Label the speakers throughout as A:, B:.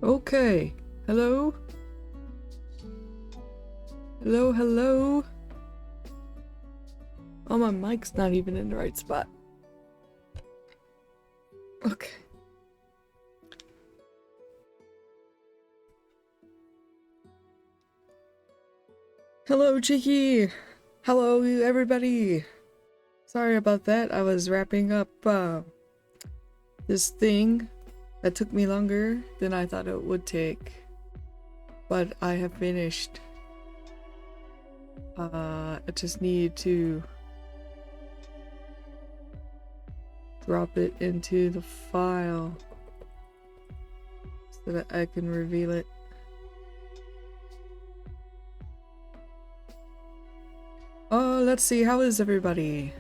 A: Okay. Hello? Hello, hello? Oh, my mic's not even in the right spot. Okay. Hello, Cheeky! Hello, everybody! Sorry about that. I was wrapping up this thing that took me longer than I thought it would take. But I have finished. I just need to drop it into the file so that I can reveal it. Oh, let's see, how is everybody?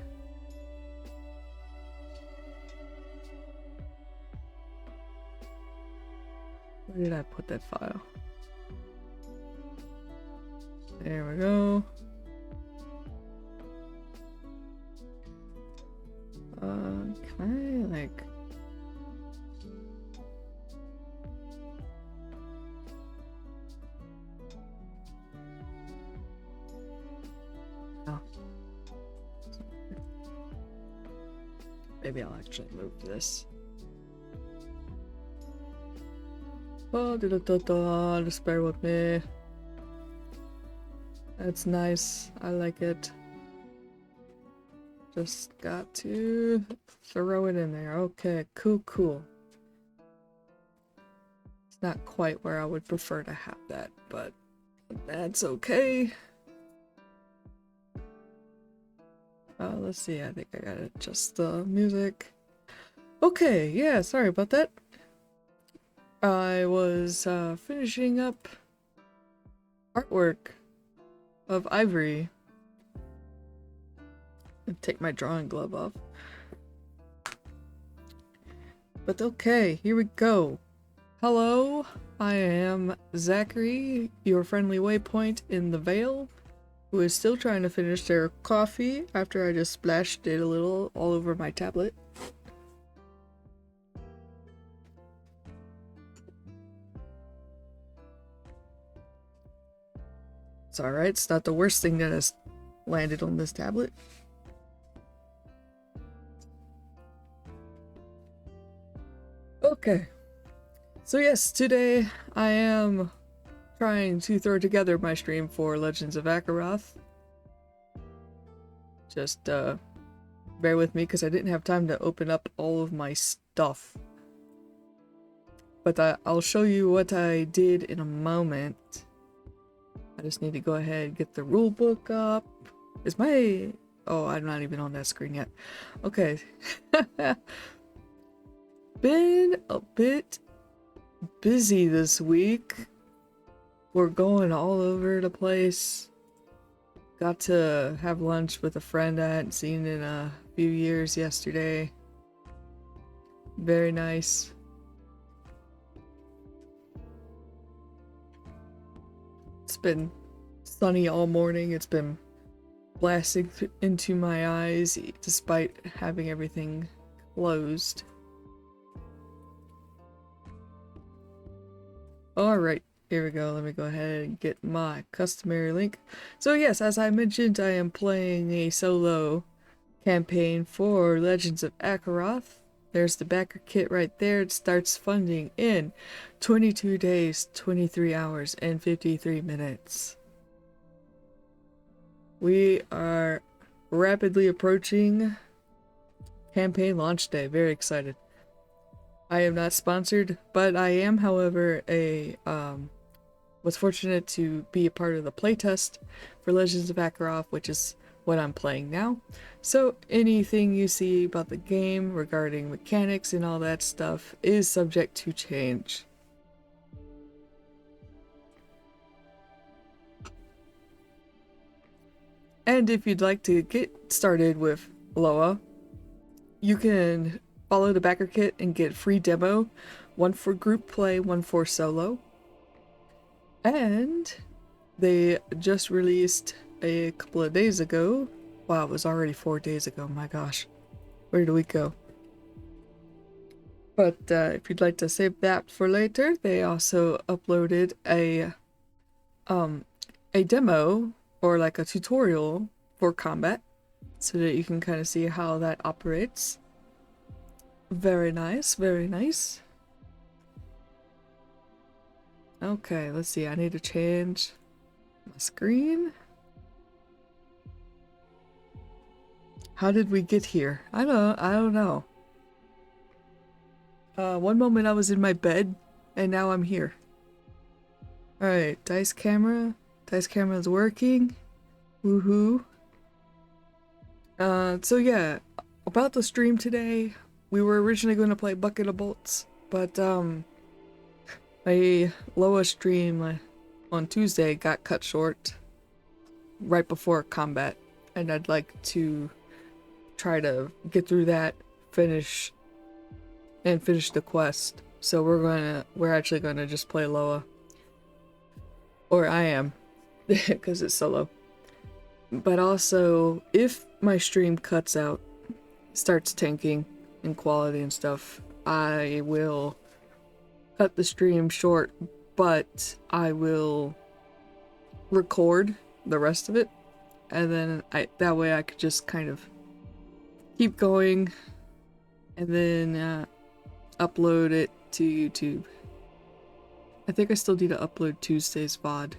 A: Where did I put that file? There we go. Can I like... Oh. Maybe I'll actually move this. Oh, just bear with me. That's nice. I like it. Just got to throw it in there. Okay, cool. It's not quite where I would prefer to have that, but that's okay. Let's see. I think I gotta adjust the music. Okay, yeah, sorry about that. I was finishing up artwork of Ivory. Take my drawing glove off. But okay, here we go. Hello, I am Zachary, your friendly waypoint in the Vale, who is still trying to finish their coffee after I just splashed it a little all over my tablet. It's alright, it's not the worst thing that has landed on this tablet. Okay, so yes, today I am trying to throw together my stream for Legends of Akeroth. Just bear with me because I didn't have time to open up all of my stuff. But I'll show you what I did in a moment. I just need to go ahead and get the rule book up. Is my... Oh, I'm not even on that screen yet. Okay. Been a bit busy this week. We're going all over the place. Got to have lunch with a friend I hadn't seen in a few years yesterday. Very nice. It's been sunny all morning. It's been blasting into my eyes despite having everything closed. Alright, here we go. Let me go ahead and get my customary link. So yes, as I mentioned, I am playing a solo campaign for Legends of Akeroth. There's the Backerkit right there. It starts funding in 22 days, 23 hours, and 53 minutes. We are rapidly approaching campaign launch day. Very excited. I am not sponsored, but I am, however, was fortunate to be a part of the playtest for Legends of Akeroth, which is what I'm playing now. So anything you see about the game regarding mechanics and all that stuff is subject to change. And if you'd like to get started with Loa, you can follow the Backerkit and get free demo, one for group play, one for solo. And they just released a couple of days ago. Wow, it was already 4 days ago, my gosh. Where did we go? But if you'd like to save that for later, they also uploaded a demo or like a tutorial for combat so that you can kind of see how that operates. Very nice, very nice. Okay, let's see. I need to change my screen. How did we get here? I don't know. One moment I was in my bed, and now I'm here. Alright, dice camera. Dice camera is working. Woohoo. So yeah, about the stream today, we were originally going to play Bucket of Bolts, but my Loa stream on Tuesday got cut short right before combat, and I'd like to try to get through that, finish the quest. So we're actually gonna just play Loa. Or I am, because it's solo. But also, if my stream cuts out, starts tanking in quality and stuff, I will cut the stream short, but I will record the rest of it, and then that way I could just kind of keep going and then upload it to YouTube. I think I still need to upload Tuesday's VOD.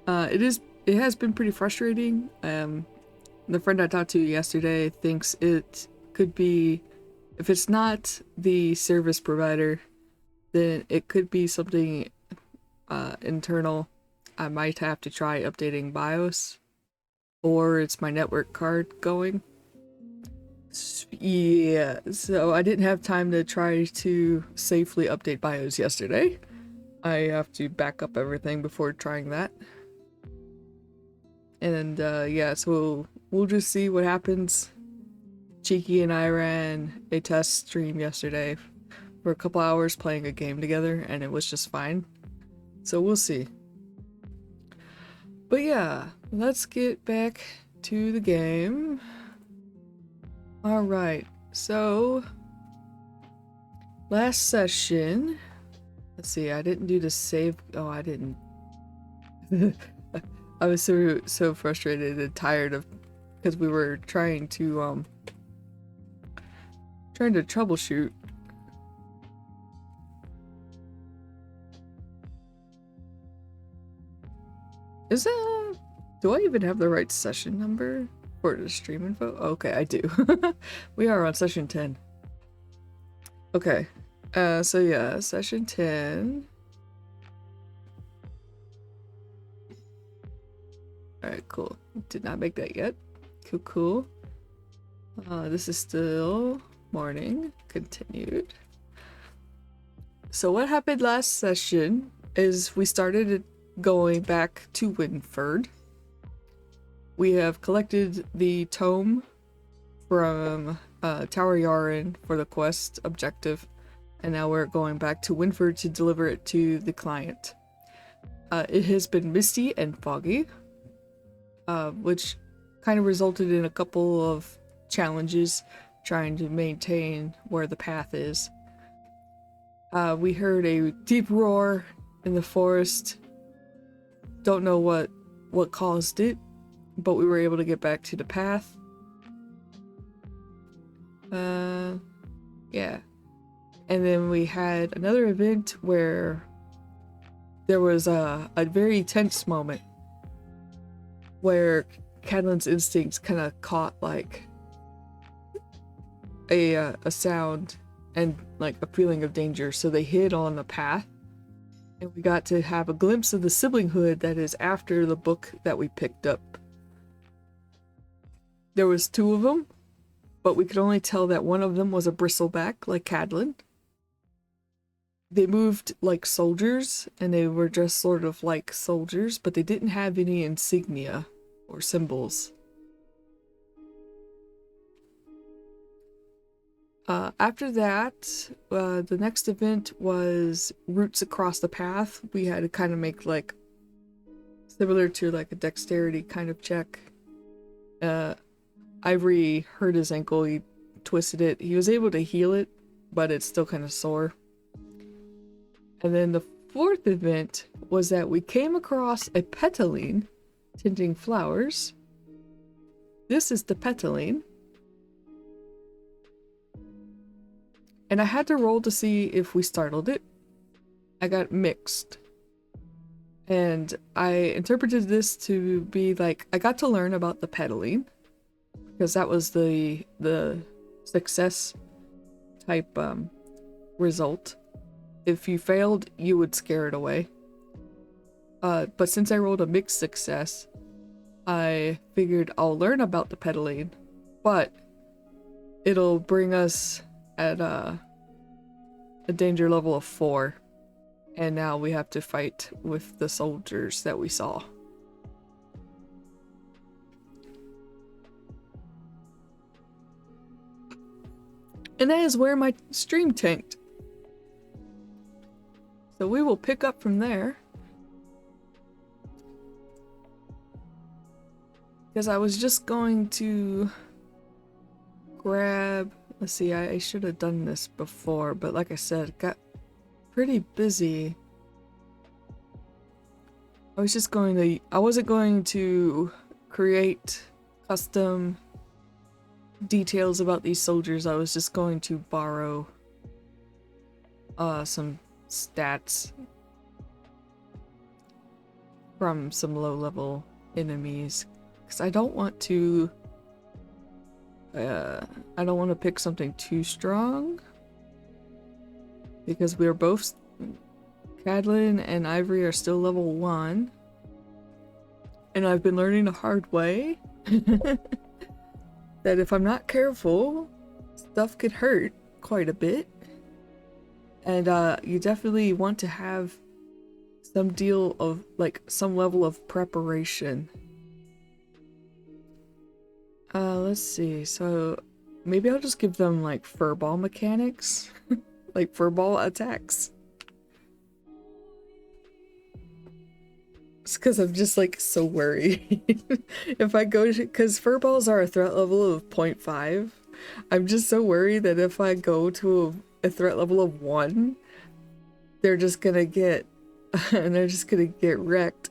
A: It has been pretty frustrating. The friend I talked to yesterday thinks it could be, if it's not the service provider, then it could be something internal. I might have to try updating BIOS, or it's my network card going. Yeah, so I didn't have time to try to safely update BIOS yesterday. I have to back up everything before trying that. And yeah, so we'll just see what happens. Cheeky and I ran a test stream yesterday for a couple hours playing a game together, and it was just fine. So we'll see. But yeah, let's get back to the game. Alright, so last session, let's see, I didn't do the save. Oh, I didn't. I was so frustrated and tired of, because we were trying to troubleshoot. Do I even have the right session number for the stream info? Okay, I do. We are on session 10. Okay, so yeah, session 10. Alright, cool. Did not make that yet. Cool. This is still morning. Continued. So what happened last session is we started going back to Winford. We have collected the tome from Tower Yaren for the quest objective, and now we're going back to Winford to deliver it to the client. It has been misty and foggy, which kind of resulted in a couple of challenges trying to maintain where the path is. We heard a deep roar in the forest. Don't know what caused it, but we were able to get back to the path. Yeah. And then we had another event where there was a very tense moment where Cadlin's instincts kind of caught like a sound and like a feeling of danger, so they hid on the path, and we got to have a glimpse of the siblinghood that is after the book that we picked up. There was two of them, but we could only tell that one of them was a bristleback like Cadlin. They moved like soldiers, and they were just sort of like soldiers, but they didn't have any insignia or symbols. After that, the next event was routes across the path. We had to kind of make like similar to like a dexterity kind of check. Ivory hurt his ankle, he twisted it. He was able to heal it, but it's still kind of sore. And then the fourth event was that we came across a petalene tending flowers. This is the petalene. And I had to roll to see if we startled it. I got mixed. And I interpreted this to be like, I got to learn about the petalene, because that was the success type result. If you failed, you would scare it away. But since I rolled a mixed success, I figured I'll learn about the petalene, but it'll bring us at a danger level of 4. And now we have to fight with the soldiers that we saw. And that is where my stream tanked. So we will pick up from there. Because I was just going to grab... Let's see, I should have done this before, but like I said, it got pretty busy. I wasn't going to create custom details about these soldiers. I was just going to borrow some stats from some low-level enemies, because I don't want to pick something too strong, because we're both... Cadlin and Ivory are still level 1. And I've been learning the hard way that if I'm not careful, stuff could hurt quite a bit. And you definitely want to have some deal of, like, some level of preparation. Let's see, so maybe I'll just give them, like, furball mechanics. Like, furball attacks. It's because I'm just, like, so worried. If I go to... Because furballs are a threat level of 0.5. I'm just so worried that if I go to a threat level of 1, they're just gonna get... and they're just gonna get wrecked.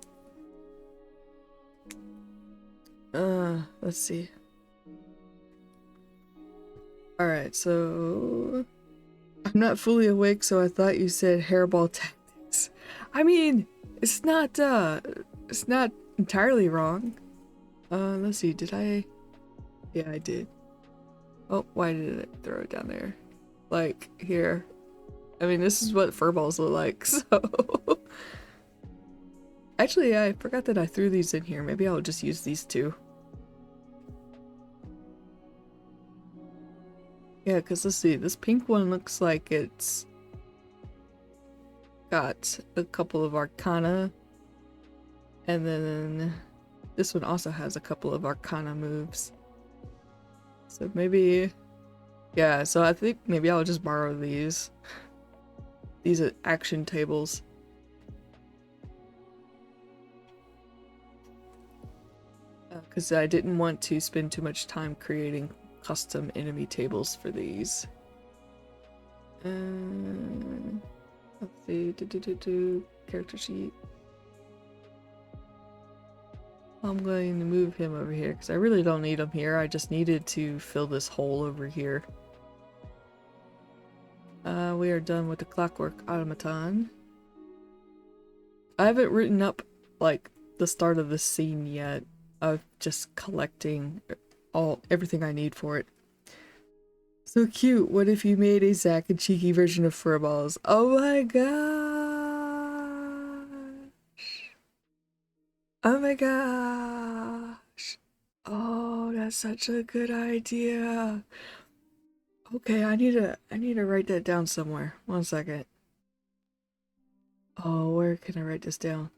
A: Let's see. Alright, so... I'm not fully awake, so I thought you said hairball tactics. I mean... It's not entirely wrong. Let's see, did I? Yeah, I did. Oh, why did it throw it down there? Like, here. I mean, this is what furballs look like, so... Actually, I forgot that I threw these in here. Maybe I'll just use these two. Yeah, because let's see, this pink one looks like it's... got a couple of arcana, and then this one also has a couple of arcana moves. So maybe, yeah, so I think maybe I'll just borrow these. These are action tables. Because I didn't want to spend too much time creating custom enemy tables for these. Let's see, character sheet. I'm going to move him over here because I really don't need him here. I just needed to fill this hole over here. We are done with the clockwork automaton. I haven't written up, like, the start of the scene yet. I'm just collecting everything I need for it. So cute. What if you made a Zack and Cheeky version of furballs? Oh my gosh. Oh my gosh. Oh, that's such a good idea. Okay, I need to write that down somewhere. 1 second. Oh, where can I write this down?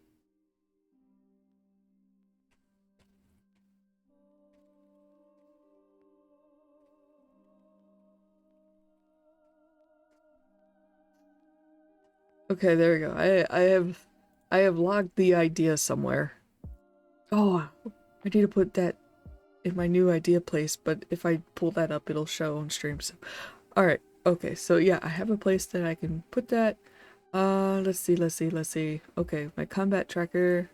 A: Okay, there we go. I have logged the idea somewhere. Oh, I need to put that in my new idea place, but if I pull that up, it'll show on stream. So, alright, Okay, so yeah, I have a place that I can put that. Let's see. Okay, my combat tracker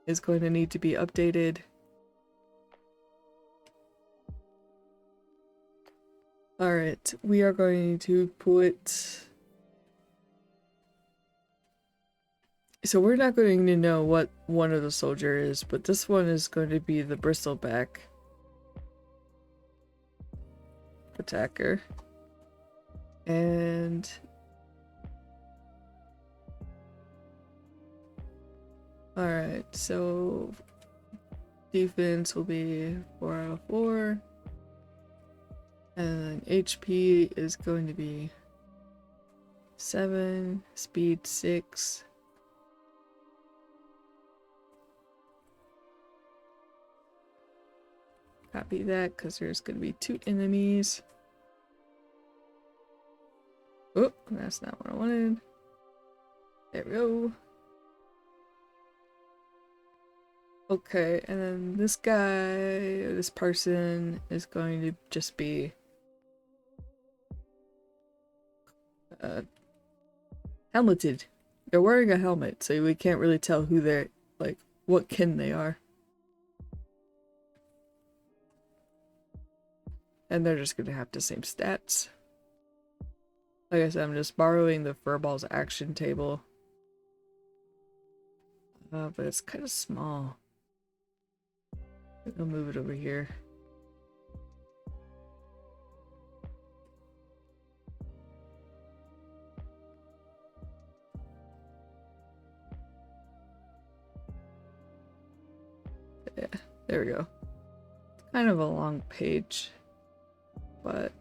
A: is going to need to be updated. Alright, we are going to put... So we're not going to know what one of the soldier is, but this one is going to be the bristleback attacker. And... Alright, so... defense will be 4 out of 4. And then HP is going to be 7, speed 6. Copy that, because there's going to be 2 enemies. Oh, that's not what I wanted. There we go. Okay, and then this guy, this person is going to just be helmeted. They're wearing a helmet, so we can't really tell who they're, like, what kin they are. And they're just gonna have the same stats. Like I said, I'm just borrowing the Furball's action table. But it's kind of small. I'll move it over here. Yeah, there we go. Kind of a long page, but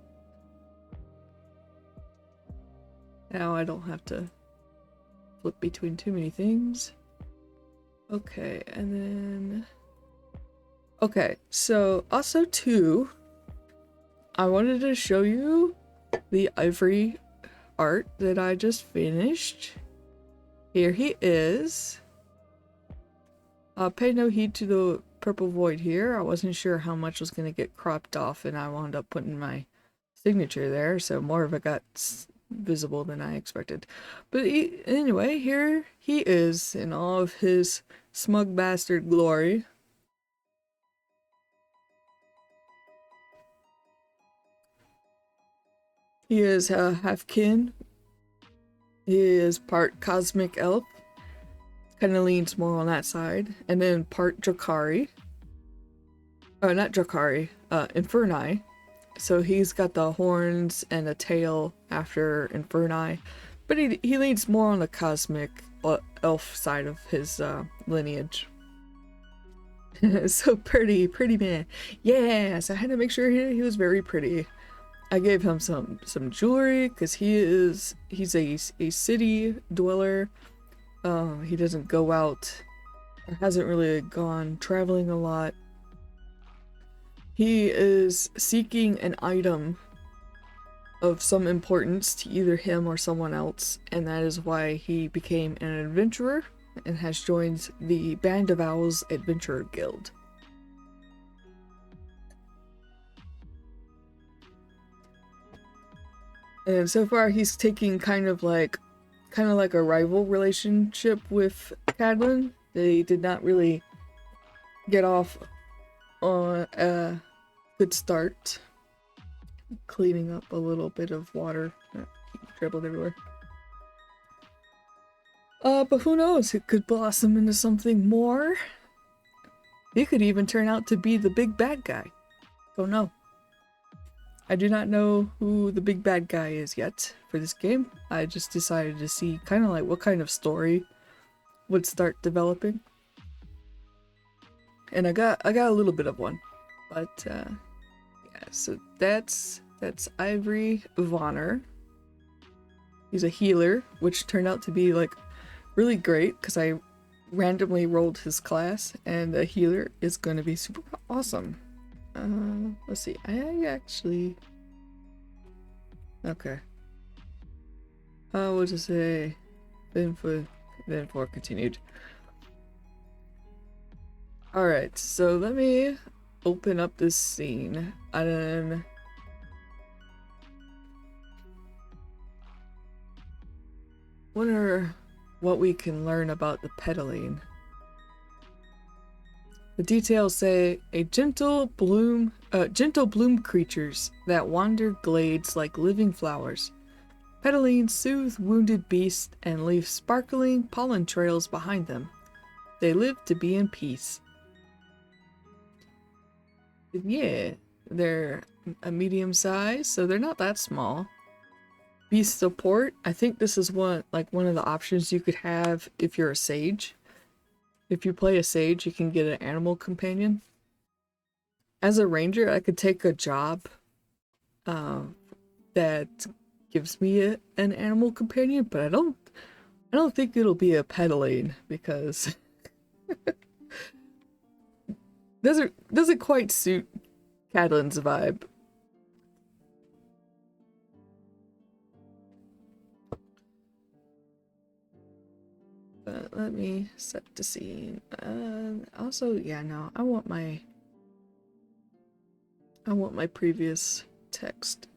A: now I don't have to flip between too many things. Okay, and then... Okay, so also too, I wanted to show you the ivory art that I just finished. Here he is. Pay no heed to the purple void here. I wasn't sure how much was going to get cropped off, and I wound up putting my signature there, so more of it got visible than I expected. But anyway, here he is in all of his smug bastard glory. He is half kin. He is part cosmic elf. Kind of leans more on that side. And then part Drakari. Oh, not Drakari. Inferni. So he's got the horns and a tail after Inferni. But he leans more on the cosmic elf side of his lineage. So pretty man. Yes, I had to make sure he was very pretty. I gave him some jewelry because he's a city dweller. He doesn't go out, or hasn't really gone traveling a lot. He is seeking an item of some importance to either him or someone else, and that is why he became an adventurer and has joined the Band of Owls Adventurer Guild. And so far he's taking kind of like a rival relationship with Cadwin. They did not really get off on a good start. Cleaning up a little bit of water. Dribbled everywhere. But who knows? It could blossom into something more. He could even turn out to be the big bad guy. Don't know. I do not know who the big bad guy is yet for this game. I just decided to see kind of like what kind of story would start developing. And I got a little bit of one. But yeah, so that's Ivory Vonner. He's a healer, which turned out to be like really great because I randomly rolled his class, and a healer is going to be super awesome. Let's see. I actually... Okay. What to say? Then for continued. Alright, so let me open up this scene, and then... wonder what we can learn about the pedaling. The details say gentle bloom creatures that wander glades like living flowers. Pedaling soothe wounded beasts and leave sparkling pollen trails behind them. They live to be in peace. Yeah, they're a medium size, so they're not that small. Beast support. I think this is one of the options you could have if you're a sage. If you play a sage, you can get an animal companion. As a ranger, I could take a job that gives me an animal companion, but I don't think it'll be a pedaling because doesn't quite suit Cadlin's vibe. But let me set the scene. Also, yeah, no, I want my previous text.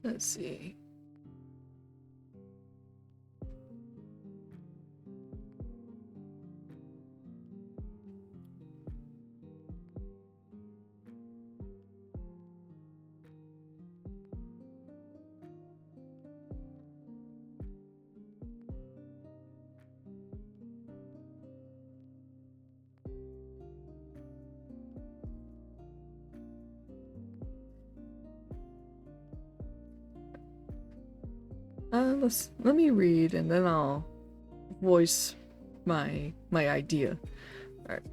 A: Let's see. Let me read and then I'll voice my idea. Alright.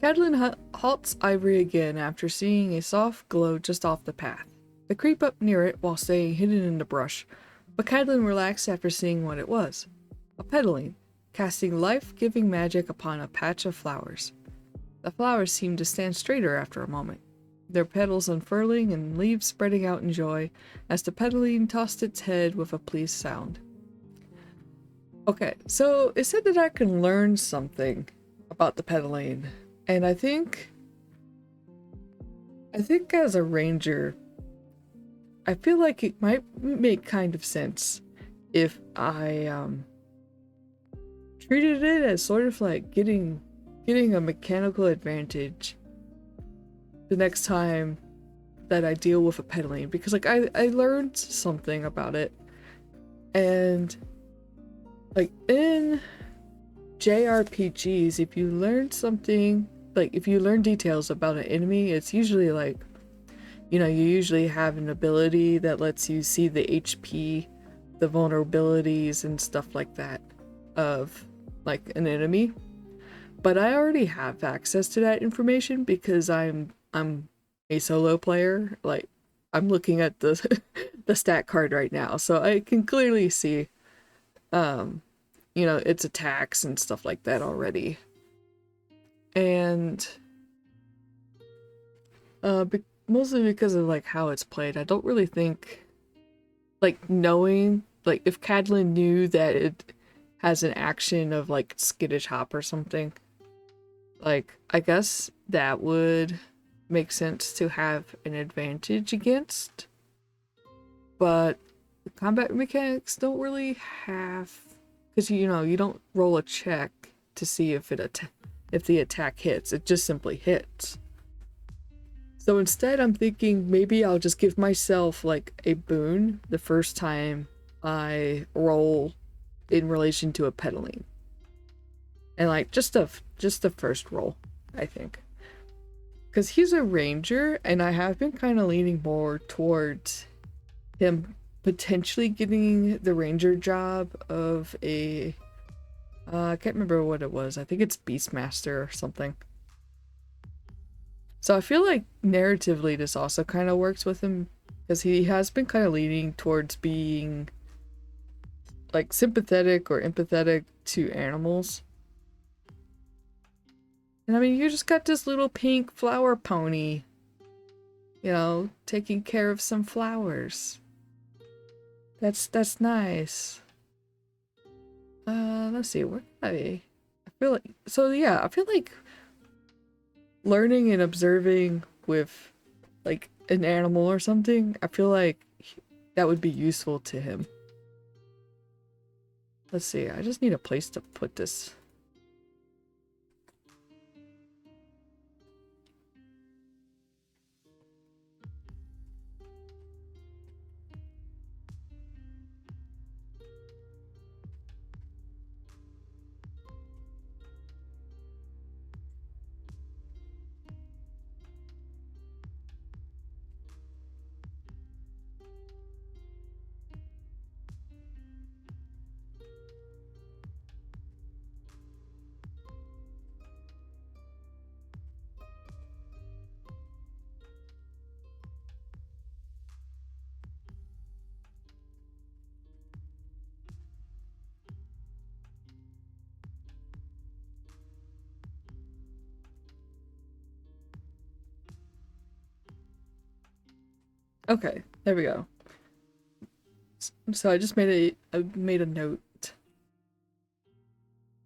A: Cadlin halts Ivory again after seeing a soft glow just off the path. They creep up near it while staying hidden in the brush, but Cadlin relaxed after seeing what it was. A pedaling, casting life-giving magic upon a patch of flowers. The flowers seemed to stand straighter after a moment, their petals unfurling and leaves spreading out in joy as the pedaling tossed its head with a pleased sound. Okay, so it said that I can learn something about the pedaling, and I think as a ranger, I feel like it might make kind of sense if I treated it as sort of like getting a mechanical advantage the next time that I deal with a pedaling, because like I learned something about it, and like in JRPGs, if you learn something, like if you learn details about an enemy, it's usually like, you know, you usually have an ability that lets you see the HP, the vulnerabilities and stuff like that of like an enemy. But I already have access to that information because I'm a solo player. Like I'm looking at the the stat card right now, so I can clearly see you know, its attacks and stuff like that already. And mostly because of like how it's played, I don't really think like knowing like if Cadlin knew that it has an action of like skittish hop or something, like I guess that would make sense to have an advantage against. But the combat mechanics don't really have, because you know you don't roll a check to see if if the attack hits. It just simply hits. So instead I'm thinking maybe I'll just give myself like a boon the first time I roll in relation to a pedaling. And like just the first roll, I think. Because he's a ranger, and I have been kind of leaning more towards him potentially getting the ranger job of a I can't remember what it was. I think it's Beastmaster or something. So I feel like narratively this also kind of works with him, because he has been kind of leaning towards being like sympathetic or empathetic to animals. And I mean, you just got this little pink flower pony, you know, taking care of some flowers. That's nice. Let's see, where did I feel like, so yeah, I feel like learning and observing with like an animal or something, I feel like that would be useful to him. Let's see, I just need a place to put this. Okay, there we go. So I just made a note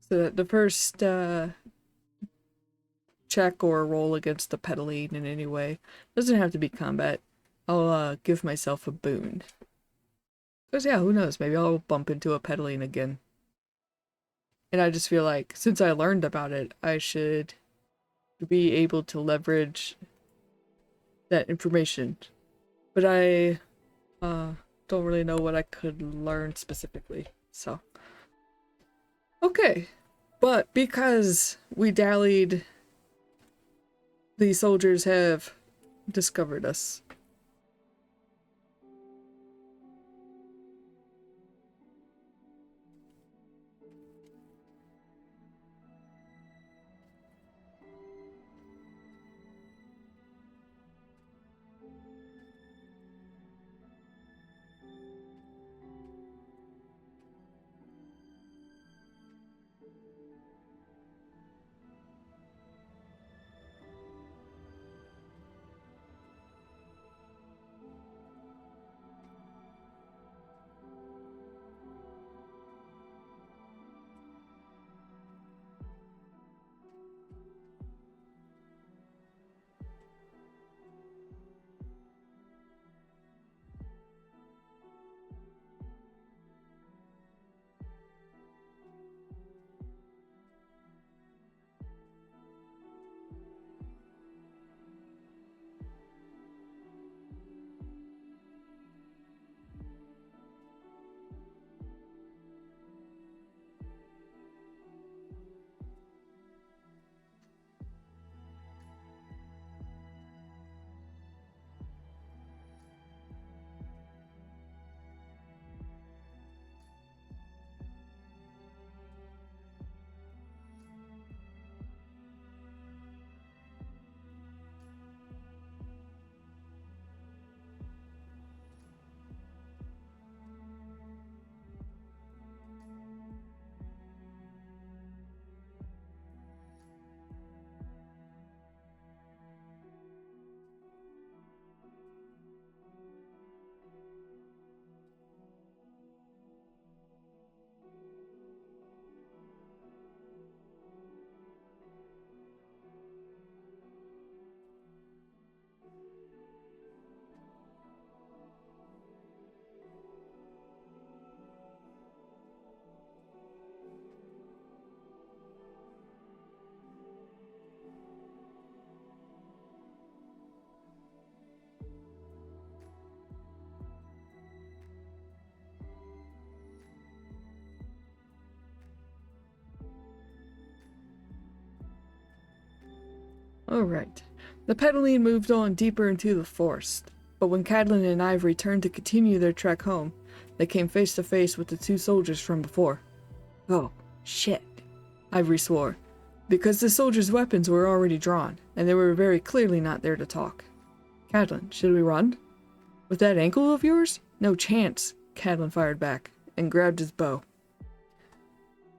A: so that the first check or roll against the pedaline in any way doesn't have to be combat. I'll give myself a boon. Because yeah, who knows, maybe I'll bump into a pedaline again. And I just feel like since I learned about it, I should be able to leverage that information. But I don't really know what I could learn specifically. So okay. But because we dallied, the soldiers have discovered us. Alright. The pedaline moved on deeper into the forest, but when Cadlin and Ivory turned to continue their trek home, they came face to face with the two soldiers from before. Oh, shit, Ivory swore, because the soldiers' weapons were already drawn, and they were very clearly not there to talk. Cadlin, should we run? With that ankle of yours? No chance, Cadlin fired back, and grabbed his bow.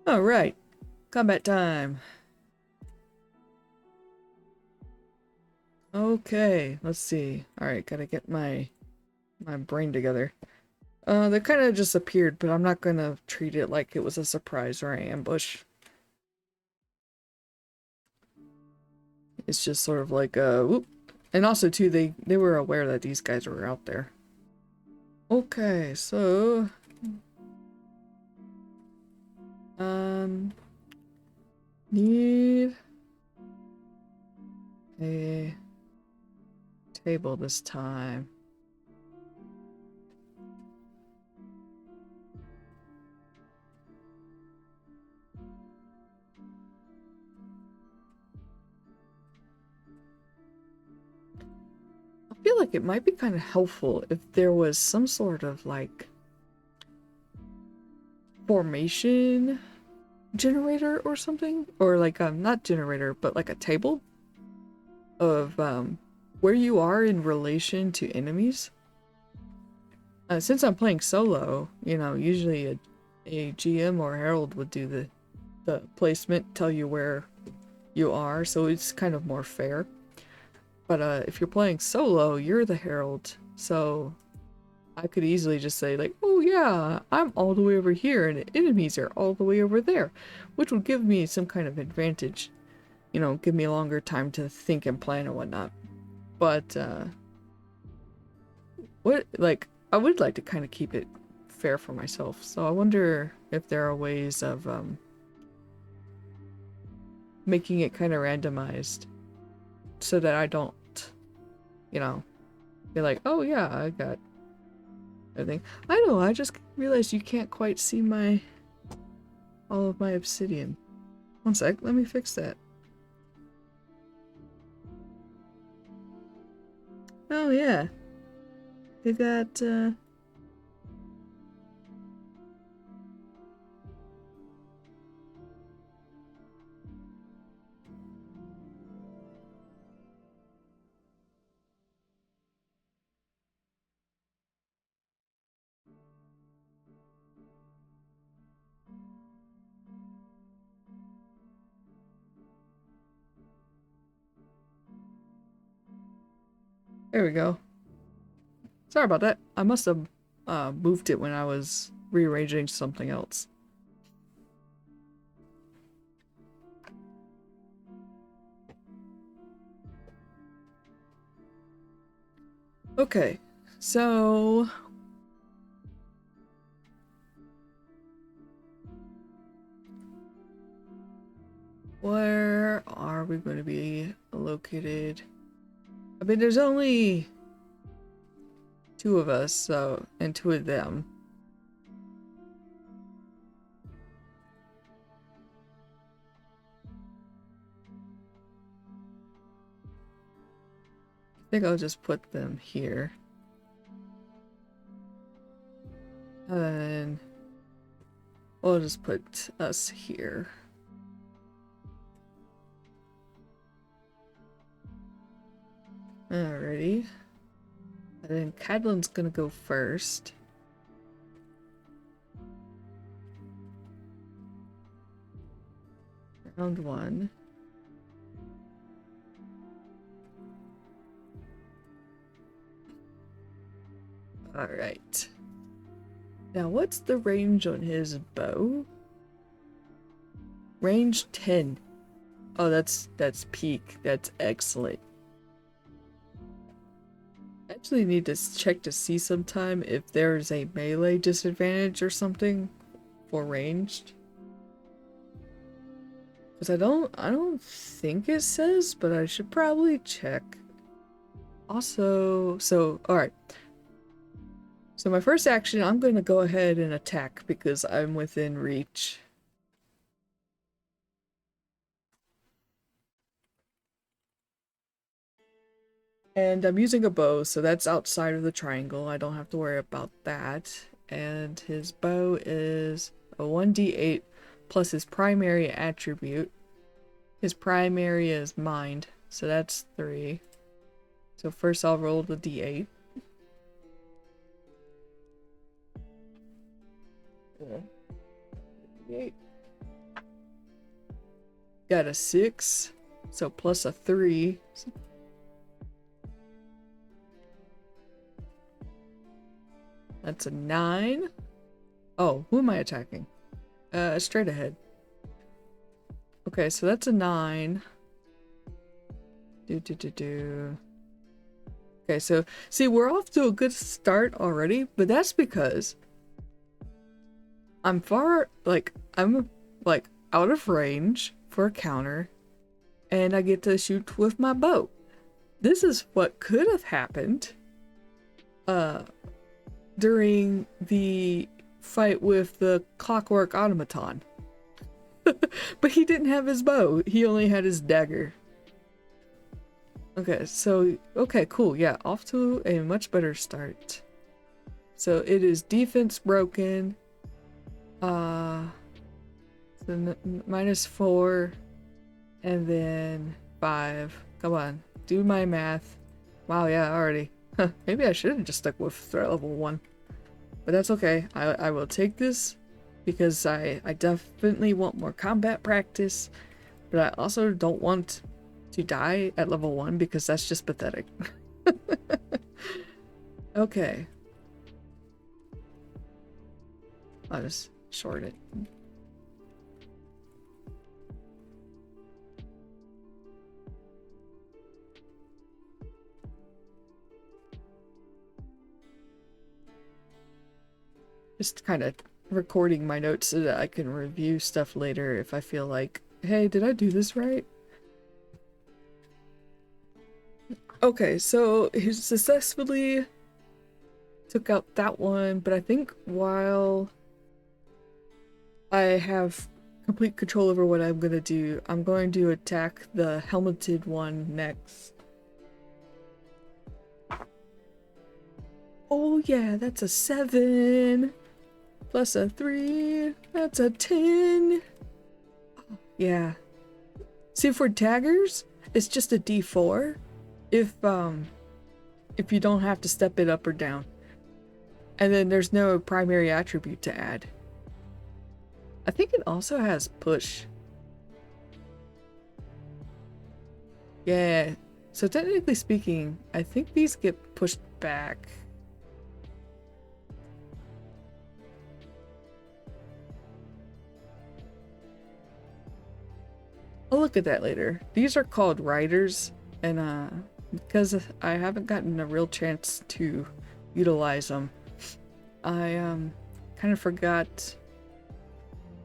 A: Alright, combat time. Okay, let's see. Alright, gotta get my brain together. They kind of just appeared, but I'm not gonna treat it like it was a surprise or an ambush. It's just sort of like, whoop. And also, too, they were aware that these guys were out there. Okay, so... Need... a... table this time. I feel like it might be kind of helpful if there was some sort of like formation generator or something, or like not generator but like a table of where you are in relation to enemies. Since I'm playing solo, you know, usually a GM or herald would do the placement, tell you where you are, so it's kind of more fair. But if you're playing solo, you're the herald, so I could easily just say like, oh yeah, I'm all the way over here and the enemies are all the way over there, which would give me some kind of advantage. You know, give me a longer time to think and plan and whatnot. But I would like to kind of keep it fair for myself, so I wonder if there are ways of making it kind of randomized so that I don't, you know, be like, oh yeah, I got everything. I know, I just realized you can't quite see all of my obsidian. One sec, let me fix that. Oh yeah. They got there we go. Sorry about that. I must have moved it when I was rearranging something else. Okay, so where are we going to be located? I mean, there's only two of us, so, and two of them. I think I'll just put them here. And then we'll just put us here. Alrighty. And then Cadlin's gonna go first. Round one. Alright. Now what's the range on his bow? Range 10. Oh, that's peak. That's excellent. I actually need to check to see sometime if there's a melee disadvantage or something for ranged. Because I don't think it says, but I should probably check. Also, so, alright. So my first action, I'm going to go ahead and attack because I'm within reach. And I'm using a bow, so that's outside of the triangle. I don't have to worry about that. And his bow is a 1d8 plus his primary attribute. His primary is mind, so that's 3. So first I'll roll the d8. D8. Got a 6, so plus a 3. That's a 9. Oh, who am I attacking? Straight ahead. Okay, so that's a 9. Okay, so see, we're off to a good start already, but that's because I'm out of range for a counter, and I get to shoot with my bow. This is what could have happened during the fight with the clockwork automaton. But he didn't have his bow, he only had his dagger. Okay, so, okay, cool, yeah, off to a much better start. So it is defense broken, so -4, and then 5. Come on, do my math. Wow, yeah, already. Maybe I should have just stuck with threat level 1. But that's okay. I will take this because I definitely want more combat practice. But I also don't want to die at level 1 because that's just pathetic. Okay. I'll just short it. Just kind of recording my notes so that I can review stuff later if I feel like, hey, did I do this right? Okay, so he successfully took out that one, but I think while I have complete control over what I'm gonna do, I'm going to attack the helmeted one next. Oh yeah, that's a 7. Plus a 3, that's a 10. Yeah. See, for daggers, it's just a d4 if you don't have to step it up or down. And then there's no primary attribute to add. I think it also has push. Yeah. So technically speaking, I think these get pushed back. I'll look at that later. These are called riders, and because I haven't gotten a real chance to utilize them, I kind of forgot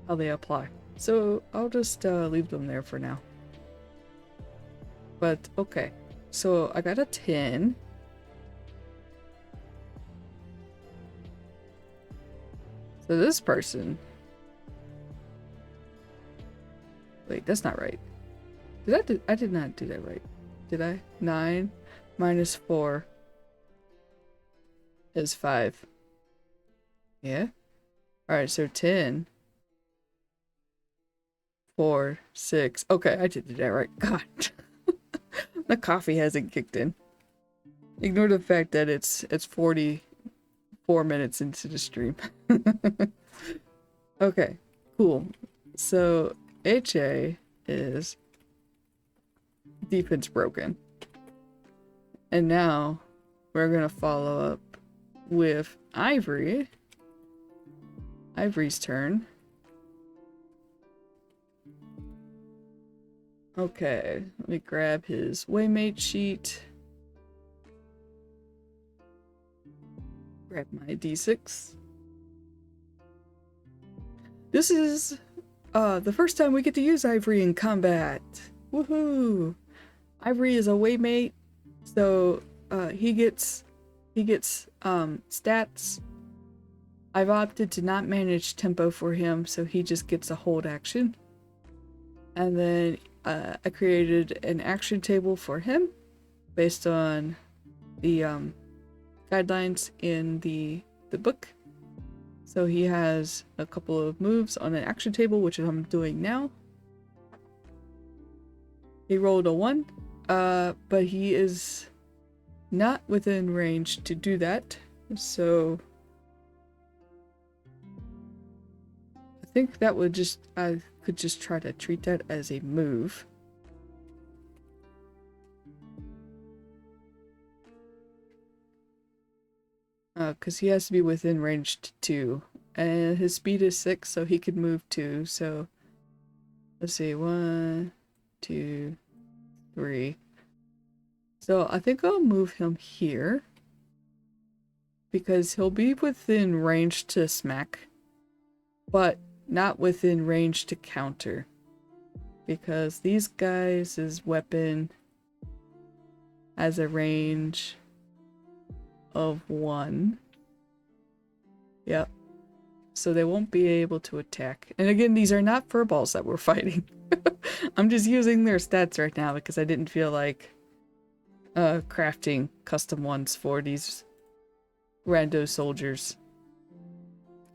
A: how they apply. So I'll just leave them there for now. But okay, so I got a 10. So this person... Wait, that's not right. I did not do that right. Did I? 9 minus 4 is 5. Yeah? Alright, so 10. 4, 6. Okay, I did that right. God. The coffee hasn't kicked in. Ignore the fact that it's 44 minutes into the stream. Okay, cool. So HA is defense broken. And now we're gonna follow up with Ivory. Ivory's turn. Okay, let me grab his Waymate sheet. Grab my D6. This is the first time we get to use Ivory in combat. Woohoo! Ivory is a Waymate, so he gets stats. I've opted to not manage tempo for him, so he just gets a hold action. And then I created an action table for him. based on the guidelines in the book. So he has a couple of moves on an action table, which I'm doing now. He rolled a 1, but he is not within range to do that. So I think that would just, I could just try to treat that as a move. Because he has to be within range to 2. And his speed is 6, so he could move 2. So let's see, 1, 2, 3. So I think I'll move him here. Because he'll be within range to smack. But not within range to counter. Because these guys' weapon has a range of 1. Yep. So they won't be able to attack. And again, these are not furballs that we're fighting. I'm just using their stats right now because I didn't feel like crafting custom ones for these rando soldiers.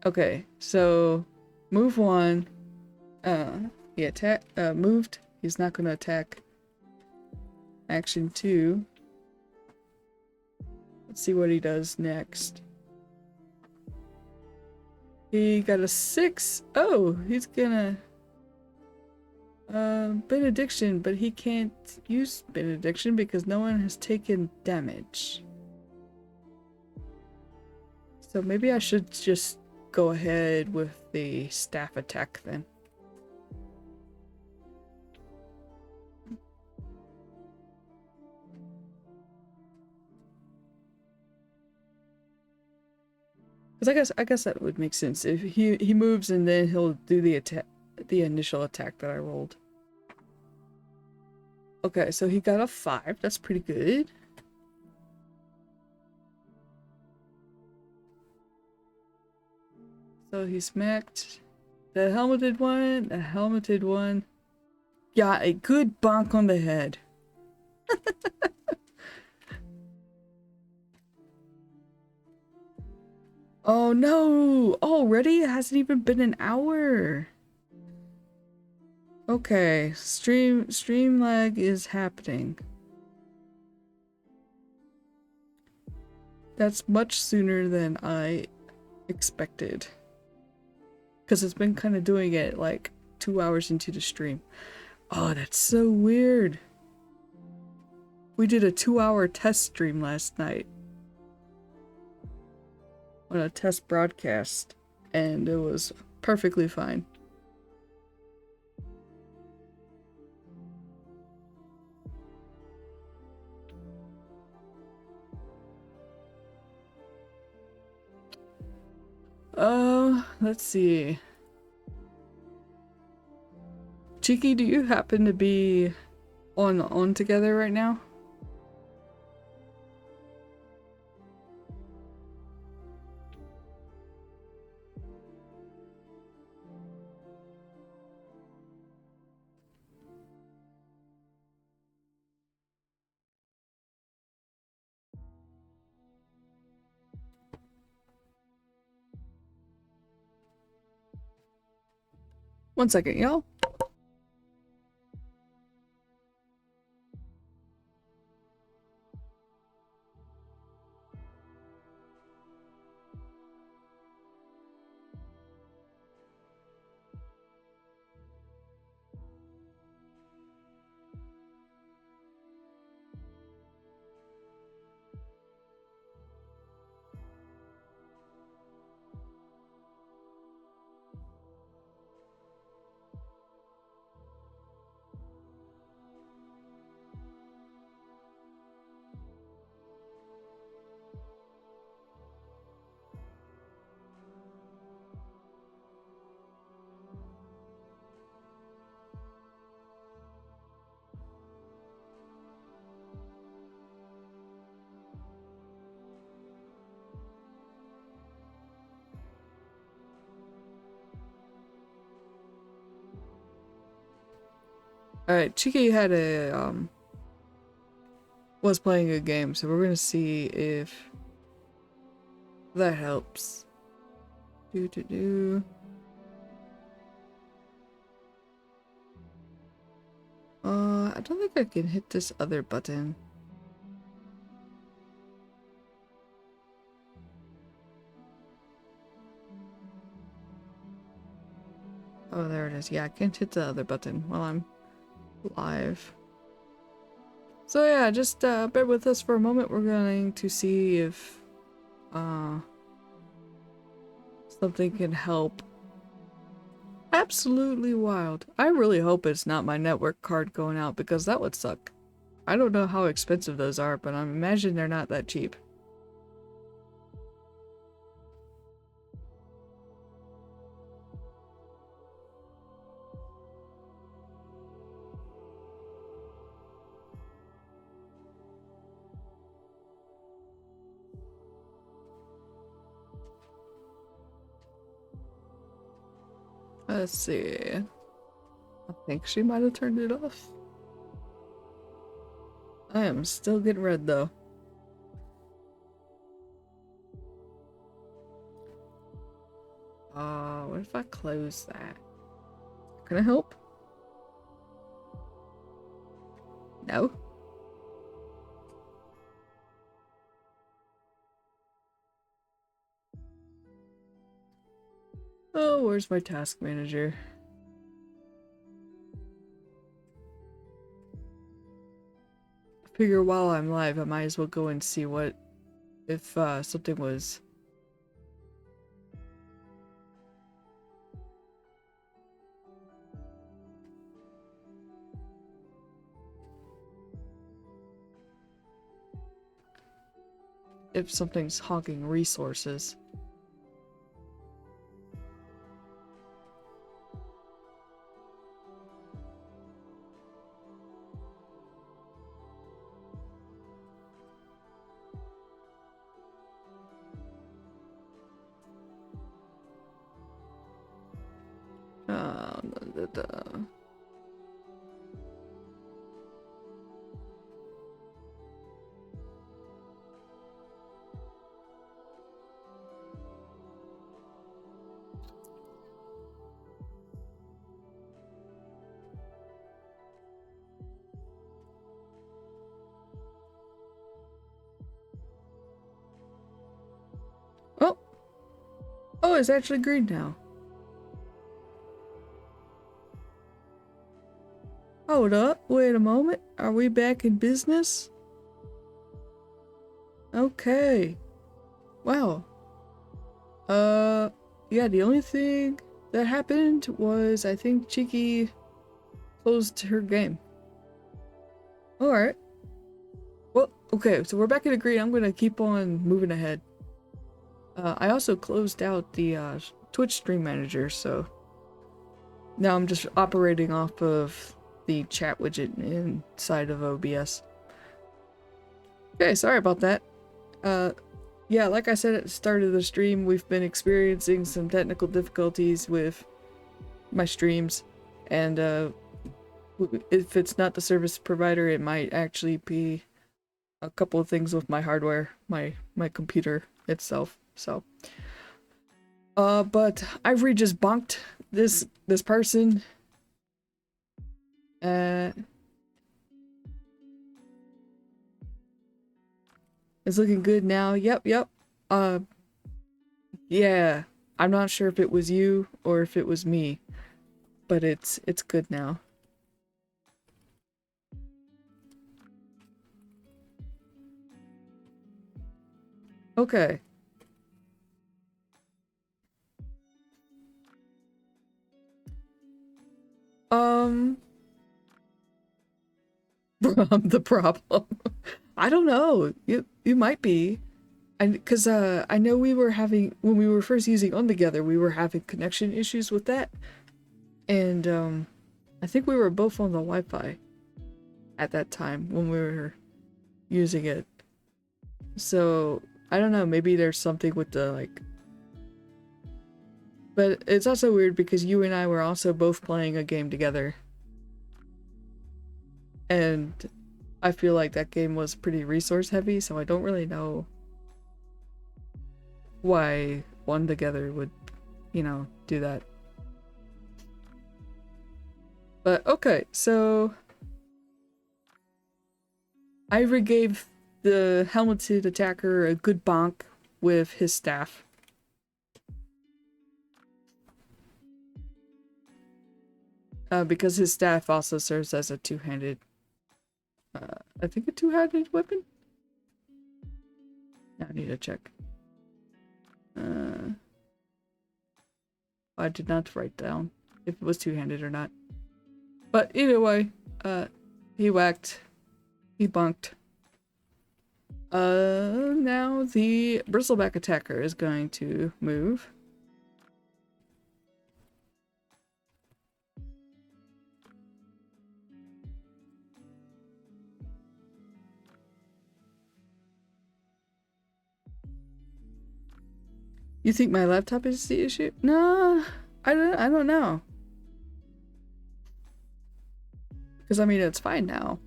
A: Okay, so move 1. He moved. He's not gonna attack. Action 2. Let's see what he does next. He got a 6. Oh, he's gonna benediction, but he can't use benediction because no one has taken damage. So maybe I should just go ahead with the staff attack then. Because I guess that would make sense if he moves and then he'll do the attack, the initial attack that I rolled. Okay, so he got a 5. That's pretty good. So he smacked the helmeted one. The helmeted one got a good bonk on the head. Oh no! Already? It hasn't even been an hour. Okay, stream lag is happening. That's much sooner than I expected. Because it's been kind of doing it like 2 hours into the stream. Oh, that's so weird. We did a 2-hour test stream last night. On a test broadcast. And it was perfectly fine. Let's see. Cheeky, do you happen to be on together right now? One second, y'all. Alright, Cheeky had a, was playing a game, so we're gonna see if that helps. I don't think I can hit this other button. Oh, there it is. Yeah, I can't hit the other button while I'm live. So yeah, just bear with us for a moment. We're going to see if something can help. Absolutely wild. I really hope it's not my network card going out, because that would suck. I don't know how expensive those are, but I imagine they're not that cheap. Let's see. I think she might have turned it off. I am still getting red though. What if I close that? Can I help? No? Oh, where's my task manager? I figure while I'm live, I might as well go and see what if something was. If something's hogging resources. Oh! Oh, it's actually green now. Hold up, wait a moment. Are we back in business? Okay. Wow. Yeah, the only thing that happened was I think Cheeky closed her game. Alright. Well, okay, so we're back in the green. I'm gonna keep on moving ahead. I also closed out the Twitch stream manager, so now I'm just operating off of the chat widget inside of OBS. Okay, sorry about that. Yeah, like I said at the start of the stream, we've been experiencing some technical difficulties with my streams, and if it's not the service provider, it might actually be a couple of things with my hardware, my computer itself. So, but Ivory just bonked this person. It's looking good now. Yep. Yeah. I'm not sure if it was you or if it was me, but it's good now. Okay. I'm the problem. I don't know. You might be. Because I know we were having, when we were first using On Together, we were having connection issues with that. And I think we were both on the Wi-Fi at that time when we were using it. So, I don't know, maybe there's something with the, like... But it's also weird because you and I were also both playing a game together. And I feel like that game was pretty resource heavy, so I don't really know why one together would, you know, do that. But okay, so Ivory gave the helmeted attacker a good bonk with his staff. Because his staff also serves as a two-handed, I think a two-handed weapon? I need to check. I did not write down if it was two-handed or not. But either way, he whacked, he bunked. Now the bristleback attacker is going to move. You think my laptop is the issue? No, I don't know. Because I mean, it's fine now.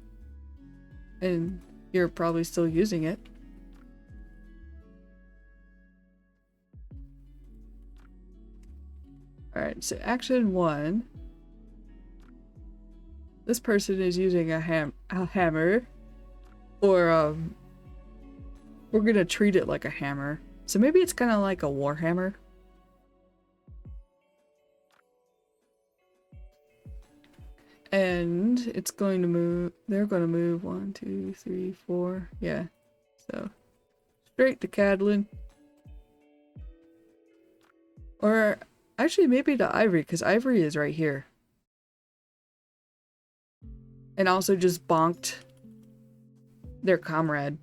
A: And you're probably still using it. Alright, so action 1. This person is using a hammer. Or, we're gonna treat it like a hammer. So maybe it's kind of like a warhammer. And it's going to move, they're going to move 1, 2, 3, 4. Yeah. So, straight to Cadlin. Or, actually maybe to Ivory, because Ivory is right here. And also just bonked their comrade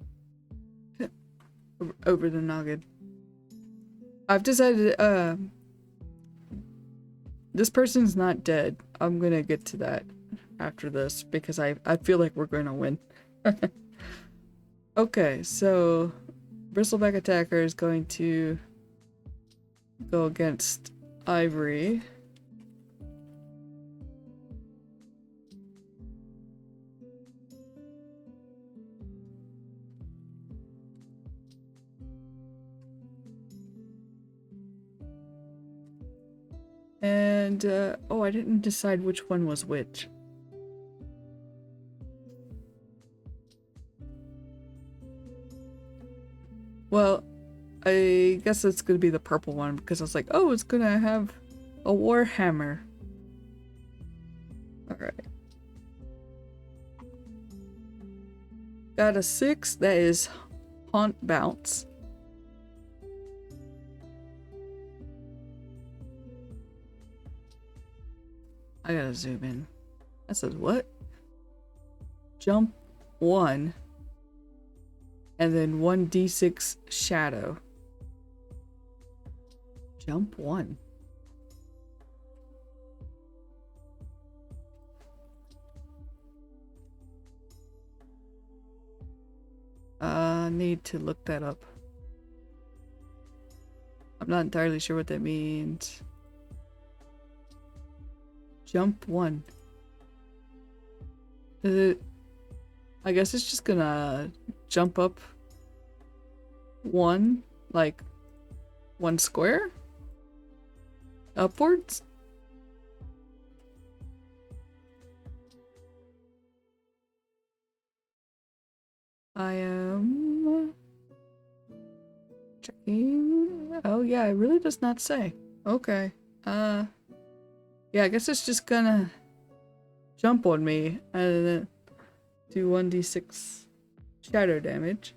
A: over the noggin. I've decided, this person's not dead. I'm gonna get to that after this because I feel like we're gonna win. Okay, so bristleback attacker is going to go against Ivory. And, oh, I didn't decide which one was which. Well, I guess it's gonna be the purple one because I was like, oh, it's gonna have a warhammer. Alright. Got a 6, that is haunt bounce. I gotta zoom in. That says what? Jump 1. And then 1d6 shadow. Jump 1. Need to look that up. I'm not entirely sure what that means. Jump 1. Is it... I guess it's just gonna jump up 1, like 1 square? Upwards? I am checking. Oh yeah, it really does not say. Okay. Yeah, I guess it's just gonna jump on me and then do 1d6 shadow damage.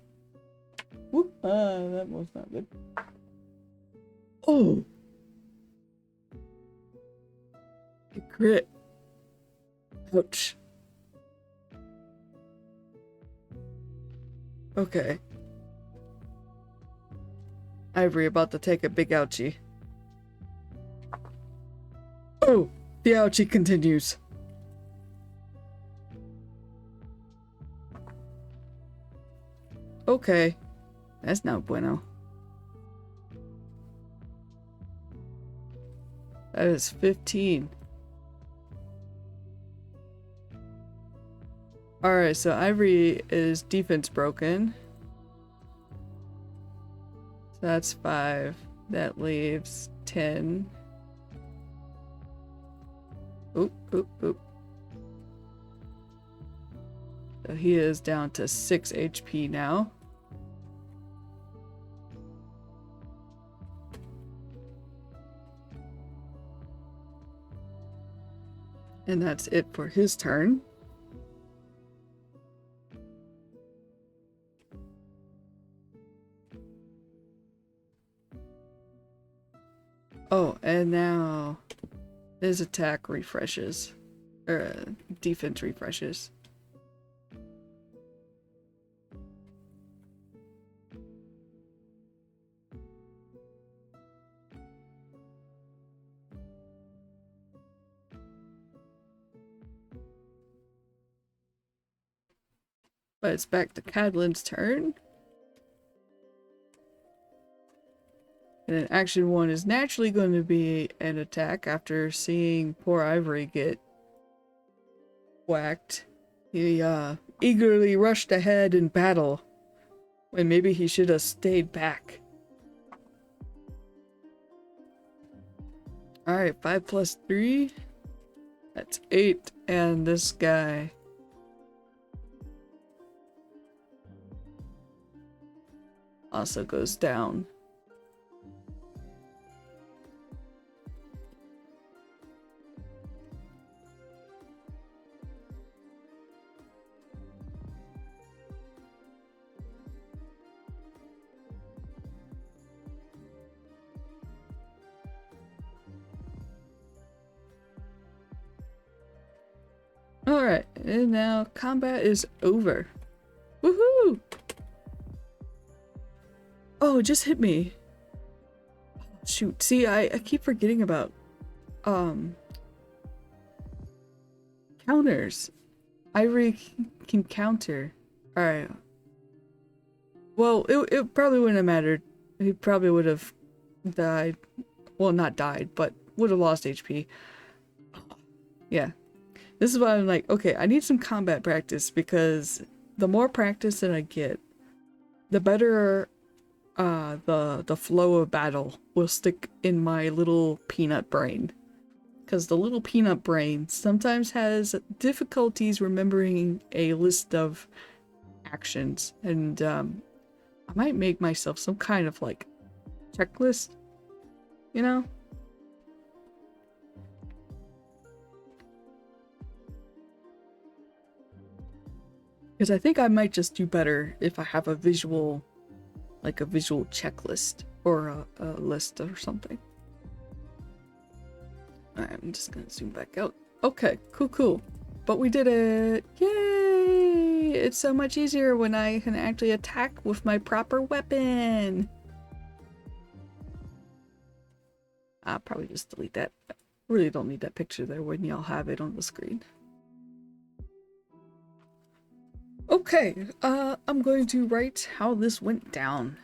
A: Whoop! That was not good. Oh! A crit. Ouch. Okay. Ivory about to take a big ouchie. Oh! The ouchie continues. Okay. That's no bueno. That is 15. Alright, so Ivory is defense broken. So that's 5. That leaves 10. Oop, oop, oop. So he is down to 6 HP now. And that's it for his turn. Oh, and now his attack refreshes. Or defense refreshes. But it's back to Cadlin's turn. And then action 1 is naturally going to be an attack after seeing poor Ivory get whacked. He eagerly rushed ahead in battle when maybe he should have stayed back. Alright, 5 plus 3. That's 8. And this guy also goes down. Alright, and now combat is over. Woohoo! Oh, it just hit me. Shoot, see, I keep forgetting about counters. Ivory can counter. Alright. Well, it probably wouldn't have mattered. He probably would have died. Well, not died, but would have lost HP. Yeah. This is why I'm like, okay, I need some combat practice, because the more practice that I get, the better the flow of battle will stick in my little peanut brain. Because the little peanut brain sometimes has difficulties remembering a list of actions, and I might make myself some kind of like checklist, you know? Because I think I might just do better if I have a visual, like a visual checklist or a list or something. Alright, I'm just gonna zoom back out. Okay, cool. But we did it! Yay! It's so much easier when I can actually attack with my proper weapon! I'll probably just delete that. I really don't need that picture there when y'all have it on the screen. Okay, I'm going to write how this went down.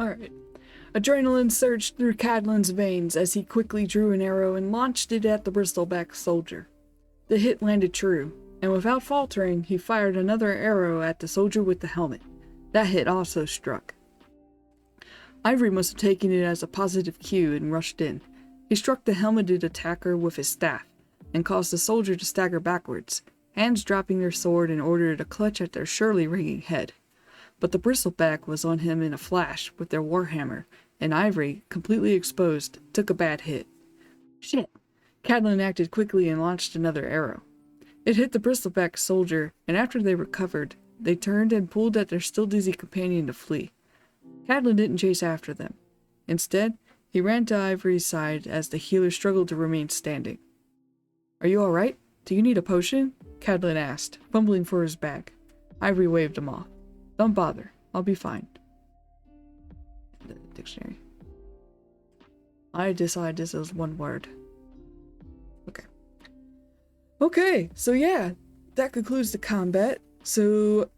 A: Alright. Adrenaline surged through Cadlin's veins as he quickly drew an arrow and launched it at the bristleback soldier. The hit landed true, and without faltering, he fired another arrow at the soldier with the helmet. That hit also struck. Ivory must have taken it as a positive cue and rushed in. He struck the helmeted attacker with his staff, and caused the soldier to stagger backwards, hands dropping their sword in order to clutch at their surely ringing head. But the bristleback was on him in a flash with their warhammer, and Ivory, completely exposed, took a bad hit. Shit! Cadlin acted quickly and launched another arrow. It hit the bristleback soldier, and after they recovered, they turned and pulled at their still dizzy companion to flee. Cadlin didn't chase after them. Instead, he ran to Ivory's side as the healer struggled to remain standing. "Are you alright? Do you need a potion?" Cadlin asked, fumbling for his bag. Ivory waved him off. "Don't bother. I'll be fine." The dictionary. I decide this is one word. Okay. Okay, so yeah, that concludes the combat. So,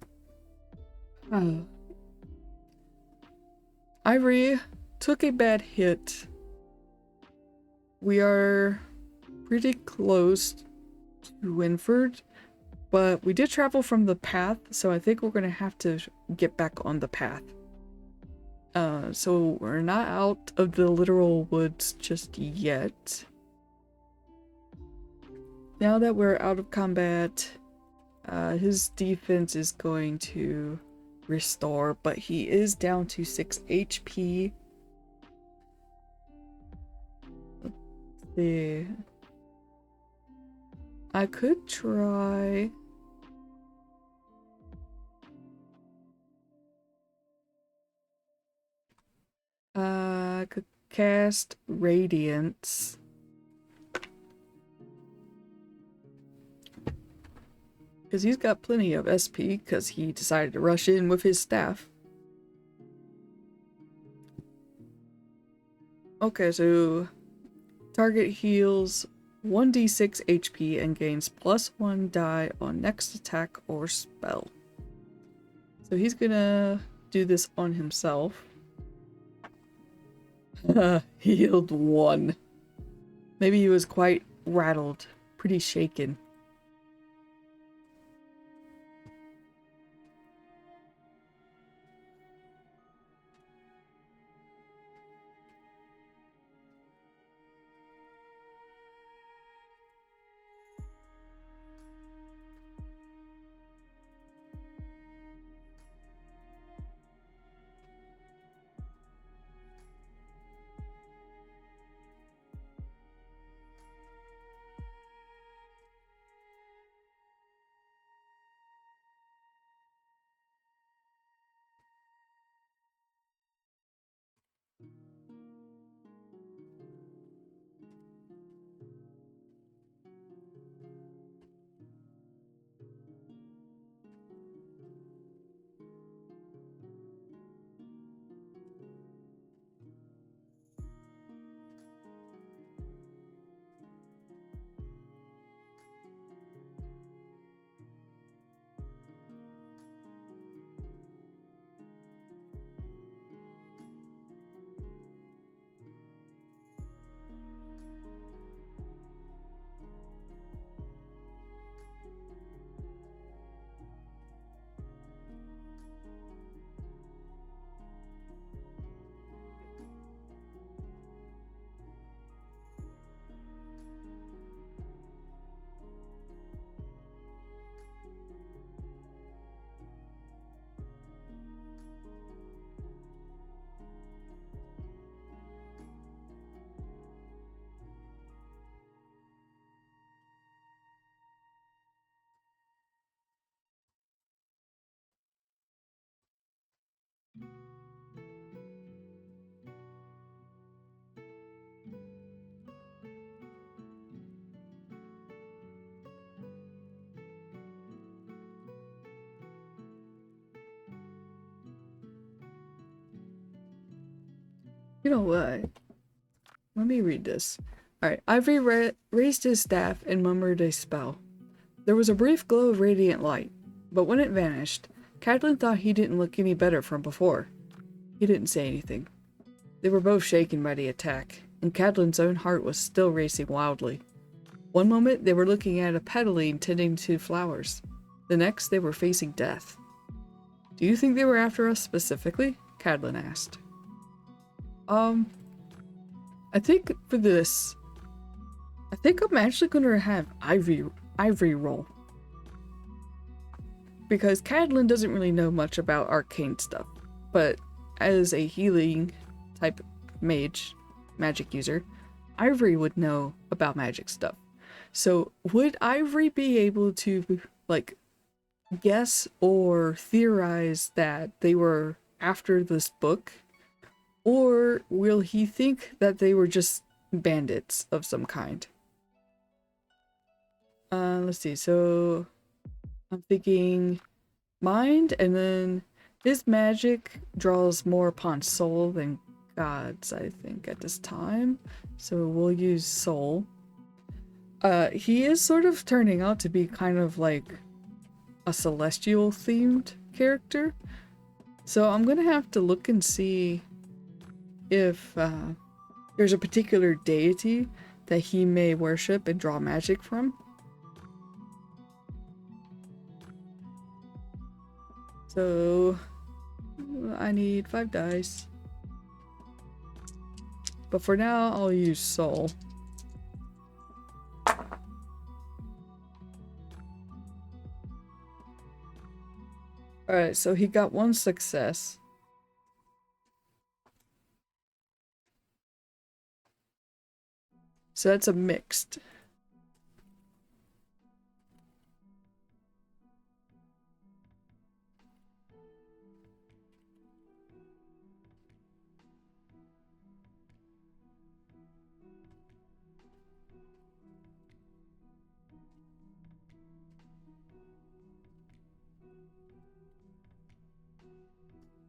A: Ivory took a bad hit. We are pretty close to Winford, but we did travel from the path, so I think we're gonna have to get back on the path. So we're not out of the literal woods just yet. Now that we're out of combat, his defense is going to restore, but he is down to 6 HP. Let's see. I could try... I could cast Radiance. Because he's got plenty of SP because he decided to rush in with his staff. Okay, so target heals 1d6 HP and gains +1 die on next attack or spell. So he's gonna do this on himself. Healed 1. Maybe he was quite rattled, pretty shaken. You know what? Let me read this. Alright, Ivory raised his staff and murmured a spell. There was a brief glow of radiant light, but when it vanished, Cadlin thought he didn't look any better from before. He didn't say anything. They were both shaken by the attack, and Cadlin's own heart was still racing wildly. One moment, they were looking at a pedaling tending to flowers. The next, they were facing death. Do you think they were after us specifically? Cadlin asked. I think for this, I think I'm actually going to have Ivory roll. Because Cadlin doesn't really know much about arcane stuff, but as a healing type magic user, Ivory would know about magic stuff. So would Ivory be able to, like, guess or theorize that they were after this book? Or will he think that they were just bandits of some kind? Let's see, so I'm thinking mind, and then his magic draws more upon soul than gods, I think, at this time. So we'll use soul. He is sort of turning out to be kind of like a celestial themed character. So I'm gonna have to look and see if there's a particular deity that he may worship and draw magic from. So I need 5 dice. But for now, I'll use soul. Alright, so he got 1 success. So that's a mixed.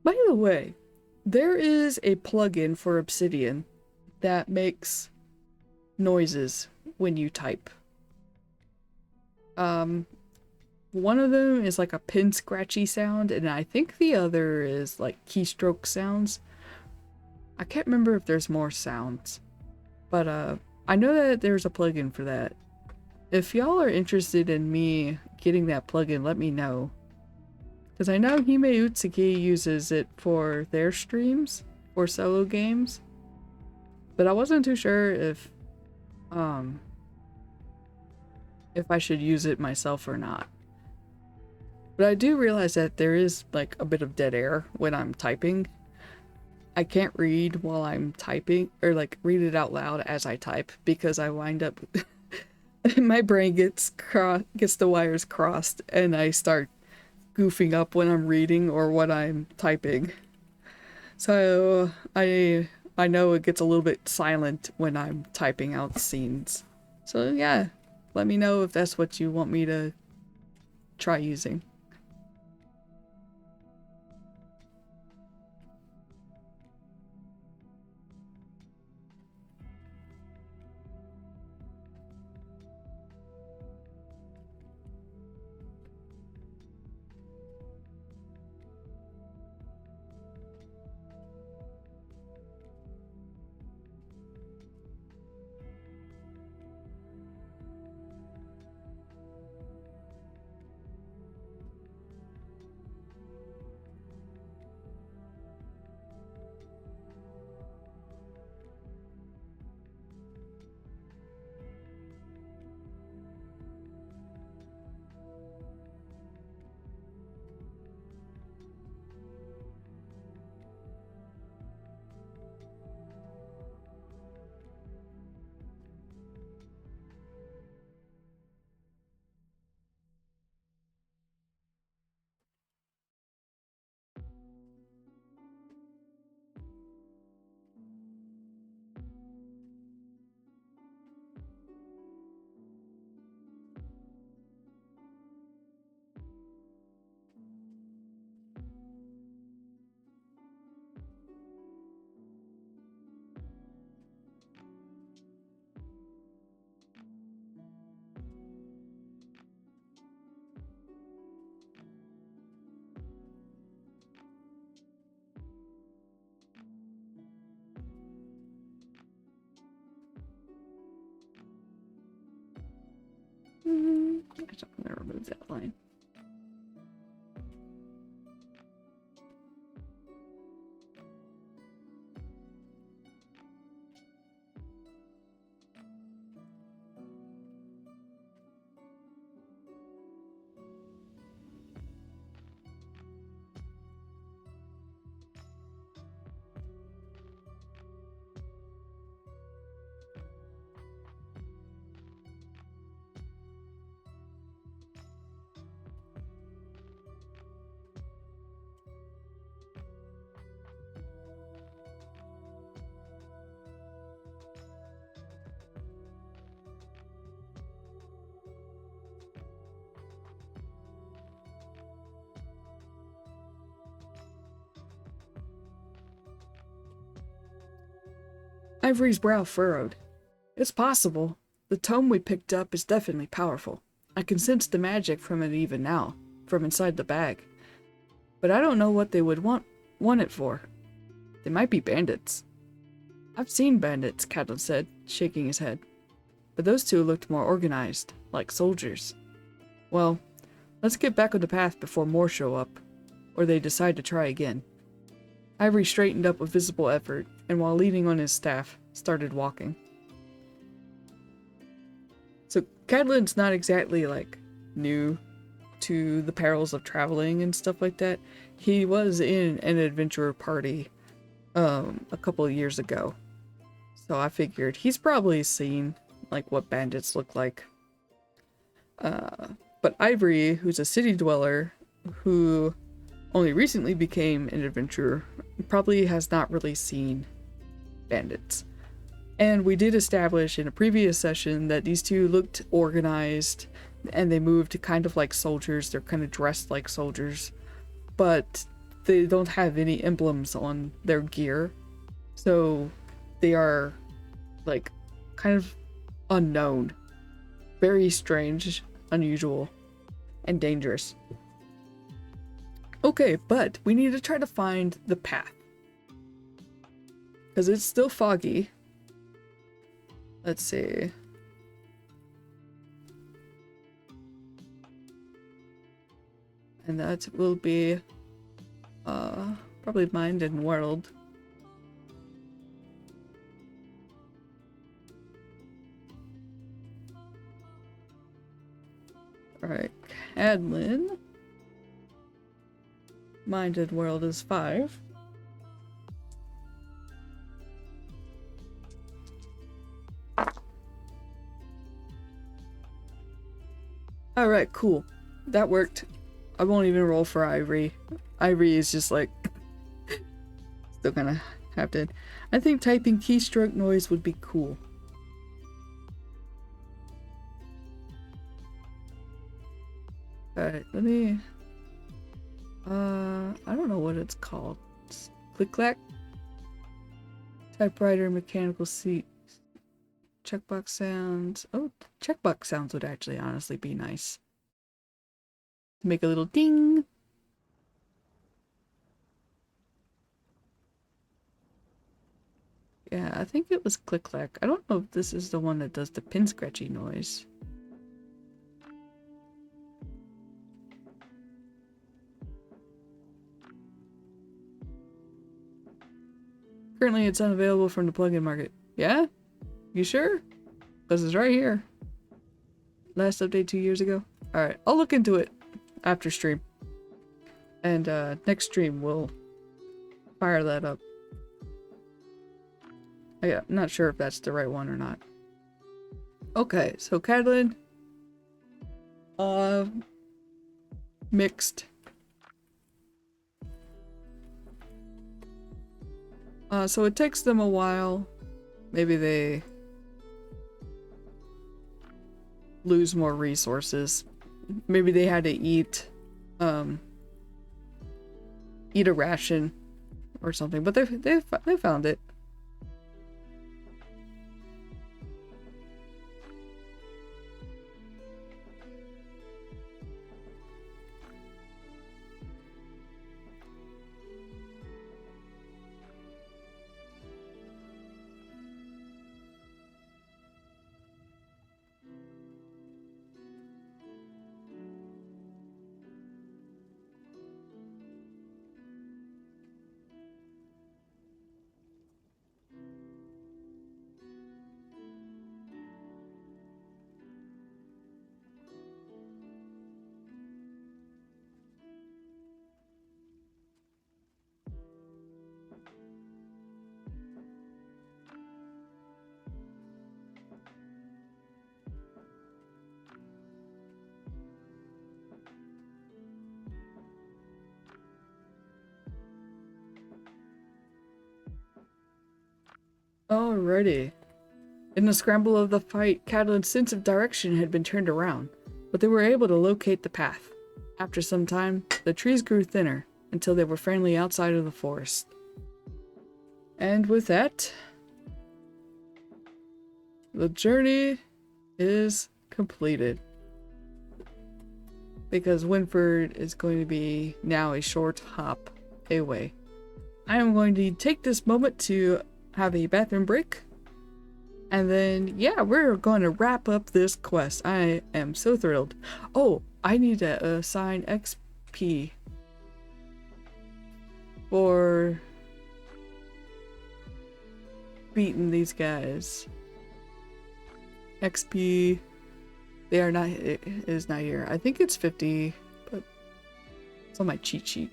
A: By the way, there is a plugin for Obsidian that makes noises when you type. One of them is like a pin scratchy sound, and I think the other is like keystroke sounds. I can't remember if there's more sounds, but I know that there's a plugin for that. If y'all are interested in me getting that plugin, let me know. Because I know Hime Utsuki uses it for their streams, for solo games. But I wasn't too sure if I should use it myself or not. But I do realize that there is like a bit of dead air when I'm typing. I can't read while I'm typing, or like read it out loud as I type, because I wind up my brain gets the wires crossed and I start goofing up when I'm reading or what I'm typing. So I know it gets a little bit silent when I'm typing out scenes. So yeah, let me know if that's what you want me to try using. I'm gonna remove that line. Ivory's brow furrowed. It's possible. The tome we picked up is definitely powerful. I can sense the magic from it even now, from inside the bag. But I don't know what they would want it for. They might be bandits. I've seen bandits, Cadlin said, shaking his head. But those two looked more organized, like soldiers. Well, let's get back on the path before more show up, or they decide to try again. Ivory straightened up with visible effort, and while leaning on his staff, started walking. So Cadlin's not exactly, like, new to the perils of traveling and stuff like that. He was in an adventurer party, a couple of years ago. So I figured he's probably seen, like, what bandits look like. But Ivory, who's a city dweller, who only recently became an adventurer, probably has not really seen bandits. And we did establish in a previous session that these two looked organized and they moved kind of like soldiers. They're kind of dressed like soldiers, but they don't have any emblems on their gear. So they are like kind of unknown, very strange, unusual, and dangerous. Okay, but we need to try to find the path. Because it's still foggy. Let's see. And that will be probably Mind and World. Alright, Cadlin. Mind and World is 5. Alright, cool. That worked. I won't even roll for Ivory. Ivory is just like... still gonna have to... I think typing keystroke noise would be cool. Alright, let me... I don't know what it's called. Click-clack? Typewriter, mechanical seat. Checkbox sounds. Oh, checkbox sounds would actually honestly be nice. Make a little ding. Yeah, I think it was click-clack. I don't know if this is the one that does the pin scratchy noise. Currently, it's unavailable from the plugin market. Yeah? You sure? Because it's right here. Last update 2 years ago. Alright, I'll look into it after stream. And next stream we'll fire that up. I'm not sure if that's the right one or not. Okay, so Cadlin. Mixed. So it takes them a while. Maybe they lose more resources. Maybe they had to eat a ration or something, but they found it. Alrighty. In the scramble of the fight, Catalin's sense of direction had been turned around, but they were able to locate the path. After some time, the trees grew thinner until they were finally outside of the forest. And with that, the journey is completed. Because Winford is going to be now a short hop away. I am going to take this moment to have a bathroom break. And then, yeah, we're going to wrap up this quest. I am so thrilled. Oh, I need to assign XP for beating these guys. XP, they are not, it is not here. I think it's 50, but it's on my cheat sheet.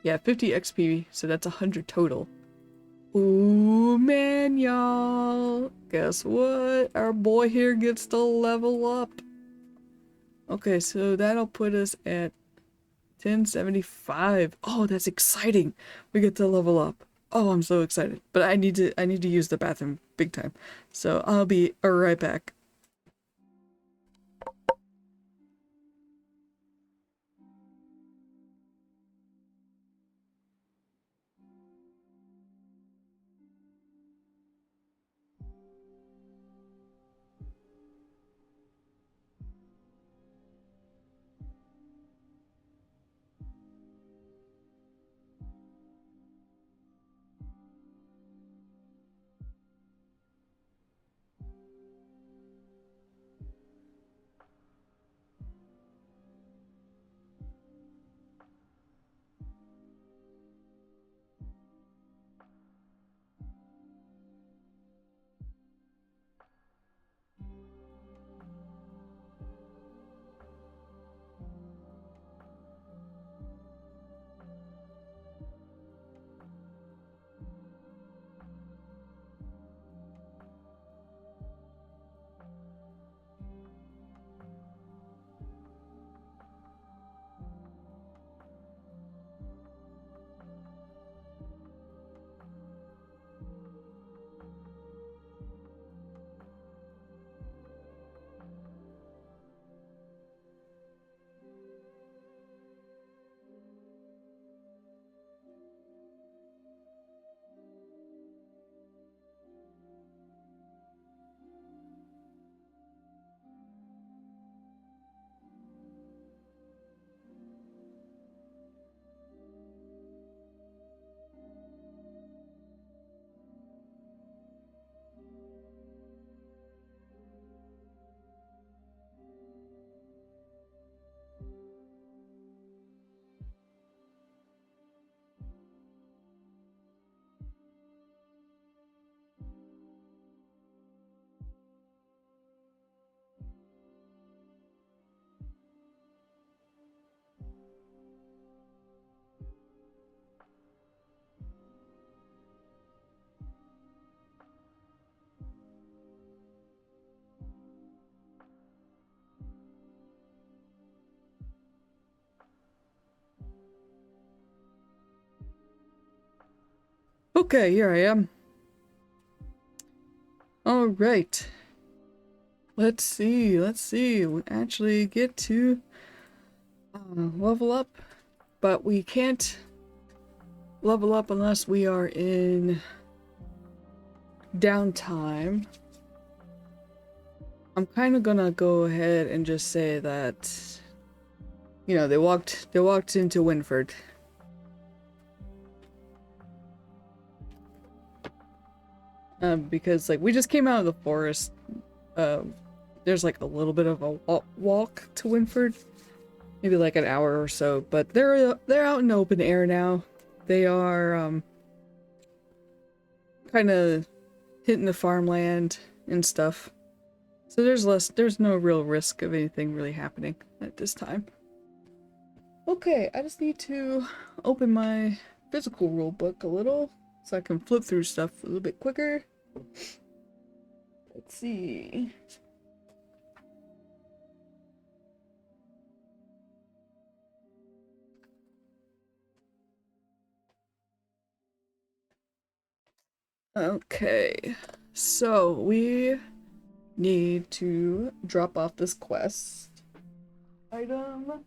A: Yeah, 50 XP, so that's 100 total. Ooh, man, y'all. Guess what? Our boy here gets to level up. Okay, so that'll put us at 1075. Oh, that's exciting. We get to level up. Oh, I'm so excited. But I need to use the bathroom big time. So I'll be right back. Okay, here I am. All right. Let's see. We actually get to level up, but we can't level up unless we are in downtime. I'm kind of gonna go ahead and just say that, you know, they walked into Winford. Because like we just came out of the forest. There's like a little bit of a walk to Winford, maybe like an hour or so, but they're out in the open air now. They are kind of hitting the farmland and stuff. So there's no real risk of anything really happening at this time. Okay, I just need to open my physical rule book a little so I can flip through stuff a little bit quicker. Let's see. Okay, so we need to drop off this quest item.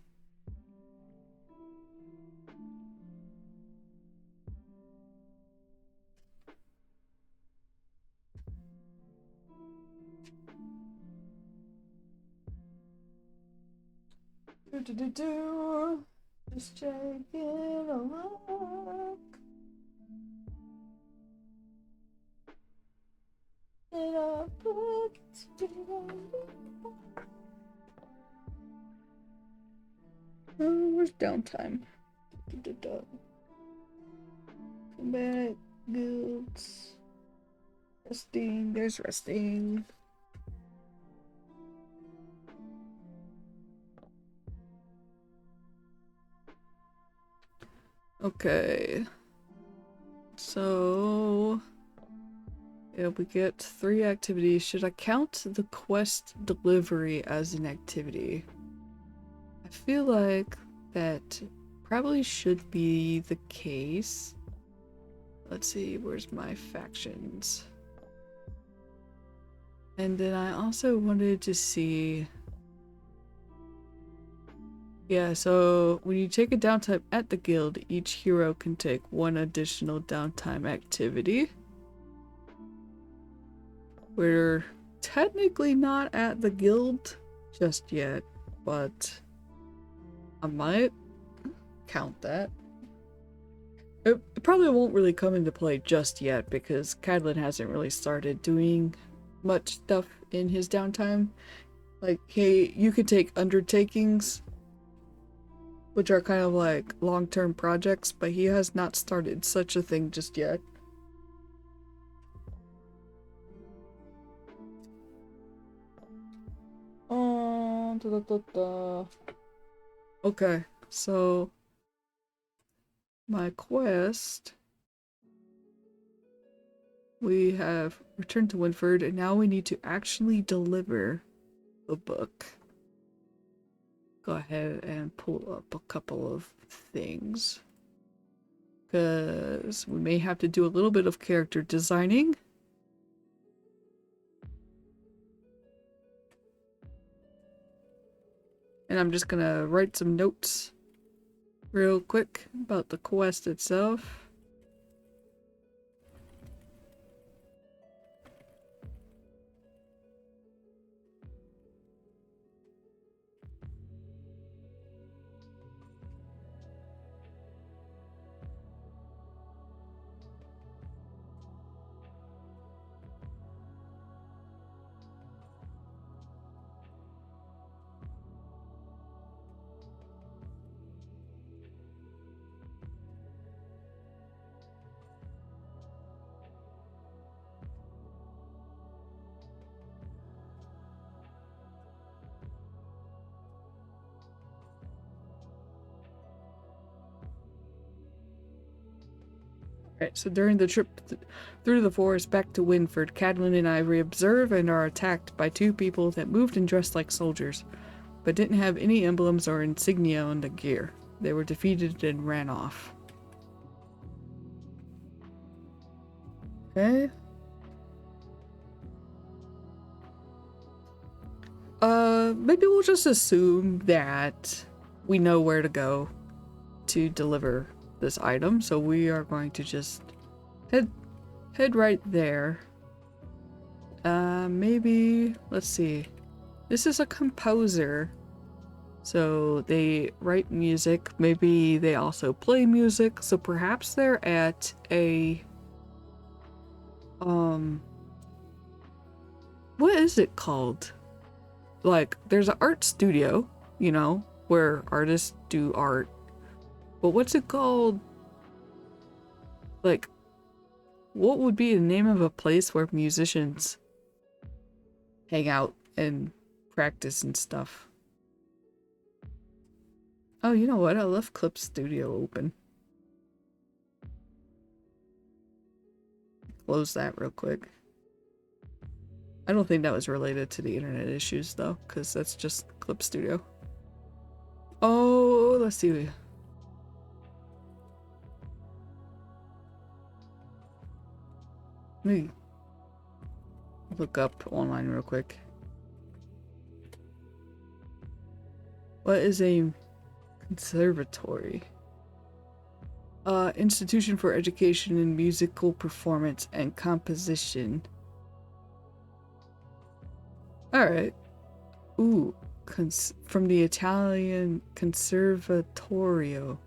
A: Just checking a look. Where's downtime? Combat guilds. Resting. There's resting. Okay. So yeah, we get 3 activities. Should I count the quest delivery as an activity? I feel like that probably should be the case. Let's see, where's my factions? And then I also wanted to see... Yeah, so when you take a downtime at the guild, each hero can take 1 additional downtime activity. We're technically not at the guild just yet, but I might count that. It probably won't really come into play just yet because Cadlin hasn't really started doing much stuff in his downtime. Like, hey, you could take undertakings, which are kind of like long-term projects, but he has not started such a thing just yet. Okay, so my quest, we have returned to Winford, and now we need to actually deliver the book. Go ahead and pull up a couple of things, because we may have to do a little bit of character designing. And I'm just gonna write some notes real quick about the quest itself. Right, so during the trip through the forest back to Winford, Cadlin and I reobserve and are attacked by 2 people that moved and dressed like soldiers, but didn't have any emblems or insignia on the gear. They were defeated and ran off. Okay. Maybe we'll just assume that we know where to go to deliver this item, so we are going to just head right there. Maybe, let's see. This is a composer, so they write music. Maybe they also play music, so perhaps they're at a what is it called? Like, there's an art studio, you know, where artists do art, but what's it called? Like, what would be the name of a place where musicians hang out and practice and stuff? Oh, you know what? I left Clip Studio open. Close that real quick. I don't think that was related to the internet issues though, because that's just Clip Studio. Oh, let's see. Let me look up online real quick. What is a conservatory? Institution for education in musical performance and composition. Alright. Ooh, from the Italian Conservatorio.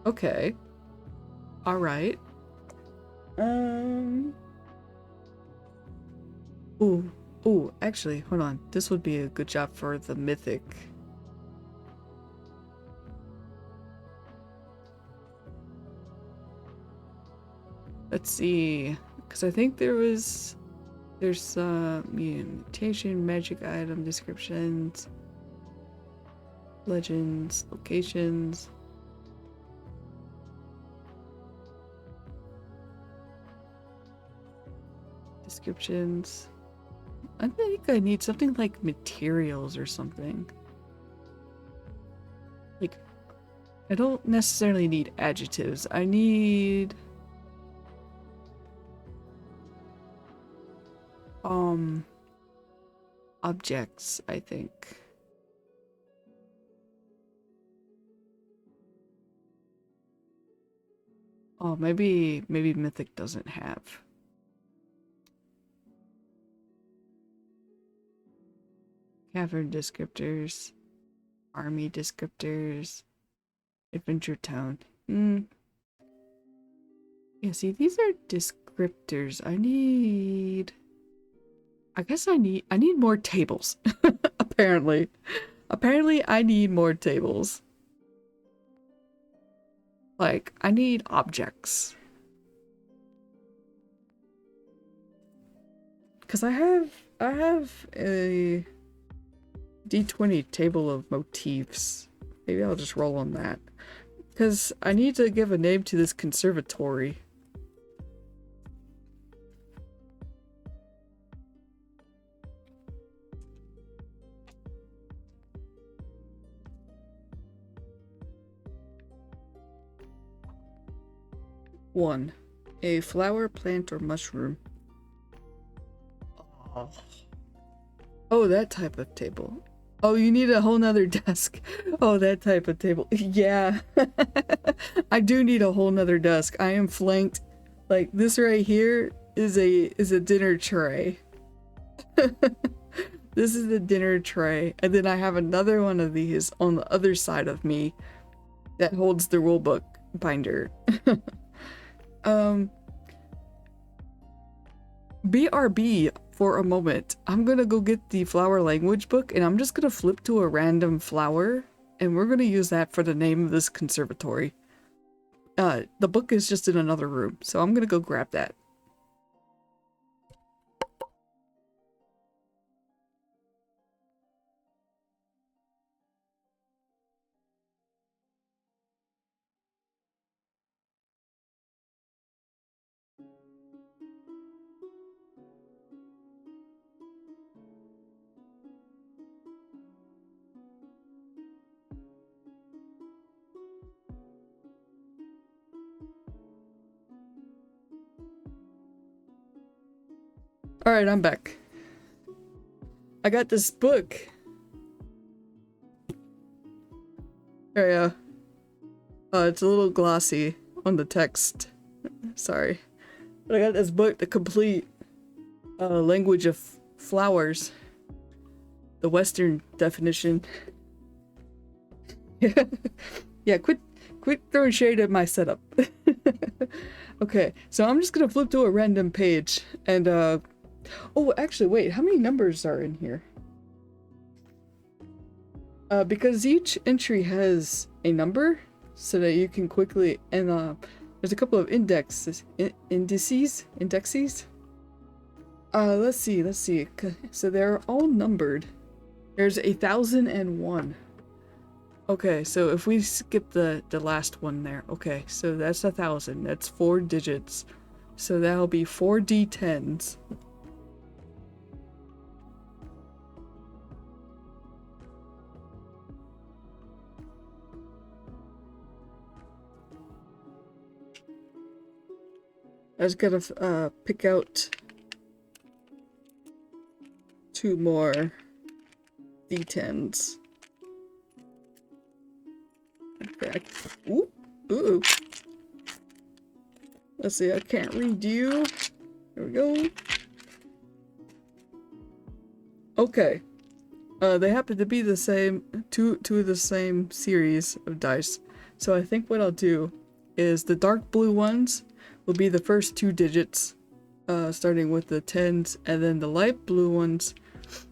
A: Okay. Alright. Ooh, actually, hold on. This would be a good job for the mythic. Let's see. Because I think there's mutation, magic item descriptions, legends, locations. Descriptions. I think I need something like materials or something. Like, I don't necessarily need adjectives. I need... objects, I think. Oh, maybe Mythic doesn't have. Cavern descriptors, army descriptors, adventure town. Yeah, see, these are descriptors. I guess I need more tables. Apparently. Apparently I need more tables. Like, I need objects. Cause I have a D20 table of motifs. Maybe I'll just roll on that. Cause I need to give a name to this conservatory. One, a flower, plant, or mushroom. Oh, that type of table. Oh, you need a whole nother desk. Oh, that type of table. Yeah. I do need a whole nother desk. I am flanked. Like, this right here is a dinner tray. This is the dinner tray. And then I have another one of these on the other side of me that holds the rulebook binder. BRB for a moment. I'm gonna go get the flower language book and I'm just gonna flip to a random flower and we're gonna use that for the name of this conservatory. The book is just in another room, so I'm gonna go grab that. Alright, I'm back. I got this book. There, it's a little glossy on the text. Sorry. But I got this book, The Complete Language of Flowers. The Western definition. Yeah, quit throwing shade at my setup. Okay, so I'm just gonna flip to a random page and oh, actually, wait, how many numbers are in here? Because each entry has a number, so that you can quickly, and there's a couple of indices. Let's see. So they're all numbered. There's 1001. Okay, so if we skip the last one there, okay, so that's 1000. That's 4 digits. So that'll be 4 D10s. I just gotta pick out 2 more D10s. Okay. Ooh, ooh. Let's see, I can't read you. There we go. Okay. They happen to be the same, two of the same series of dice. So I think what I'll do is the dark blue ones will be the first 2 digits, starting with the 10s, and then the light blue ones,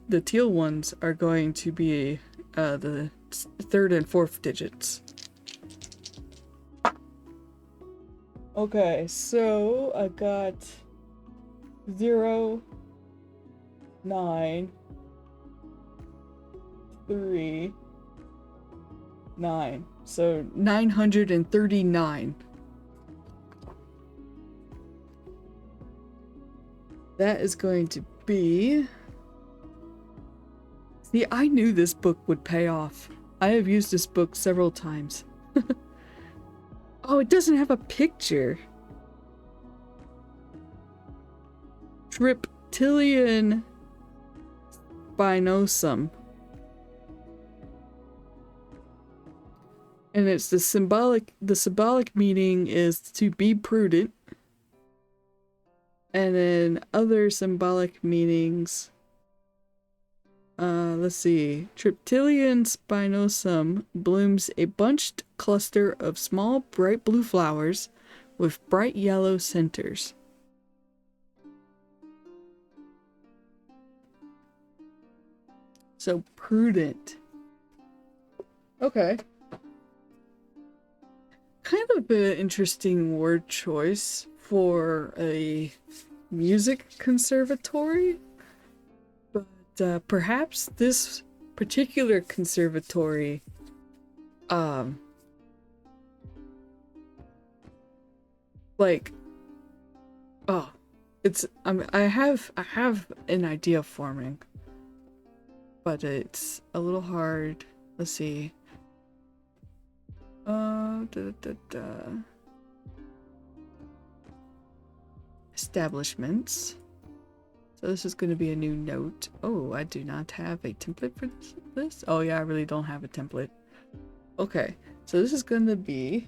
A: the teal ones, are going to be the 3rd and 4th digits. Okay, so I got 0, 9, 3, 9. So 939. That is going to be... See, I knew this book would pay off. I have used this book several times. Oh, it doesn't have a picture. Triptylian spinosum. And it's the symbolic meaning is to be prudent. And then other symbolic meanings. Let's see. Triptylian spinosum blooms a bunched cluster of small bright blue flowers with bright yellow centers. So prudent. Okay. Kind of an interesting word choice for a music conservatory. Perhaps this particular conservatory, like, oh, it's, I have an idea forming, but it's a little hard. Let's see. Establishments. So this is going to be a new note. Oh, I do not have a template for this. Oh yeah, I really don't have a template. Okay, so this is going to be...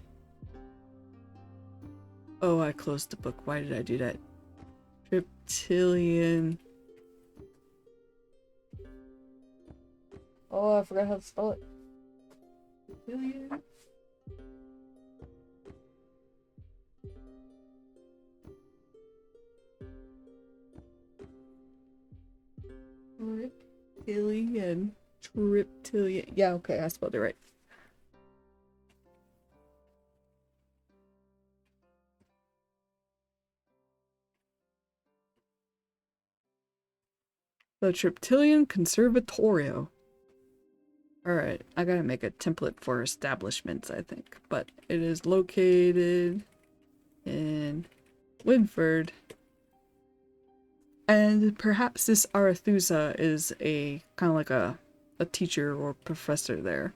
A: Oh, I closed the book. Why did I do that? Triptylian. Oh, I forgot how to spell it. Triptylian. Triptylian. Yeah, okay, I spelled it right. The Triptylian Conservatorio. Alright, I gotta make a template for establishments, I think. But it is located in Winford. And perhaps this Arethusa is a kind of like a teacher or professor there.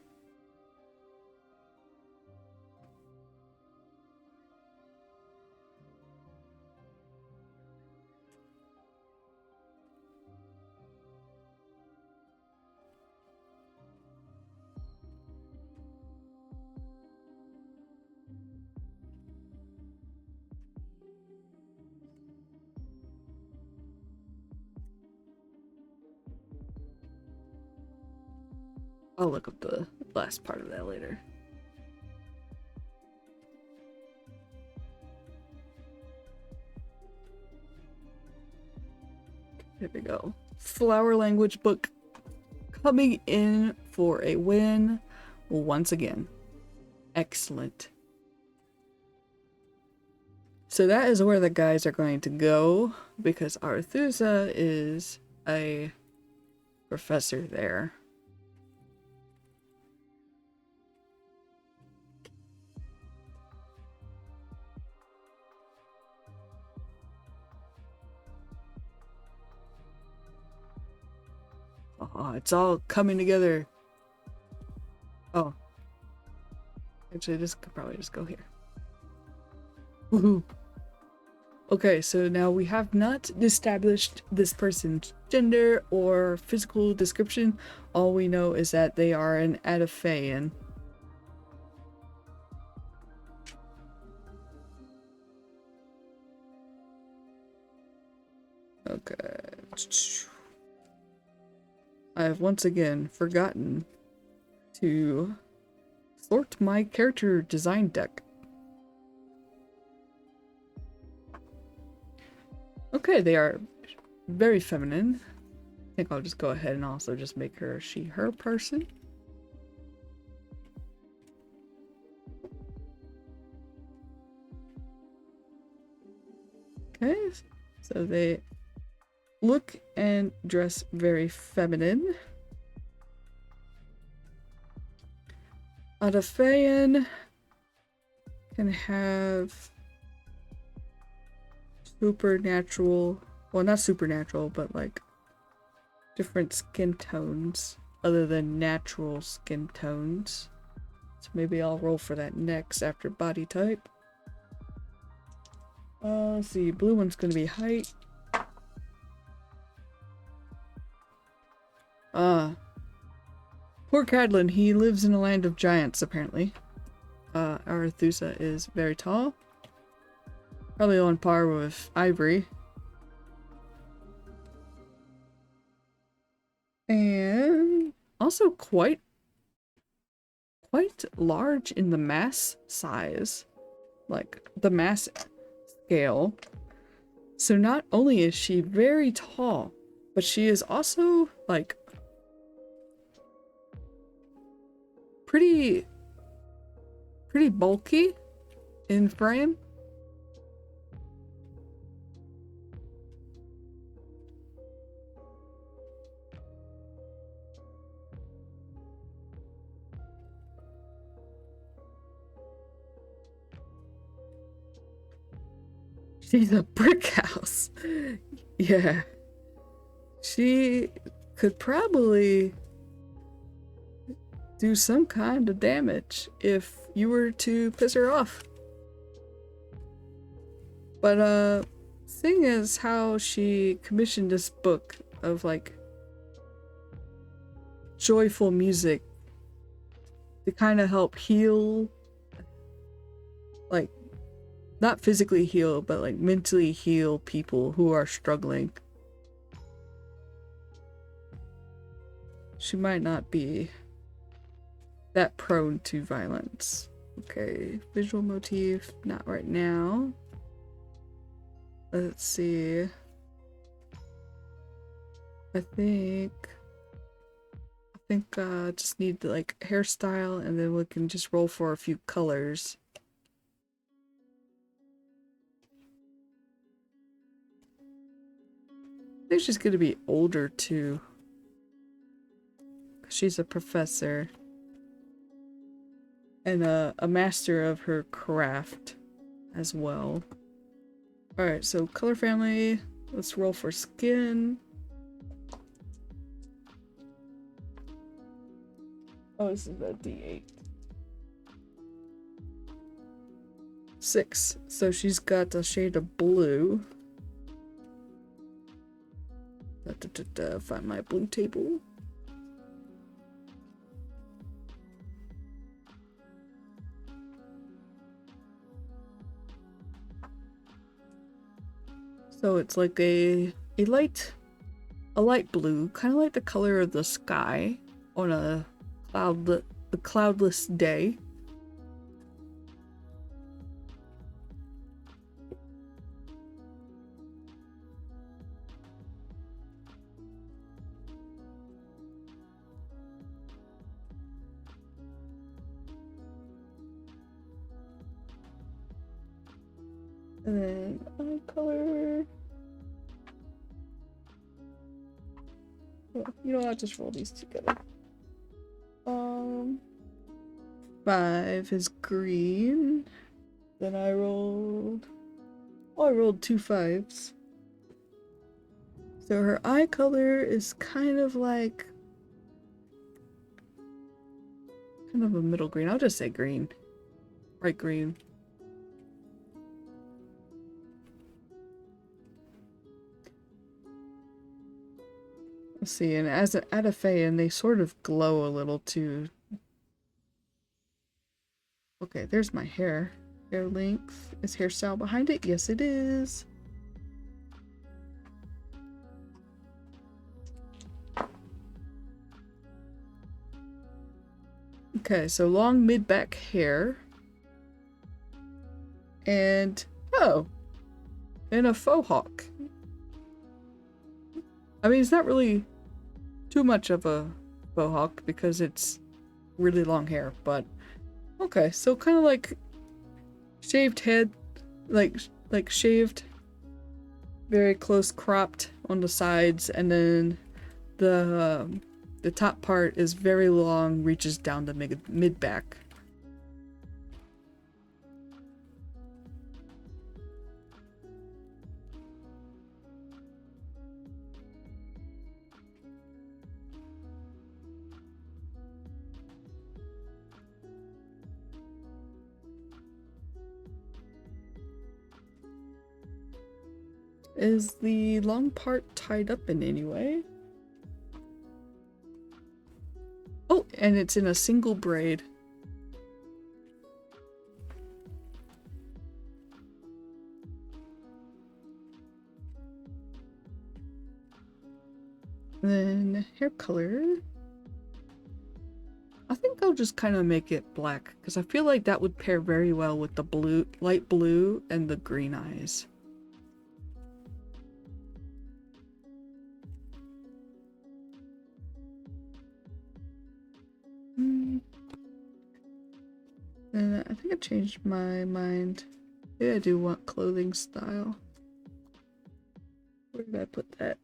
A: I'll look up the last part of that later. Here we go. Flower language book coming in for a win once again. Excellent. So that is where the guys are going to go because Arethusa is a professor there. Oh, it's all coming together. Oh. Actually, this could probably just go here. Woohoo. Okay, so now we have not established this person's gender or physical description. All we know is that they are an Adaphaean. Okay. I have once again forgotten to sort my character design deck. Okay, they are very feminine. I think I'll just go ahead and also just make her she, her person. Okay, so they look and dress very feminine. Adaphaean can have supernatural, well, not supernatural, but like different skin tones other than natural skin tones. So maybe I'll roll for that next after body type. Let's see, blue one's gonna be height. Poor Cadlin, he lives in a land of giants apparently. Arethusa is very tall. Probably on par with Ivory. And also quite large in the mass size. Like the mass scale. So not only is she very tall, but she is also like pretty bulky in frame. She's a brick house. Yeah. She could probably do some kind of damage if you were to piss her off. But seeing as how she commissioned this book of like joyful music to kind of help heal, like not physically heal, but like mentally heal people who are struggling. She might not be that prone to violence. Okay, visual motif, not right now. Let's see. I think just need like hairstyle, and then we can just roll for a few colors. I think she's gonna be older too. She's a professor. And a master of her craft as well. Alright, so color family. Let's roll for skin. Oh, this is a D8. 6. So she's got a shade of blue. Find my blue table. So it's like a light blue, kind of like the color of the sky on a cloudless day. And then eye color. Well, you know, I'll just roll these together. 5 is green. Then I rolled 2 5s. So her eye color is kind of like a middle green. I'll just say green. Bright green. Let's see, and as an Adaphaean, they sort of glow a little too. Okay, there's my hair. Hair length. Is hairstyle behind it? Yes, it is. Okay, so long mid-back hair. And, oh, and a faux hawk. I mean, it's not really too much of a faux hawk because it's really long hair, but okay, so kind of like shaved head, like shaved, very close cropped on the sides, and then the top part is very long, reaches down the mid back. Is the long part tied up in any way? Oh, and it's in a single braid. And then hair color. I think I'll just kind of make it black because I feel like that would pair very well with the blue, light blue and the green eyes. I think I changed my mind. Maybe I do want clothing style. Where did I put that?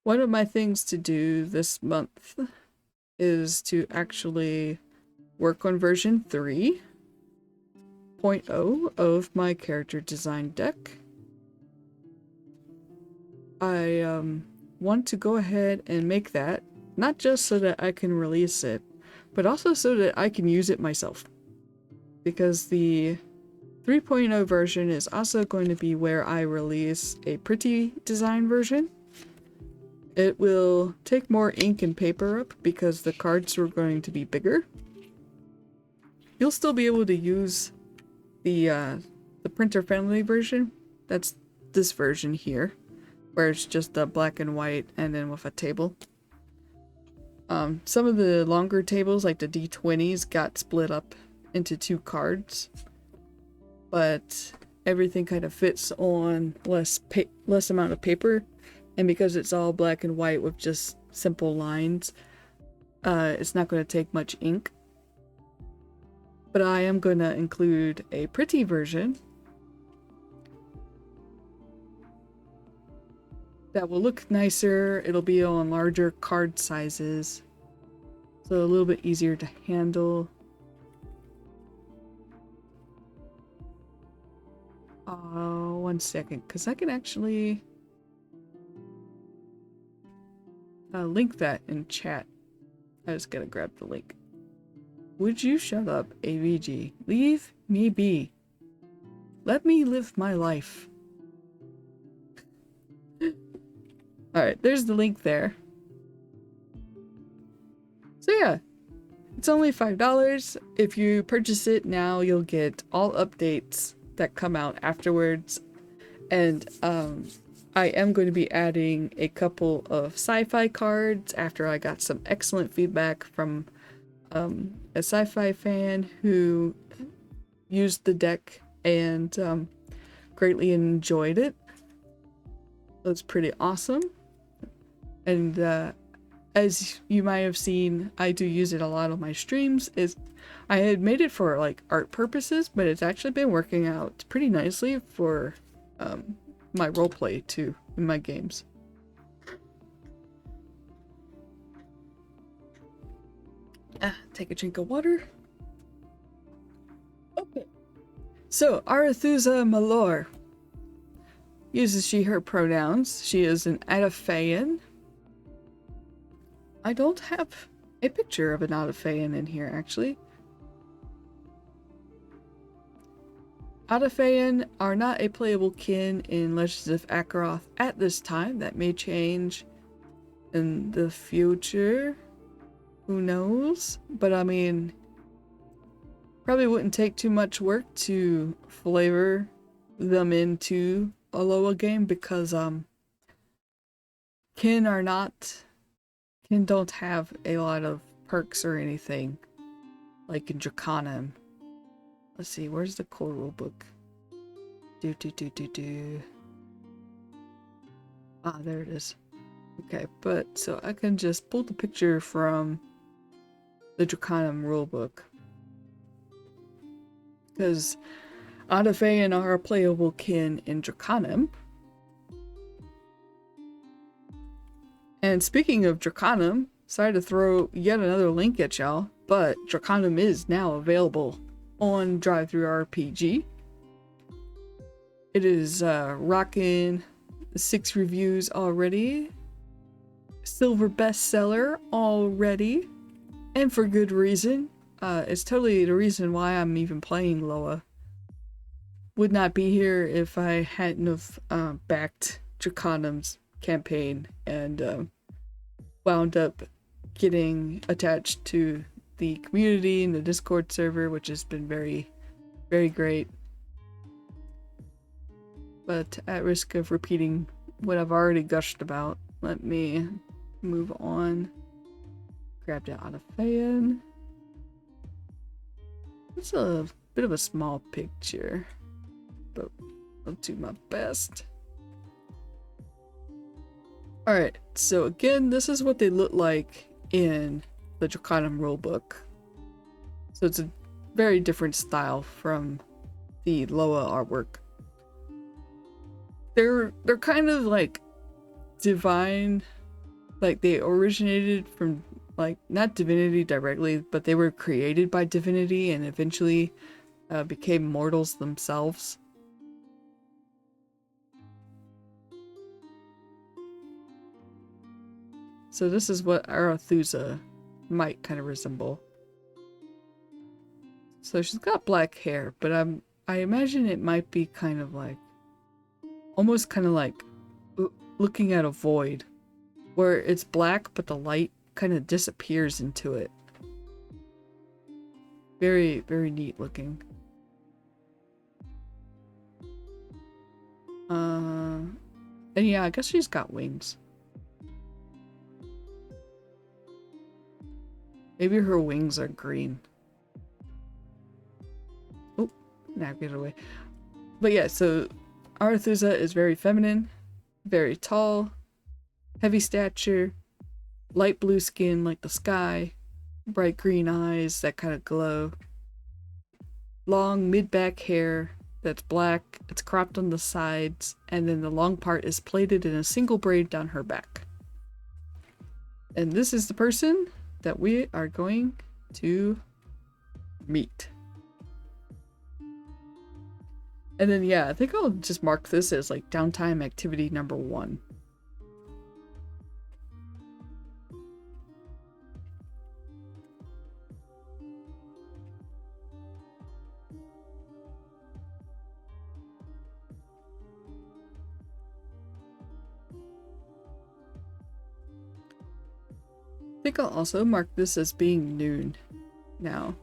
A: One of my things to do this month is to actually work on version 3.0 of my character design deck. I want to go ahead and make that, not just so that I can release it, but also so that I can use it myself. Because the 3.0 version is also going to be where I release a pretty design version. It will take more ink and paper up because the cards are going to be bigger. You'll still be able to use the printer-friendly version. That's this version here, where it's just a black and white and then with a table. Some of the longer tables, like the D20s, got split up into 2 cards, but everything kind of fits on less amount of paper, and because it's all black and white with just simple lines, it's not going to take much ink. But I am going to include a pretty version that will look nicer. It'll be on larger card sizes, so a little bit easier to handle. One second, because I can actually link that in chat. I just gotta grab the link. Would you shut up, AVG? Leave me be. Let me live my life. Alright, there's the link there. So yeah, it's only $5. If you purchase it now, you'll get all updates that come out afterwards. And I am going to be adding a couple of sci-fi cards after I got some excellent feedback from a sci-fi fan who used the deck and greatly enjoyed it. It was pretty awesome. And as you might have seen, I do use it a lot on my streams. I had made it for like art purposes, but it's actually been working out pretty nicely for my roleplay too in my games. Take a drink of water. Okay. So, Arethusa Malor uses she, her pronouns. She is an Adaphaean. I don't have a picture of an Adaphaean in here, actually. Adafayan are not a playable kin in Legends of Akeroth at this time. That may change in the future. Who knows? But I mean, probably wouldn't take too much work to flavor them into a Loa game because kin don't have a lot of perks or anything like in Draconim. Let's see, where's the core rulebook? Ah, there it is. Okay, but so I can just pull the picture from the Draconim rulebook. Because Adafayan are a playable kin in Draconim. And speaking of Draconim, sorry to throw yet another link at y'all, but Draconim is now available on DriveThruRPG. It is rocking 6 reviews already. Silver bestseller already. And for good reason. It's totally the reason why I'm even playing Loa. Would not be here if I hadn't have backed Draconim's campaign and wound up getting attached to the community and the Discord server, which has been very, very great. But at risk of repeating what I've already gushed about, let me move on. Grabbed it out of fan. It's a bit of a small picture, but I'll do my best. Alright, so again, this is what they look like in the Draconim rulebook. So it's a very different style from the Loa artwork. They're kind of like divine, like they originated from like not divinity directly, but they were created by divinity and eventually became mortals themselves. So this is what Arethusa might kind of resemble. So she's got black hair, but I imagine it might be kind of like almost kind of like looking at a void where it's black but the light kind of disappears into it. Very, very neat looking. And yeah, I guess she's got wings. Maybe her wings are green. Oh, now get away. But yeah, so Arethusa is very feminine, very tall, heavy stature, light blue skin like the sky, bright green eyes that kind of glow, long mid-back hair that's black, it's cropped on the sides, and then the long part is plaited in a single braid down her back. And this is the person that we are going to meet. And then yeah, I think I'll just mark this as like downtime activity number 1. I think I'll also mark this as being noon now.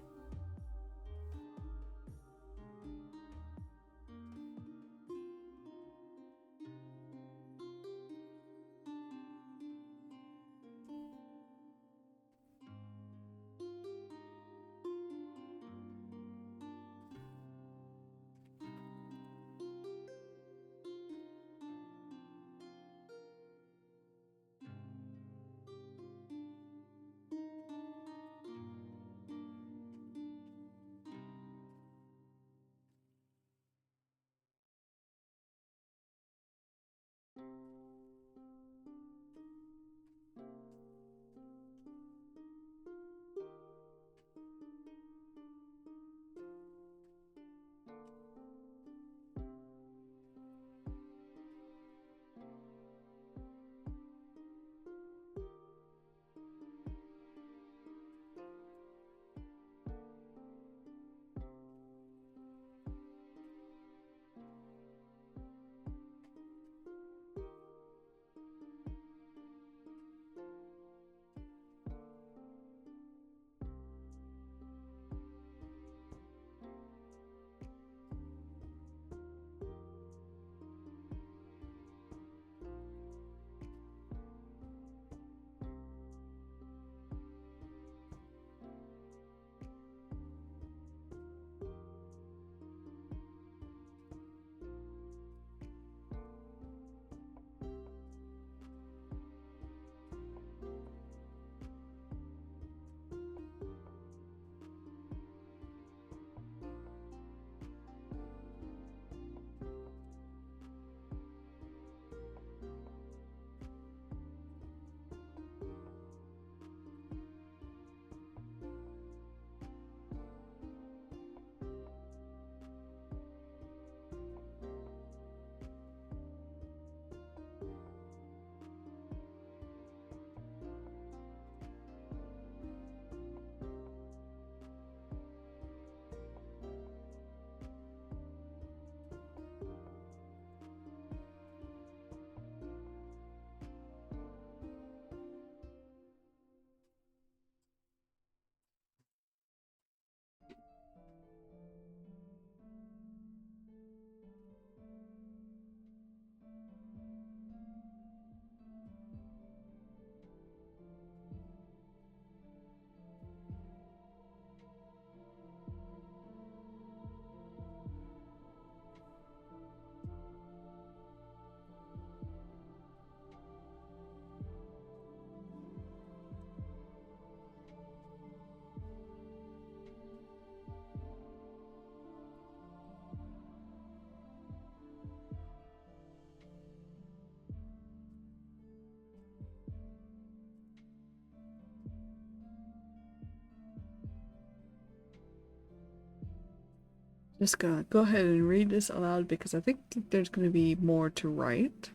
A: Just gonna go ahead and read this aloud because I think there's gonna be more to write.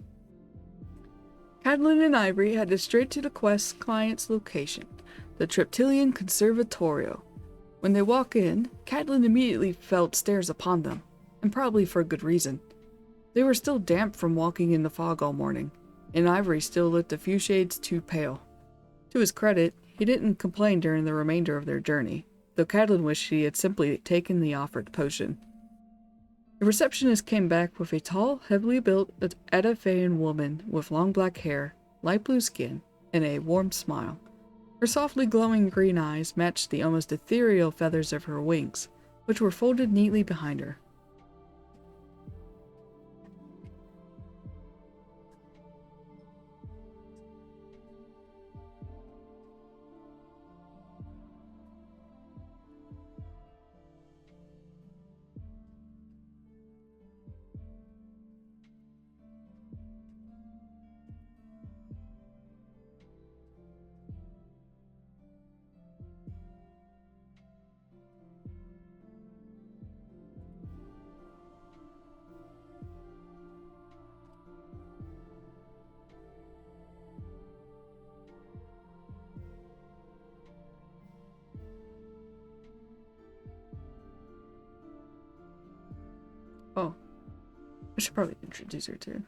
A: Cadlin and Ivory headed straight to the quest client's location, the Triptilian Conservatorio. When they walk in, Cadlin immediately felt stares upon them, and probably for good reason. They were still damp from walking in the fog all morning, and Ivory still looked a few shades too pale. To his credit, he didn't complain during the remainder of their journey, though Cadlin wished he had simply taken the offered potion. The receptionist came back with a tall, heavily built Edaphaean woman with long black hair, light blue skin, and a warm smile. Her softly glowing green eyes matched the almost ethereal feathers of her wings, which were folded neatly behind her. Oh, I should probably introduce her too.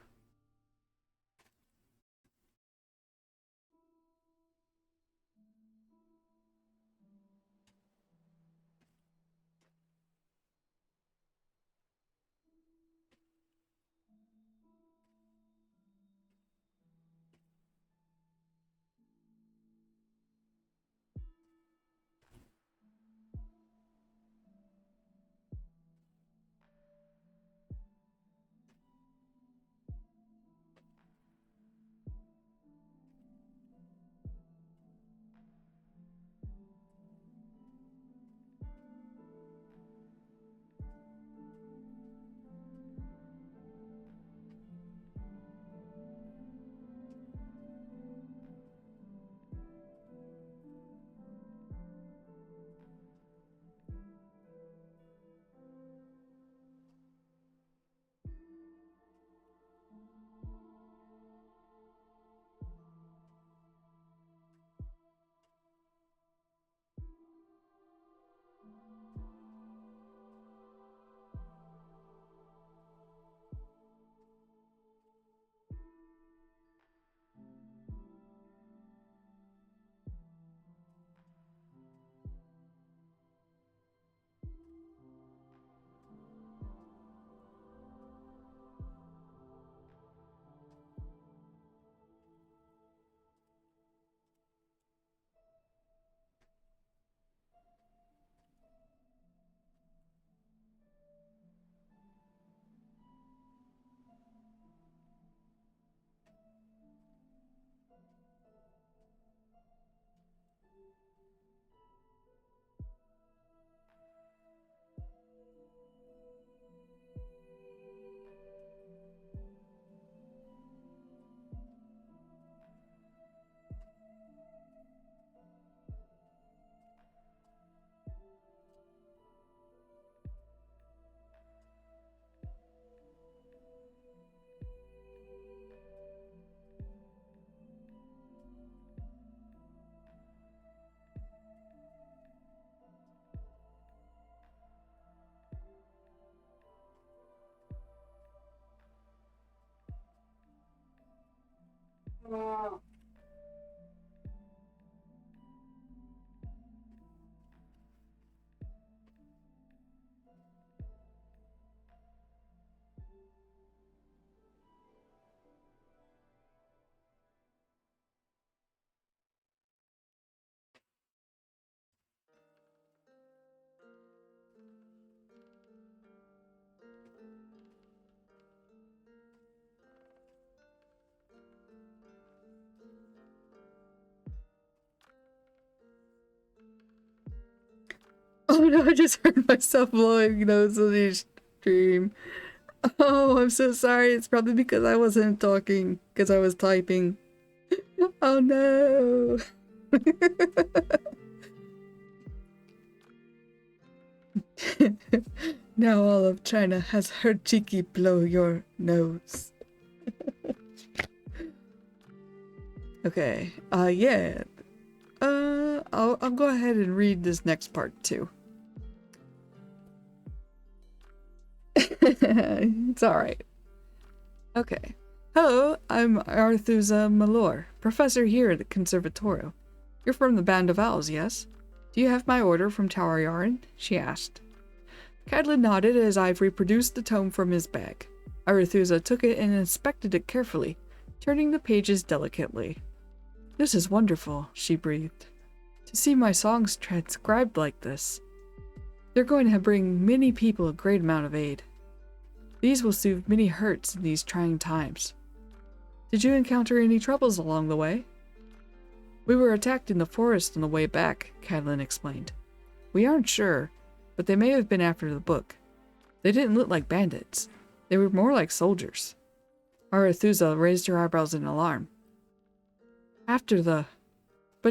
A: Oh no, I just heard myself blowing nose on the stream. Oh, I'm so sorry. It's probably because I wasn't talking, because I was typing. Oh no. Now all of China has heard Cheeky blow your nose. Okay, yeah. I'll go ahead and read this next part too. It's alright. Okay. Hello, I'm Arthuza Malor, professor here at the Conservatorio. You're from the Band of Owls, yes? Do you have my order from Tower Yarn? She asked. Cadlin nodded as Ivory produced the tome from his bag. Arethusa took it and inspected it carefully, turning the pages delicately. This is wonderful, she breathed. To see my songs transcribed like this. They're going to bring many people a great amount of aid. These will soothe many hurts in these trying times. Did you encounter any troubles along the way? We were attacked in the forest on the way back, Cadlin explained. We aren't sure, but they may have been after the book. They didn't look like bandits. They were more like soldiers. Arethusa raised her eyebrows in alarm. But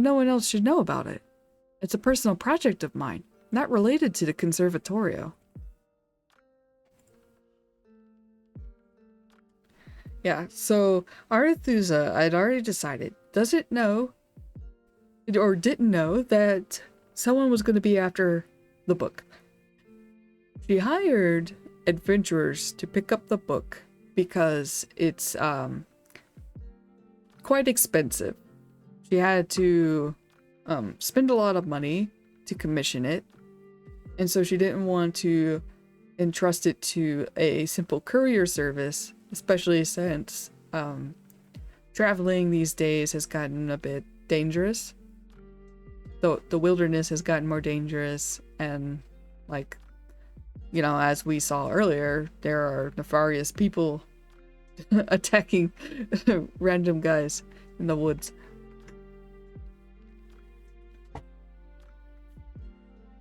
A: no one else should know about it. It's a personal project of mine, not related to the Conservatorio. Yeah, so Arethusa, I'd already decided, didn't know that someone was going to be after the book. She hired adventurers to pick up the book because it's quite expensive. She had to spend a lot of money to commission it, and so she didn't want to entrust it to a simple courier service, especially since traveling these days has gotten a bit dangerous. The wilderness has gotten more dangerous, and like, you know, as we saw earlier, there are nefarious people attacking random guys in the woods.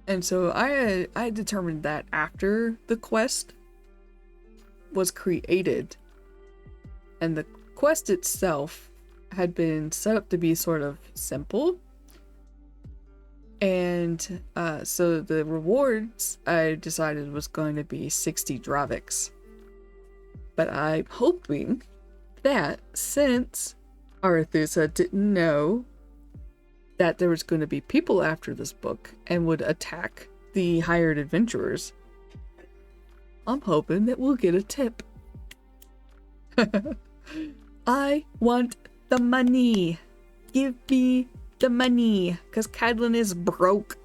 A: And so I determined that after the quest was created, and the quest itself had been set up to be sort of simple, and so the rewards I decided was going to be 60 Draviks. But I'm hoping that since Arethusa didn't know that there was going to be people after this book and would attack the hired adventurers, I'm hoping that we'll get a tip. I want the money. Give me the money, because Cadlin is broke.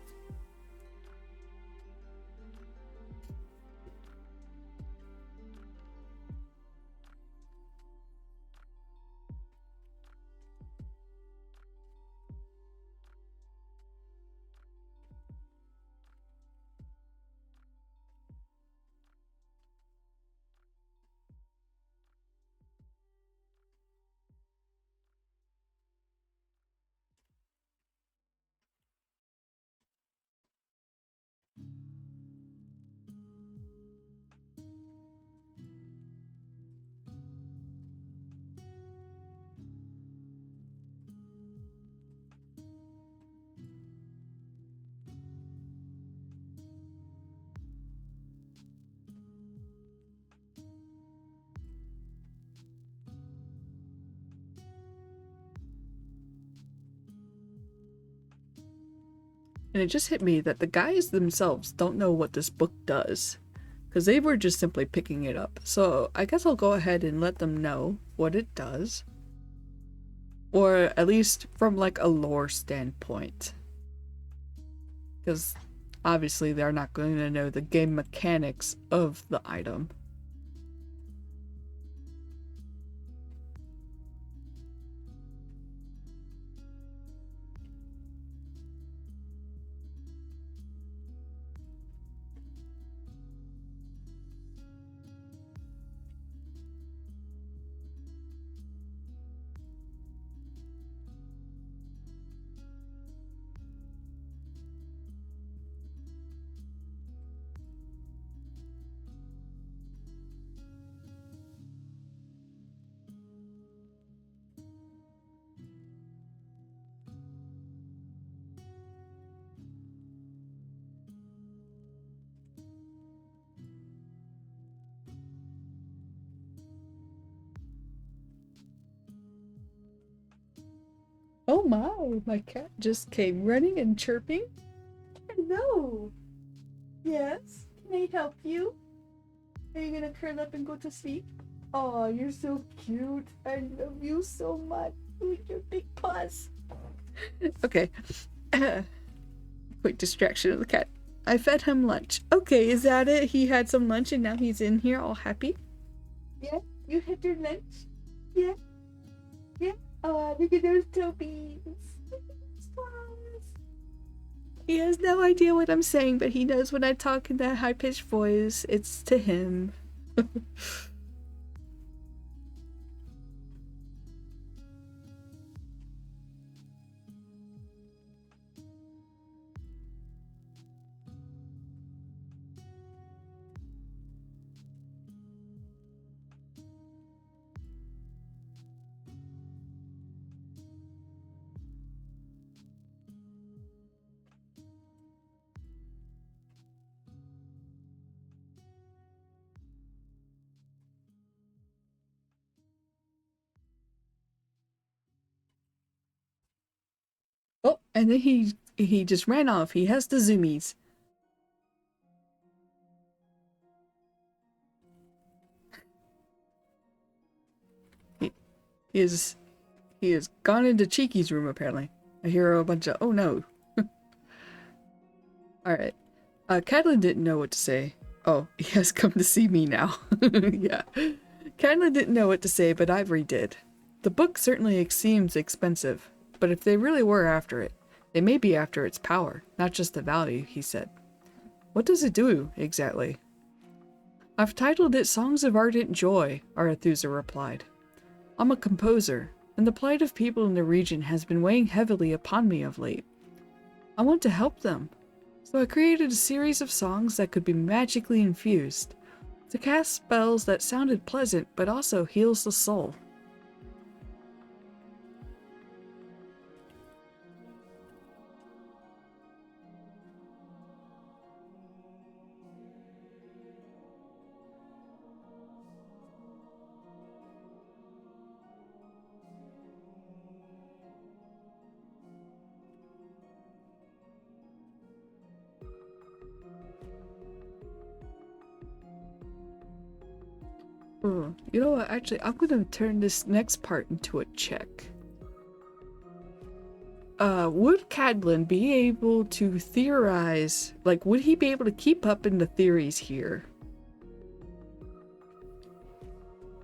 A: And it just hit me that the guys themselves don't know what this book does, because they were just simply picking it up. So I guess I'll go ahead and let them know what it does, or at least from like a lore standpoint, because obviously they're not going to know the game mechanics of the item. Oh my cat just came running and chirping. Hello. Yes, can I help you? Are you gonna curl up and go to sleep? Oh, you're so cute. I love you so much with your big paws. Okay. Quick distraction of the cat. I fed him lunch. Okay, is that it? He had some lunch and now he's in here all happy? Yeah? You had your lunch? Yeah? Yeah? Oh, look at those topies. He has no idea what I'm saying, but he knows when I talk in that high-pitched voice, it's to him. Oh, and then he just ran off. He has the zoomies. He is he has gone into Cheeky's room apparently. I hear a bunch of oh no. Alright. Catelyn didn't know what to say. Oh, he has come to see me now. Yeah. Catelyn didn't know what to say, but Ivory did. The book certainly seems expensive, but if they really were after it, they may be after its power, not just the value, he said. What does it do, exactly? I've titled it Songs of Ardent Joy, Arethusa replied. I'm a composer, and the plight of people in the region has been weighing heavily upon me of late. I want to help them, so I created a series of songs that could be magically infused, to cast spells that sounded pleasant but also heals the soul. Oh, you know what, actually, I'm gonna turn this next part into a check. Would Cadlin be able to theorize, like, would he be able to keep up in the theories here?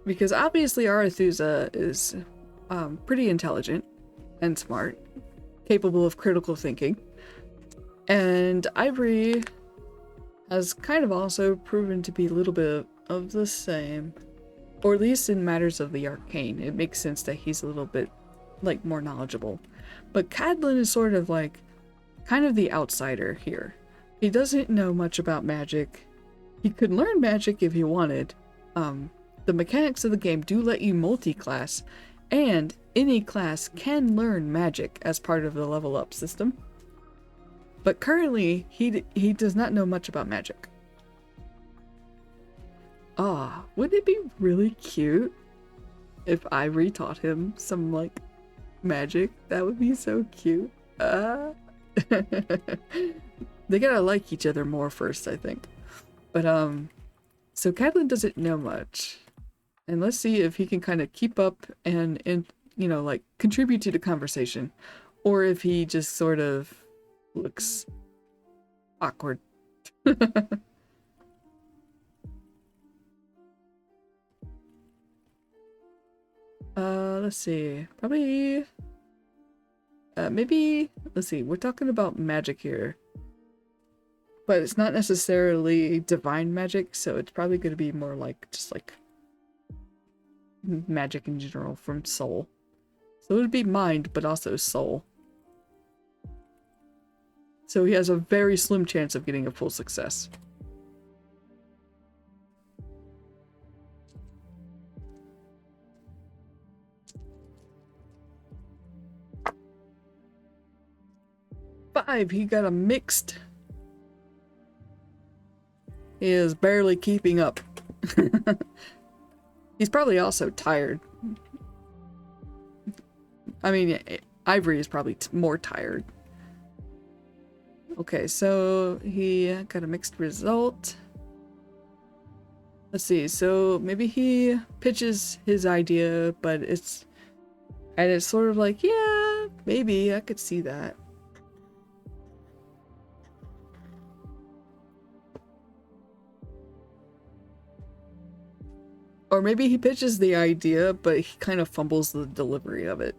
A: Because obviously Arethusa is, pretty intelligent and smart, capable of critical thinking. And Ivory has kind of also proven to be a little bit of the same. Or at least in matters of the arcane. It makes sense that he's a little bit, like, more knowledgeable. But Cadlin is sort of like, kind of the outsider here. He doesn't know much about magic. He could learn magic if he wanted. The mechanics of the game do let you multi-class, and any class can learn magic as part of the level up system. But currently, he does not know much about magic. Ah, wouldn't it be really cute if Ivory taught him some, like, magic? That would be so cute. They gotta like each other more first, I think. But, so Cadlin doesn't know much. And let's see if he can kind of keep up and, you know, like, contribute to the conversation. Or if he just sort of looks awkward. Let's see. Probably... maybe... Let's see. We're talking about magic here. But it's not necessarily divine magic, so it's probably going to be more like, just like... magic in general from soul. So it would be mind, but also soul. So he has a very slim chance of getting a full success. Five, he got a mixed. He is barely keeping up. He's probably also tired. I mean, Ivory is probably more tired. Okay, so he got a mixed result. Let's see, so maybe he pitches his idea, but it's sort of like, yeah, maybe I could see that. Or maybe he pitches the idea, but he kind of fumbles the delivery of it.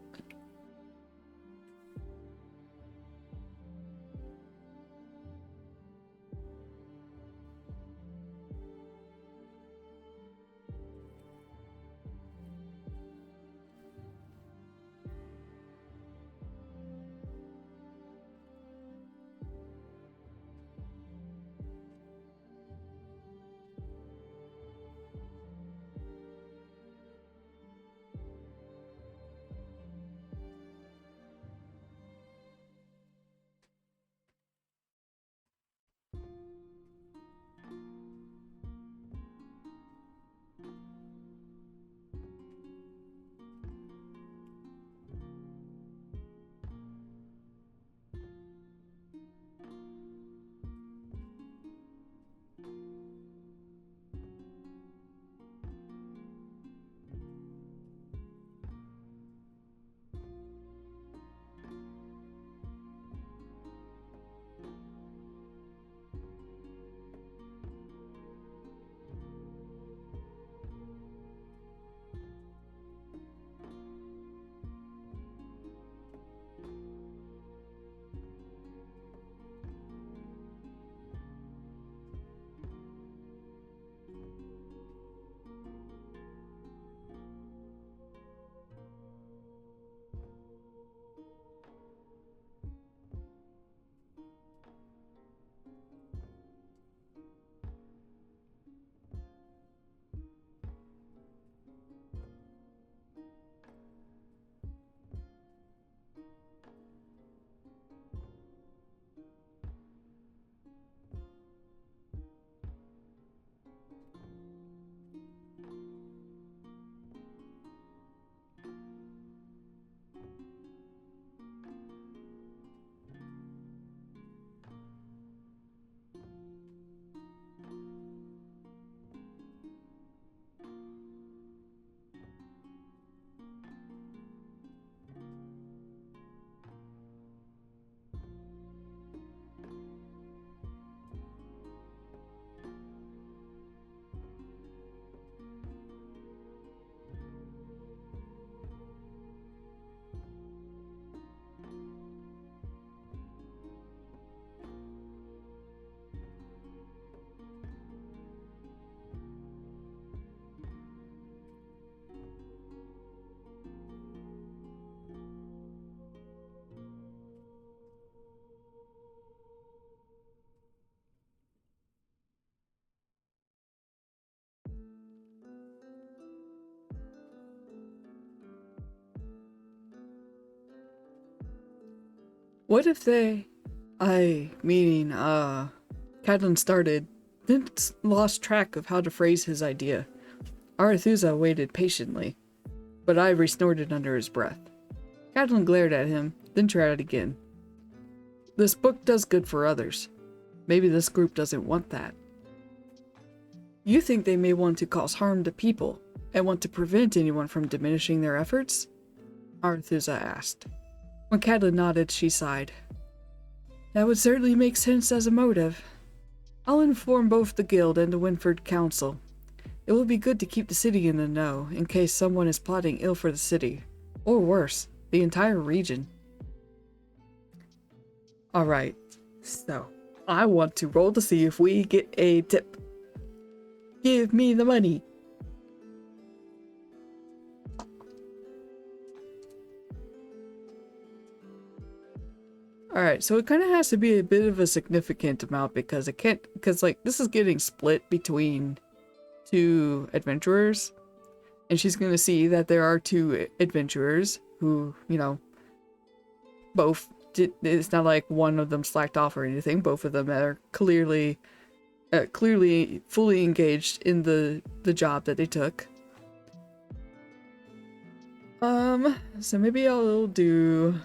A: What if Cadlin started, then lost track of how to phrase his idea. Arethusa waited patiently, but Ivory snorted under his breath. Cadlin glared at him, then tried again. This book does good for others. Maybe this group doesn't want that. You think they may want to cause harm to people, and want to prevent anyone from diminishing their efforts? Arethusa asked. When Cadlin nodded, she sighed. That would certainly make sense as a motive. I'll inform both the Guild and the Winford Council. It will be good to keep the city in the know, in case someone is plotting ill for the city. Or worse, the entire region. Alright, so I want to roll to see if we get a tip. Give me the money. Alright, so it kind of has to be a bit of a significant amount because it can't, because like this is getting split between two adventurers, and she's gonna see that there are two adventurers who, you know, both did, it's not like one of them slacked off or anything, both of them are clearly fully engaged in the job that they took. So maybe I'll do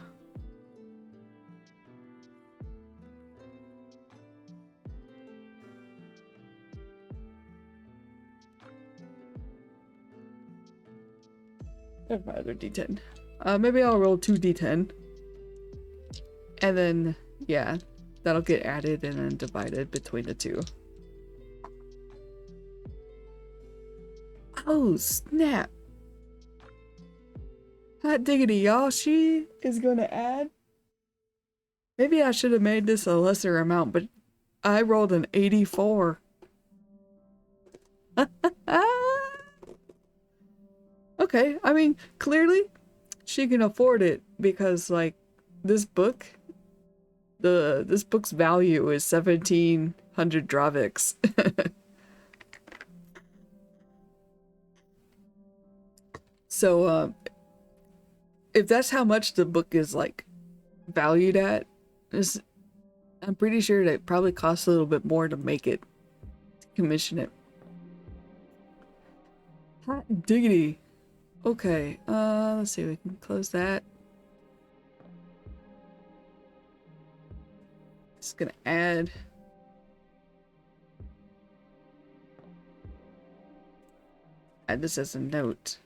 A: There's my other d10. Maybe I'll roll 2d10. And then, yeah, that'll get added and then divided between the two. Oh, snap. Hot diggity, y'all. She is gonna add. Maybe I should have made this a lesser amount, but I rolled an 84. Okay, I mean, clearly she can afford it because, like, this book, this book's value is 1,700 Dravix. So, if that's how much the book is, like, valued at, I'm pretty sure that it probably costs a little bit more to make it, to commission it. Hot diggity. Okay, let's see, we can close that. Just gonna add this as a note.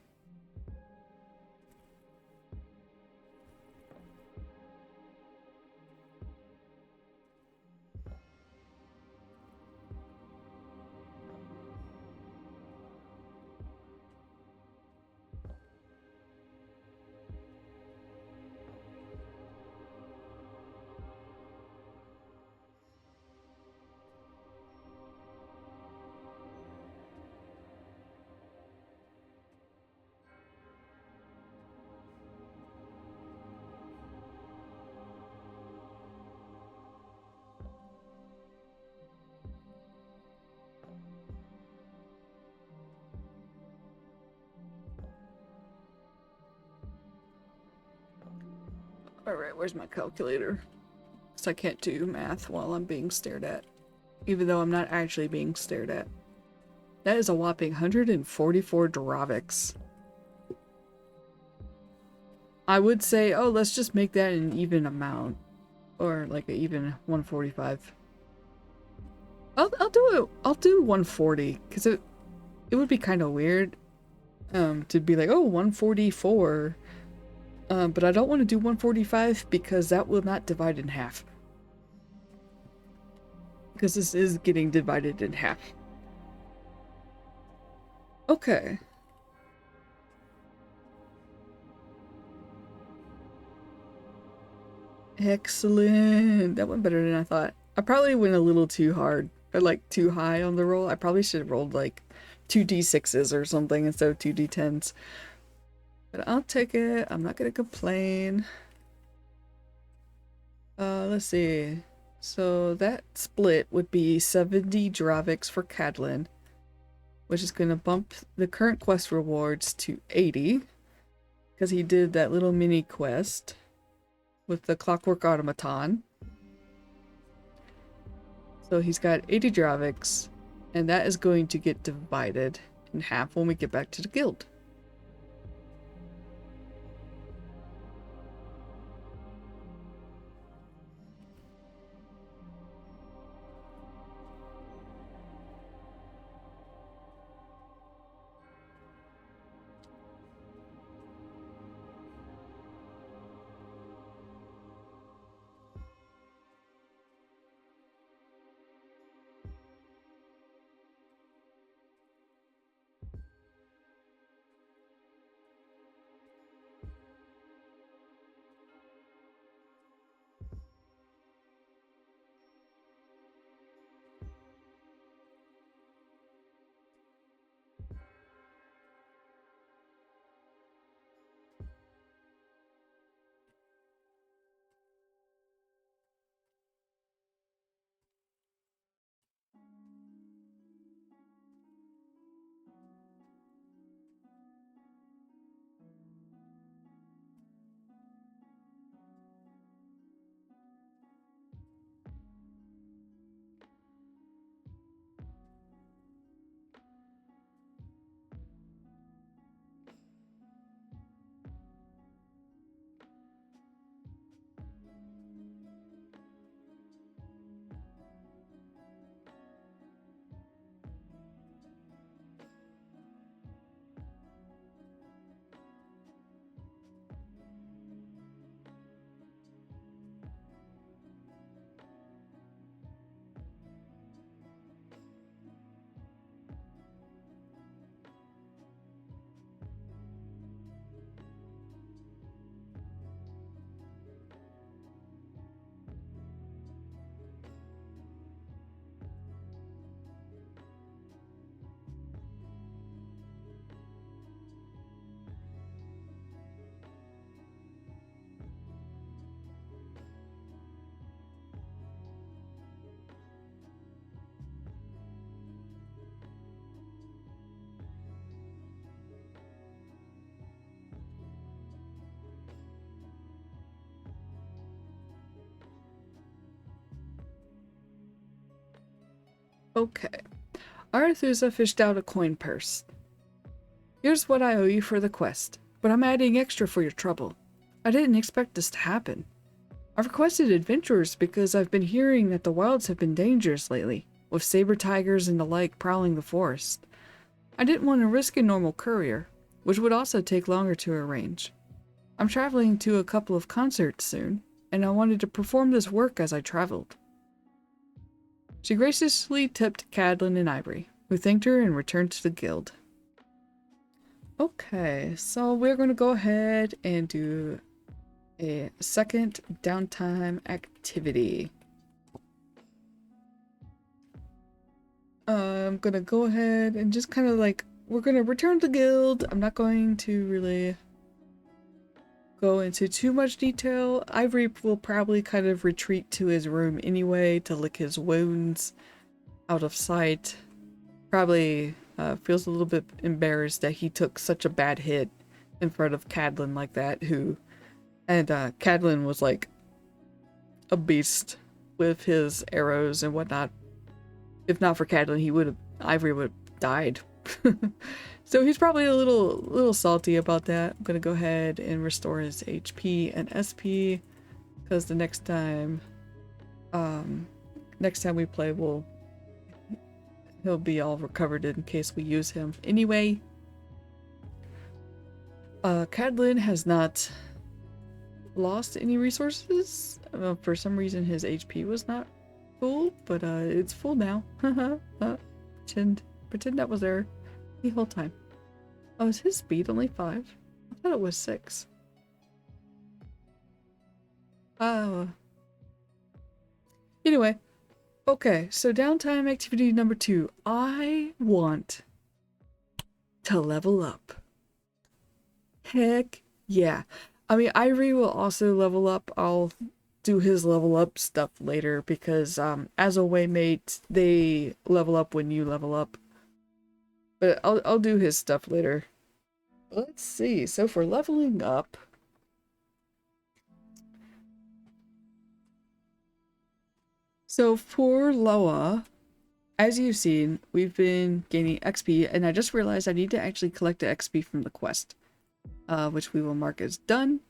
A: Alright, where's my calculator? Because I can't do math while I'm being stared at. Even though I'm not actually being stared at. That is a whopping 144 Dravix. I would say, oh, let's just make that an even amount. Or like an even 145. I'll do 140. Because it would be kind of weird. To be like, oh, 144. But I don't want to do 145 because that will not divide in half. Because this is getting divided in half. Okay. Excellent. That went better than I thought. I probably went a little too hard. Or like too high on the roll. I probably should have rolled like 2d6s or something instead of 2d10s. But I'll take it. I'm not gonna complain. Let's see. So that split would be 70 Dravix for Cadlin, which is gonna bump the current quest rewards to 80. Because he did that little mini quest with the Clockwork Automaton. So he's got 80 Dravix, and that is going to get divided in half when we get back to the guild. Okay. Arethusa fished out a coin purse. Here's what I owe you for the quest, but I'm adding extra for your trouble. I didn't expect this to happen. I've requested adventurers because I've been hearing that the wilds have been dangerous lately, with saber tigers and the like prowling the forest. I didn't want to risk a normal courier, which would also take longer to arrange. I'm traveling to a couple of concerts soon, and I wanted to perform this work as I traveled. She graciously tipped Cadlin and Ivory, who thanked her and returned to the guild. Okay, so we're going to go ahead and do a second downtime activity. I'm gonna go ahead and just kind of like, we're gonna return to the guild. I'm not going to really go into too much detail. Ivory will probably kind of retreat to his room anyway to lick his wounds out of sight. Probably feels a little bit embarrassed that he took such a bad hit in front of Cadlin like that, and Cadlin was like a beast with his arrows and whatnot. If not for Cadlin, Ivory would have died. So he's probably a little salty about that. I'm gonna go ahead and restore his HP and SP, because the next time we play, he'll be all recovered in case we use him. Anyway, Cadlin has not lost any resources. For some reason his HP was not full, but it's full now. Pretend that was there the whole time. Oh, is his speed only 5? I thought it was 6. Anyway, okay, so downtime activity number 2. I want to level up. Heck yeah. I mean, Ivory will also level up. I'll do his level up stuff later because as a waymate, they level up when you level up. But I'll do his stuff later. Let's see. So for leveling up, so for Loa, as you've seen, we've been gaining XP, and I just realized I need to actually collect the XP from the quest, which we will mark as done.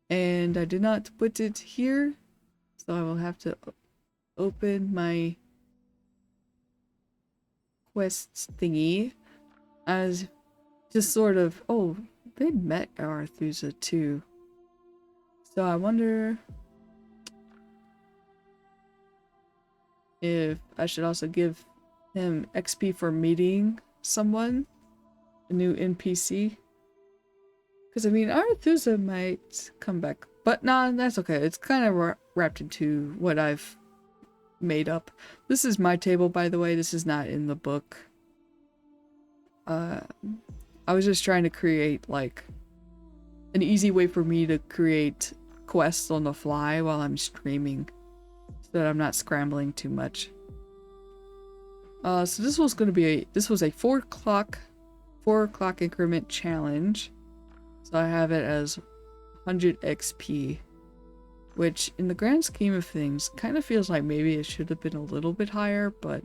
A: And I did not put it here, so I will have to open my quests thingy as just sort of, oh, they met Arethusa too. So I wonder if I should also give him XP for meeting someone, a new NPC. Because I mean, Arethusa might come back, but nah, that's okay. It's kind of wrapped into what I've made up. This is my table, by the way. This is not in the book. I was just trying to create like an easy way for me to create quests on the fly while I'm streaming, so that I'm not scrambling too much. So this was a 4 o'clock increment challenge. So I have it as 100 XP, which in the grand scheme of things kind of feels like maybe it should have been a little bit higher, but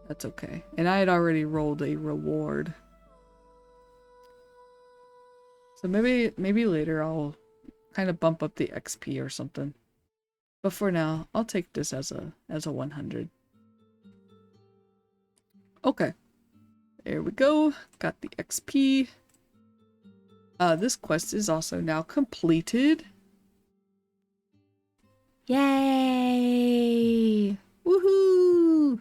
A: that's okay. And I had already rolled a reward. So maybe later I'll kind of bump up the XP or something. But for now, I'll take this as a 100. Okay. There we go. Got the XP. This quest is also now completed. Yay! Woohoo!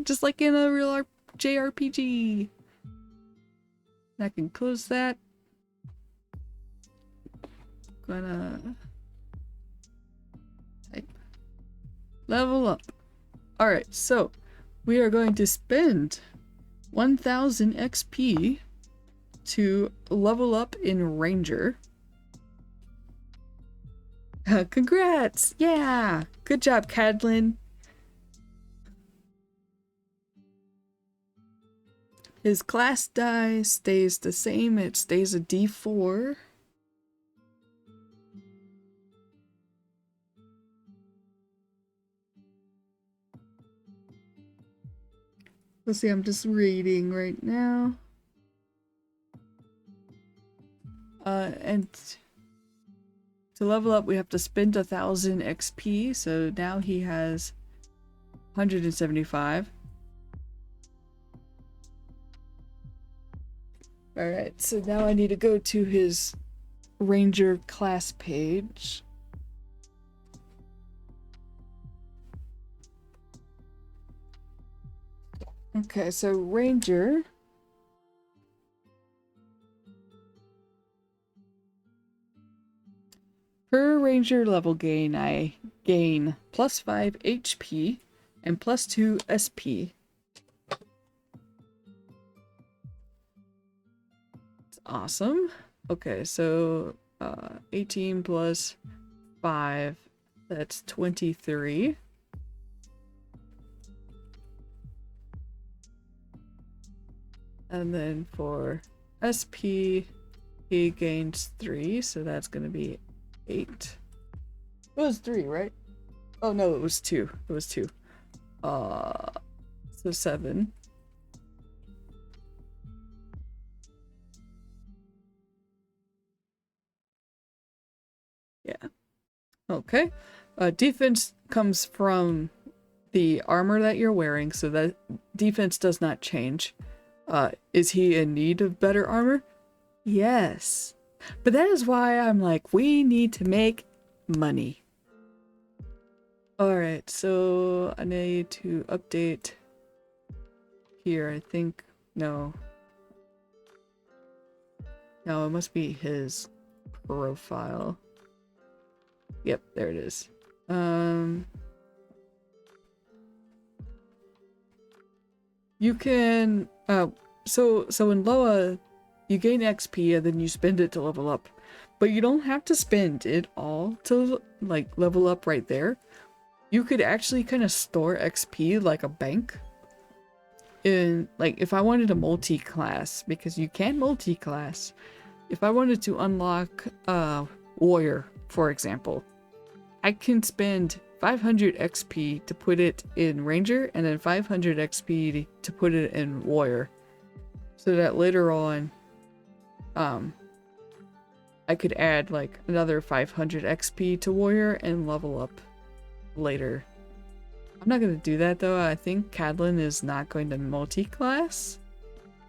A: Just like in a real JRPG. I can close that. Gonna type level up. Alright, so we are going to spend 1000 XP to level up in Ranger. Congrats! Yeah! Good job, Cadlin. His class die stays the same. It stays a D4. Let's see, I'm just reading right now. And to level up, we have to spend 1,000 XP, so now he has 175. Alright, so now I need to go to his Ranger class page. Okay, so Ranger. Per Ranger level gain, I gain +5 HP and +2 SP. It's awesome. Okay, so 18 plus 5, that's 23. And then for SP, he gains 3, so that's going to be 8. It was 3, right? Oh no, it was 2. It was 2. So 7. Yeah. Okay. Defense comes from the armor that you're wearing, so that defense does not change. Is he in need of better armor? Yes. But that is why I'm like, we need to make money. Alright, so I need to update here, I think. No. No, it must be his profile. Yep, there it is. You can, so in Loa, you gain XP and then you spend it to level up. But you don't have to spend it all to, like, level up right there. You could actually kind of store XP like a bank. In, like, if I wanted a multi-class, because you can multi-class. If I wanted to unlock Warrior, for example, I can spend 500 XP to put it in Ranger, and then 500 XP to put it in Warrior. So that later on, I could add like another 500 XP to Warrior and level up later. I'm not going to do that though. I think Cadlin is not going to multi-class.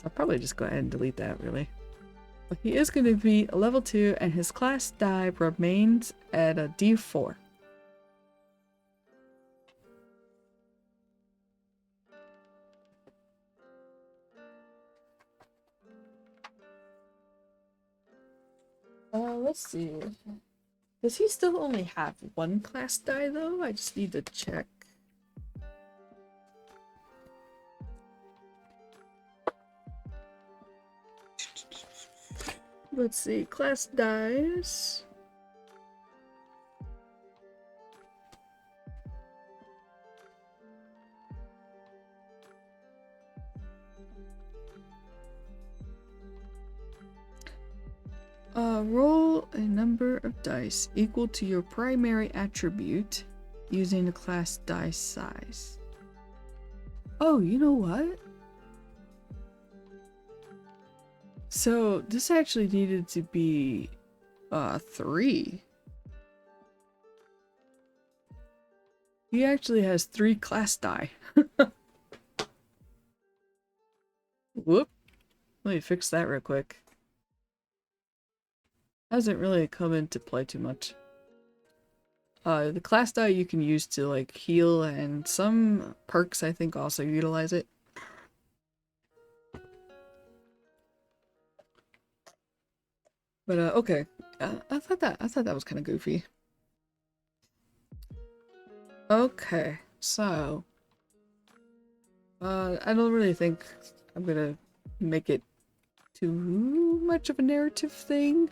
A: I'll probably just go ahead and delete that really. But he is going to be a level 2 and his class die remains at a D4. Let's see. Does he still only have one class die though? I just need to check. Let's see, class dies. Roll a number of dice equal to your primary attribute using the class die size. Oh, you know what? So this actually needed to be 3. He actually has 3 class die. Whoop. Let me fix that real quick. Hasn't really come into play too much. The class die you can use to like heal, and some perks I think also utilize it. But okay, I thought that was kind of goofy. Okay, so I don't really think I'm gonna make it too much of a narrative thing.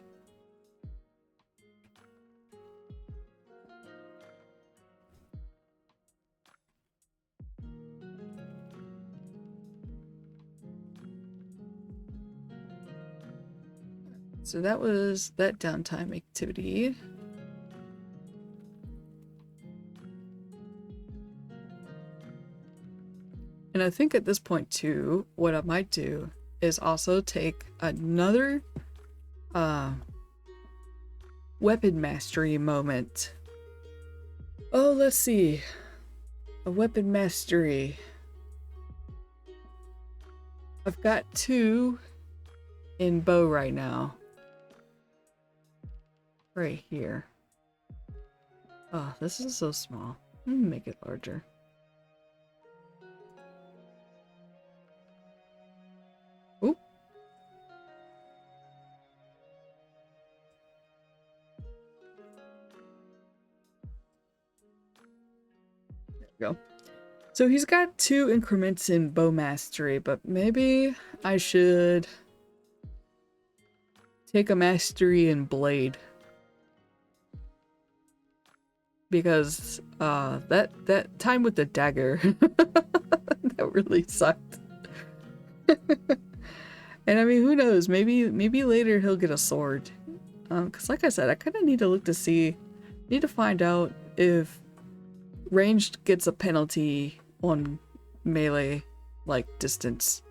A: So that was that downtime activity. And I think at this point too, what I might do is also take another weapon mastery moment. Oh, let's see. A weapon mastery. I've got 2 in bow right now. Right here. Oh, this is so small. Let me make it larger. Oop. There we go. So he's got 2 increments in bow mastery, but maybe I should take a mastery in blade. Because that time with the dagger that really sucked. And I mean, who knows, maybe later he'll get a sword. Because like I said, I kind of need to look to see, need to find out if ranged gets a penalty on melee, like, distance.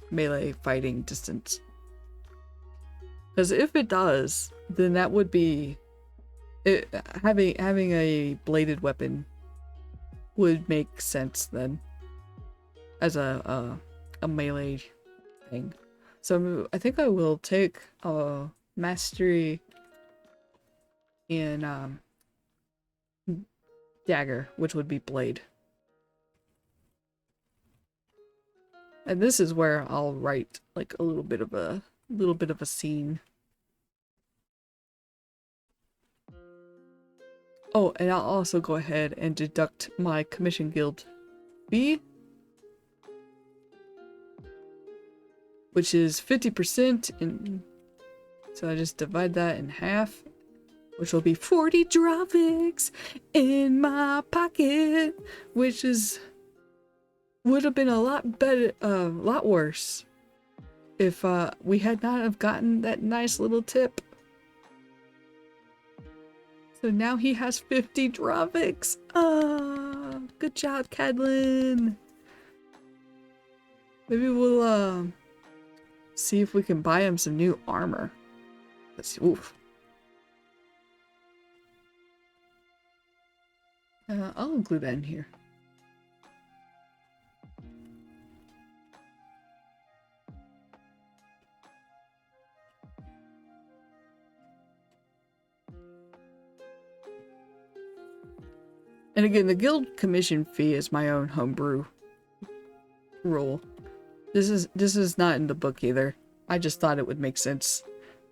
A: Melee fighting distance. Because if it does, then that would be... having a bladed weapon would make sense then. As a melee thing. So I think I will take a mastery in dagger, which would be blade. And this is where I'll write like a little bit of a scene. Oh, and I'll also go ahead and deduct my commission guild fee, which is 50%, and so I just divide that in half, which will be 40 Dravix in my pocket, which would have been a lot better, lot worse if we had not have gotten that nice little tip. So now he has 50 Dravix. Ah, good job, Cadlin. Maybe we'll see if we can buy him some new armor. Let's see. Oof. I'll include that in here. And again, the guild commission fee is my own homebrew rule. This is not in the book either. I just thought it would make sense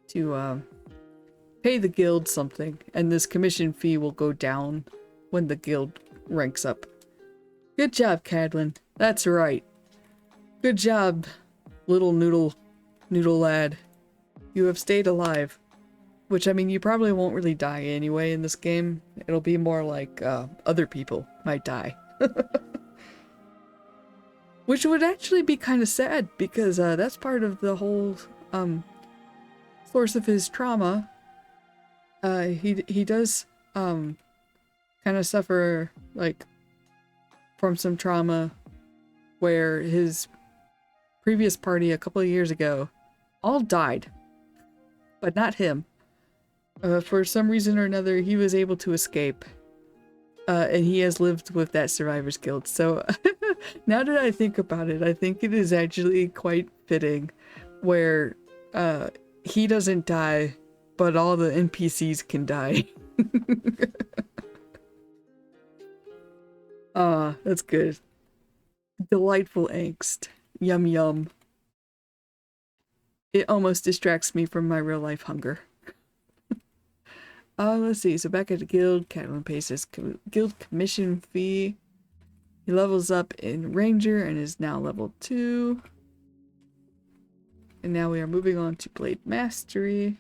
A: to pay the guild something, and this commission fee will go down when the guild ranks up. Good job, Cadlin. That's right. Good job, little noodle lad. You have stayed alive. Which, I mean, you probably won't really die anyway in this game. It'll be more like other people might die. Which would actually be kind of sad, because that's part of the whole source of his trauma. He does kind of suffer, like, from some trauma where his previous party a couple of years ago all died. But not him. For some reason or another, he was able to escape. And he has lived with that survivor's guild. So now that I think about it, I think it is actually quite fitting where he doesn't die, but all the NPCs can die. Ah, that's good. Delightful angst. Yum yum. It almost distracts me from my real life hunger. Let's see. So back at the guild, Cadlin pays his guild commission fee. He levels up in Ranger and is now level 2. And now we are moving on to Blade Mastery.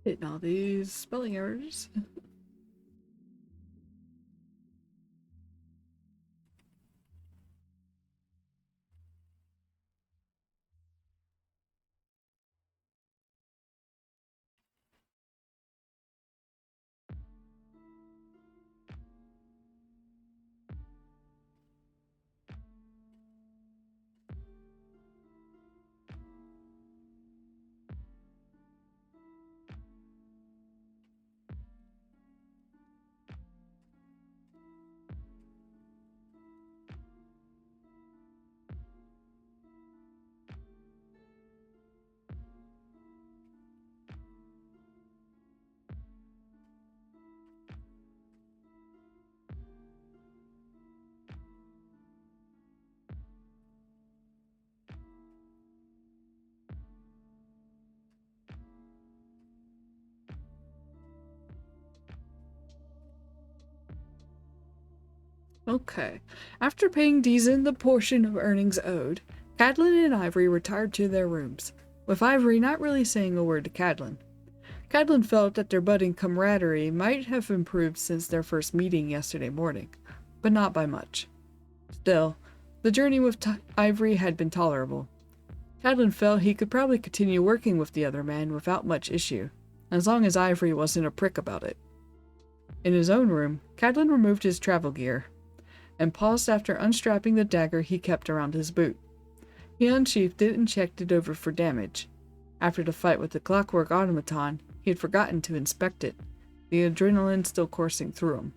A: Hitting all these spelling errors. Okay. After paying Deezen the portion of earnings owed, Cadlin and Ivory retired to their rooms, with Ivory not really saying a word to Cadlin. Cadlin felt that their budding camaraderie might have improved since their first meeting yesterday morning, but not by much. Still, the journey with Ivory had been tolerable. Cadlin felt he could probably continue working with the other man without much issue, as long as Ivory wasn't a prick about it. In his own room, Cadlin removed his travel gear, and paused after unstrapping the dagger he kept around his boot. He unsheathed it and checked it over for damage. After the fight with the clockwork automaton, he had forgotten to inspect it, the adrenaline still coursing through him.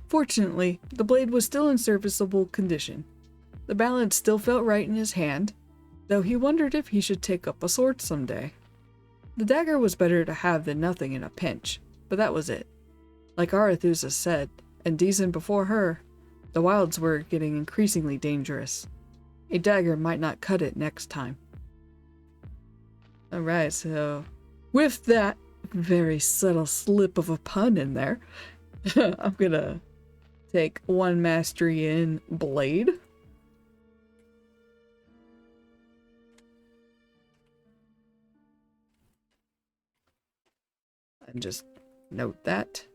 A: Fortunately, the blade was still in serviceable condition. The balance still felt right in his hand, though he wondered if he should take up a sword someday. The dagger was better to have than nothing in a pinch, but that was it. Like Arethusa said, and Deezen before her, the wilds were getting increasingly dangerous. A dagger might not cut it next time. Alright, so with that very subtle slip of a pun in there, I'm gonna take one mastery in Blade. And just note that.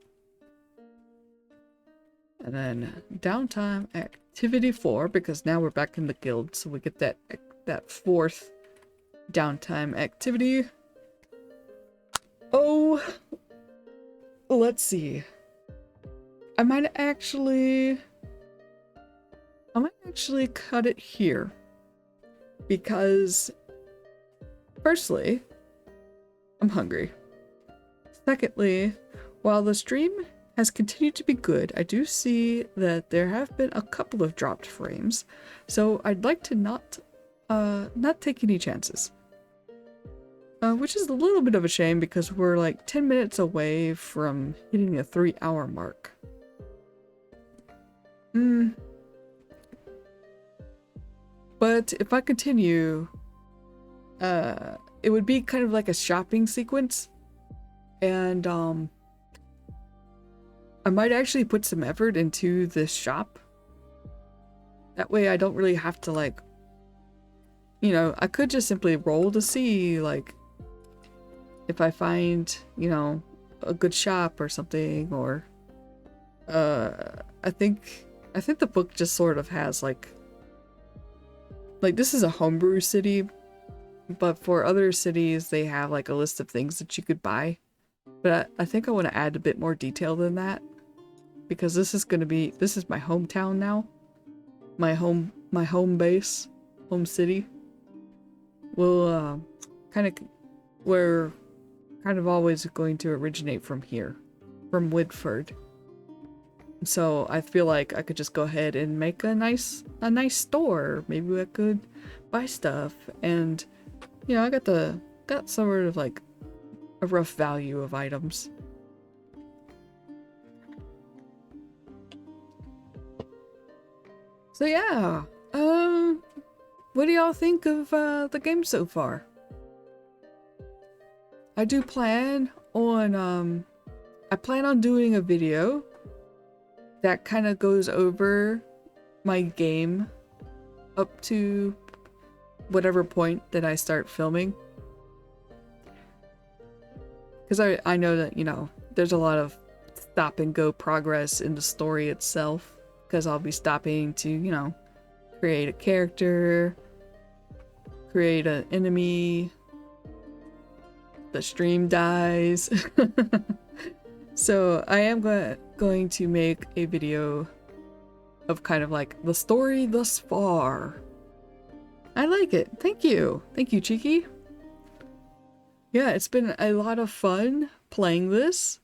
A: And then downtime activity 4, because now we're back in the guild, so we get that fourth downtime activity. Oh, let's see. I might actually cut it here, because firstly, I'm hungry. Secondly, while the stream has continued to be good, I do see that there have been a couple of dropped frames, so I'd like to not take any chances. Which is a little bit of a shame because we're like 10 minutes away from hitting a 3-hour mark. But if I continue, it would be kind of like a shopping sequence, and I might actually put some effort into this shop. That way I don't really have to, like, you know, I could just simply roll to see, like, if I find, you know, a good shop or something, or, I think the book just sort of has, like, this is a homebrew city, but for other cities, they have, like, a list of things that you could buy. But I think I want to add a bit more detail than that, because this is my hometown now. My home base, home city. We're kind of always going to originate from here, from Woodford. So I feel like I could just go ahead and make a nice store. Maybe I could buy stuff, and you know, I got sort of like a rough value of items. So yeah, what do y'all think of the game so far? I plan on doing a video that kind of goes over my game up to whatever point that I start filming. because I know that, you know, there's a lot of stop and go progress in the story itself, because I'll be stopping to, you know, create a character, create an enemy, the stream dies. So I am going to make a video of kind of like the story thus far. I like it. Thank you. Thank you, Cheeky. Yeah, it's been a lot of fun playing this.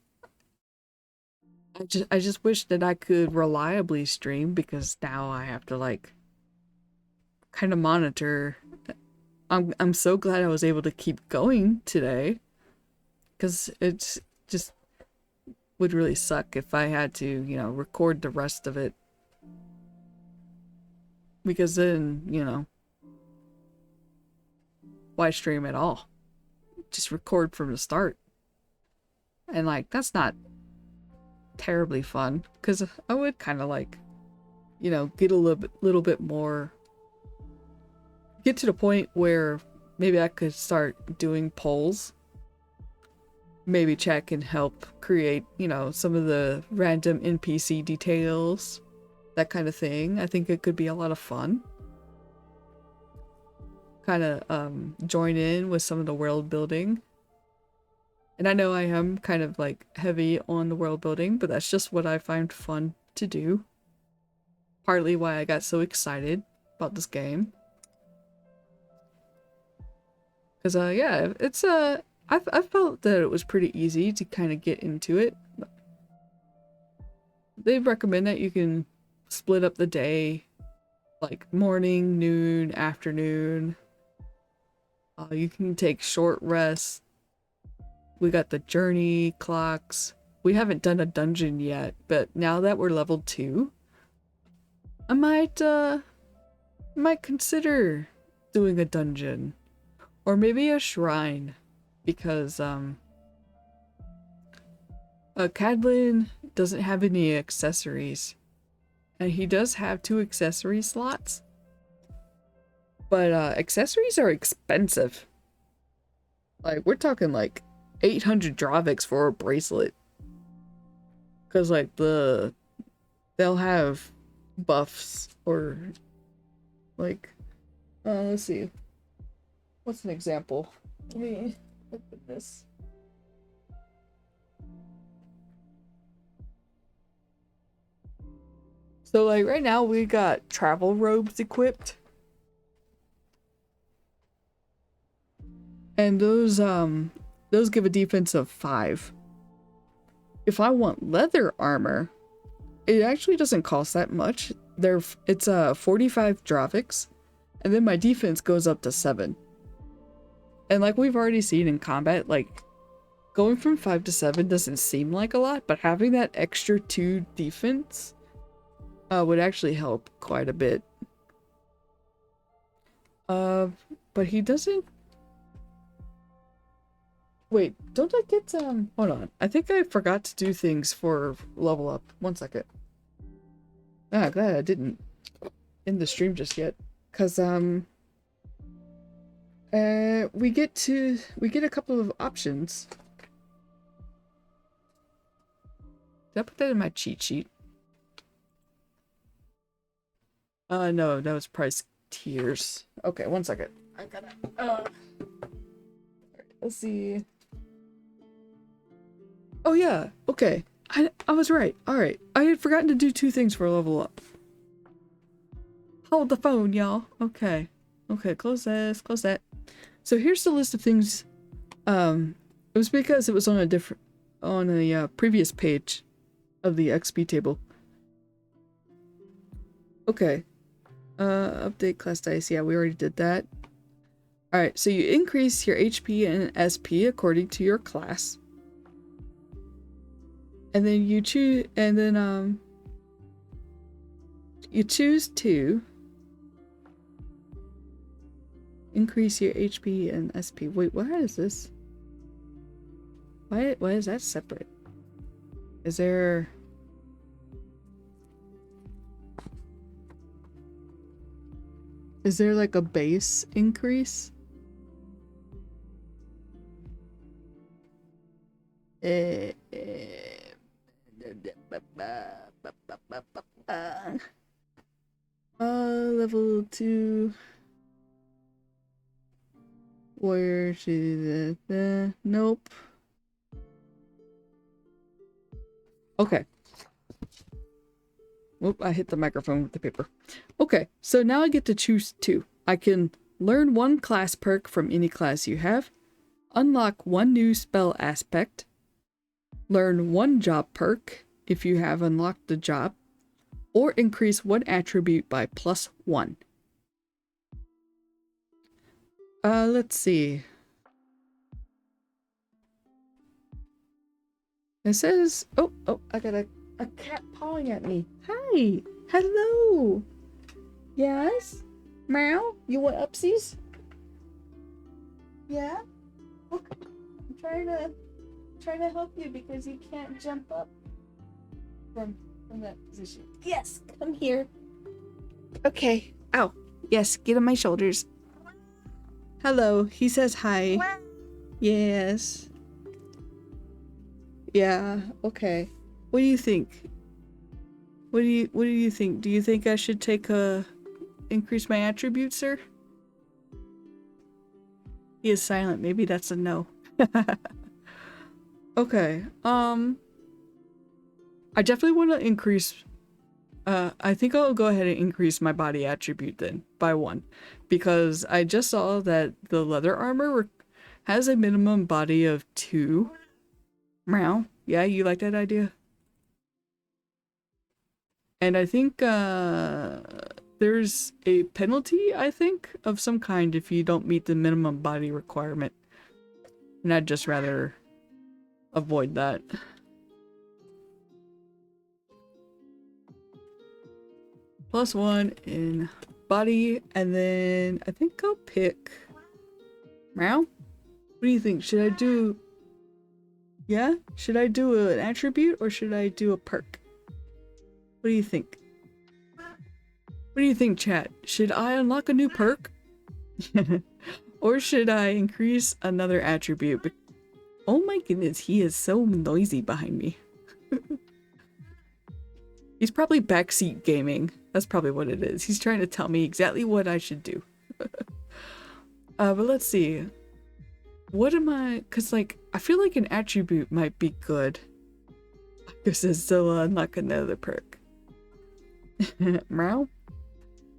A: I just wish that I could reliably stream, because now I have to like kind of monitor. I'm so glad I was able to keep going today, because it's just would really suck if I had to, you know, record the rest of it, because then, you know, why stream at all? Just record from the start. And like, that's not terribly fun, because I would kind of like, you know, get a little bit more, get to the point where maybe I could start doing polls. Maybe chat can help create, you know, some of the random NPC details, that kind of thing. I think it could be a lot of fun. Kind of join in with some of the world building. And I know I am kind of like heavy on the world building, but that's just what I find fun to do. Partly why I got so excited about this game. Because yeah, it's I felt that it was pretty easy to kind of get into it. They recommend that you can split up the day, like morning, noon, afternoon. You can take short rests. We got the journey clocks. We haven't done a dungeon yet, but now that we're level 2, I might consider doing a dungeon. Or maybe a shrine. Because, Cadlin doesn't have any accessories. And he does have 2 accessory slots. But, accessories are expensive. Like, we're talking like 800 Dravix for a bracelet. Because, like, they'll have buffs or, like, let's see. What's an example? Let me open this. So, like, right now we got travel robes equipped. And those give a defense of 5. If I want leather armor, it actually doesn't cost that much. It's 45 Dravix, and then my defense goes up to 7. And like we've already seen in combat, like going from 5 to 7 doesn't seem like a lot, but having that extra 2 defense would actually help quite a bit. But he doesn't. Wait, don't I get hold on. I think I forgot to do things for level up. 1 second. Ah, glad I didn't end the stream just yet. Cause we get a couple of options. Did I put that in my cheat sheet? No, that was price tiers. Okay, 1 second. I gotta let's see. Oh yeah, okay. I was right. Alright. I had forgotten to do 2 things for a level up. Hold the phone, y'all. Okay. Okay, close this, close that. So here's the list of things. It was because it was on a previous page of the XP table. Okay. Update class dice. Yeah, we already did that. Alright, so you increase your HP and SP according to your class. And then you choose, you choose to increase your HP and SP. Wait, what is this? Why is that separate? Is there... Is there like a base increase? Eh, level 2 warrior. Nope. Okay. Whoop, I hit the microphone with the paper. Okay, so now I get to choose two. I can learn one class perk from any class you have, unlock one new spell aspect, learn one job perk if you have unlocked the job, or increase one attribute by +1. Let's see. It says, oh, I got a cat pawing at me. Hi, hello. Yes? Meow? You want upsies? Yeah? Okay. I'm trying to help you because you can't jump up from that position. Yes, come here. Okay. Ow. Yes, get on my shoulders. Hello. He says hi. Yes. Yeah, okay. What do you think? What do you think? Do you think I should increase my attributes, sir? He is silent. Maybe that's a no. Okay. I definitely want to increase. I think I'll go ahead and increase my body attribute then by 1, because I just saw that the leather armor has a minimum body of 2. Meow. Yeah, you like that idea? And I think there's a penalty, I think, of some kind if you don't meet the minimum body requirement. And I'd just rather avoid that. +1 in body, and then I think I'll pick... Meow? What do you think? Should I do... Yeah? Should I do an attribute or should I do a perk? What do you think? What do you think, chat? Should I unlock a new perk? Or should I increase another attribute? Oh my goodness, he is so noisy behind me. He's probably backseat gaming. That's probably what it is. He's trying to tell me exactly what I should do. But let's see. What am I... Because, like, I feel like an attribute might be good. This is still unlock another perk. Meow?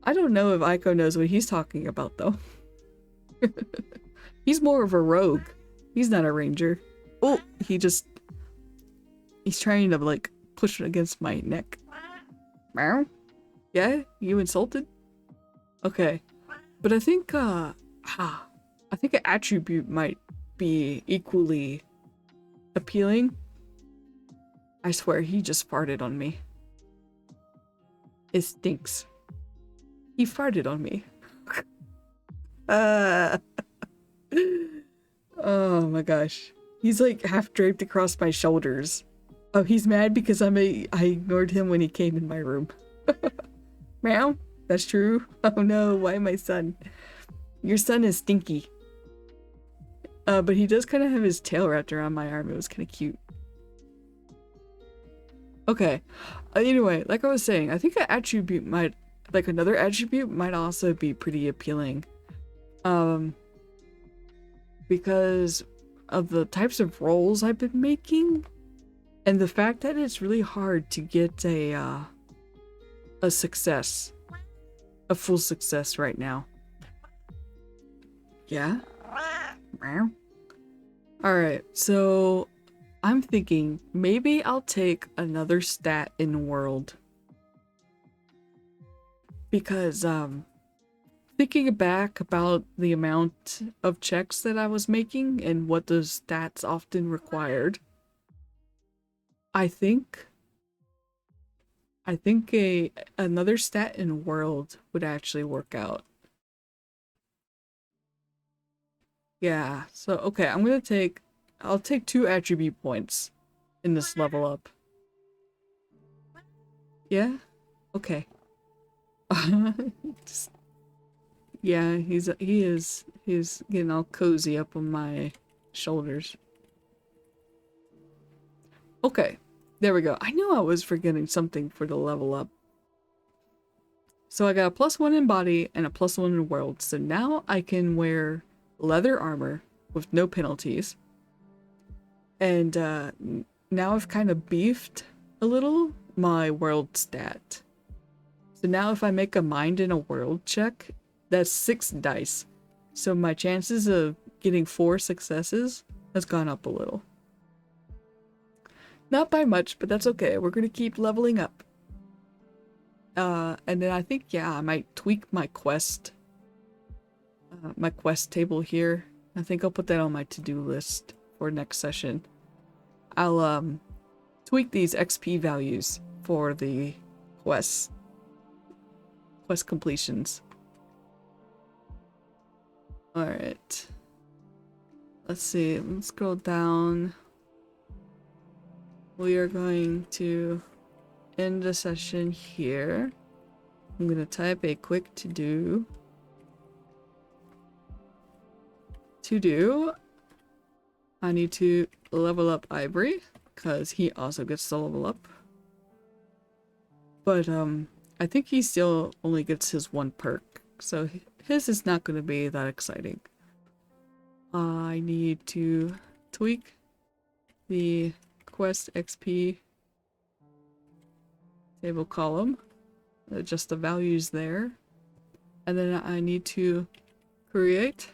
A: I don't know if Aiko knows what he's talking about, though. He's more of a rogue. He's not a ranger. Oh, he's trying to, like, push it against my neck. Meow? Yeah? You insulted? Okay. But I think, I think an attribute might be equally appealing. I swear, he just farted on me. It stinks. He farted on me. Oh my gosh. He's like half draped across my shoulders. Oh, he's mad because I ignored him when he came in my room. Meow? That's true? Oh no, why my son? Your son is stinky. But he does kind of have his tail wrapped around my arm. It was kind of cute. Okay. Anyway, like I was saying, I think an attribute might, like another attribute might also be pretty appealing. Because of the types of rolls I've been making, and the fact that it's really hard to get a success, a full success right now. Yeah? Alright, so I'm thinking maybe I'll take another stat in world. Because, thinking back about the amount of checks that I was making and what those stats often required, I think another stat in world would actually work out. Yeah, so okay, I'll take 2 attribute points in this level up. Yeah? Okay. Yeah, he's getting all cozy up on my shoulders. Okay, there we go. I knew I was forgetting something for the level up. So I got a +1 in body and a +1 in world. So now I can wear leather armor with no penalties. And now I've kind of beefed a little my world stat. So now if I make a mind in a world check, that's 6 dice. So my chances of getting 4 successes has gone up a little. Not by much, but that's okay. We're going to keep leveling up. And then I think, yeah, I might tweak my quest table here. I think I'll put that on my to-do list for next session. I'll tweak these XP values for the quest completions. Alright. Let's see, let's scroll down. We are going to end the session here. I'm gonna type a quick to-do. I need to level up Ivory, because he also gets to level up. But, I think he still only gets his 1 perk, so his is not going to be that exciting. I need to tweak the quest XP table column, adjust the values there, and then I need to create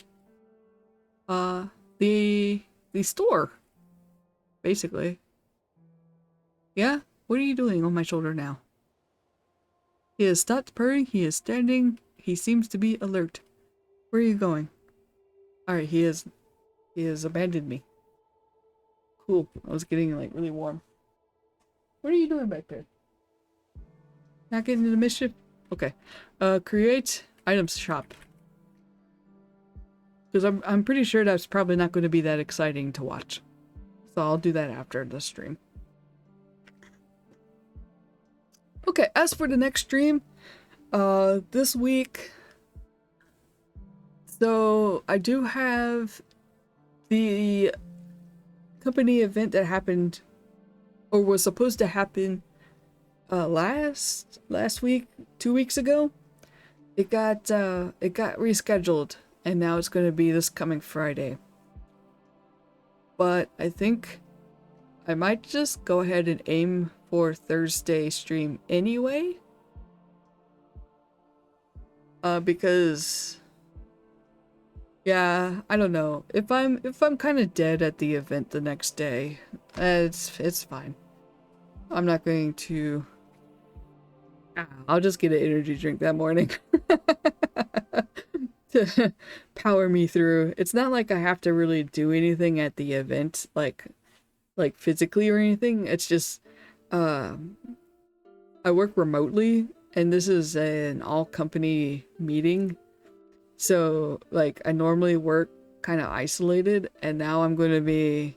A: the store, basically. Yeah, what are you doing on my shoulder now? He has stopped purring, he is standing, he seems to be alert. Where are you going? Alright, he has abandoned me. Cool, I was getting like really warm. What are you doing back there? Not getting into mischief? Okay. Create items shop. Because I'm pretty sure that's probably not going to be that exciting to watch. So I'll do that after the stream. Okay, as for the next stream, this week, so I do have the company event that happened, or was supposed to happen, last week, 2 weeks ago. It got rescheduled, and now it's going to be this coming Friday. But I think I might just go ahead and aim for Thursday stream anyway. Because yeah, I don't know. If I'm kind of dead at the event the next day, it's fine. I'm not going to. I'll just get an energy drink that morning to power me through. It's not like I have to really do anything at the event, like physically or anything. It's just I work remotely, and this is an all-company meeting. So, like, I normally work kind of isolated, and now I'm going to be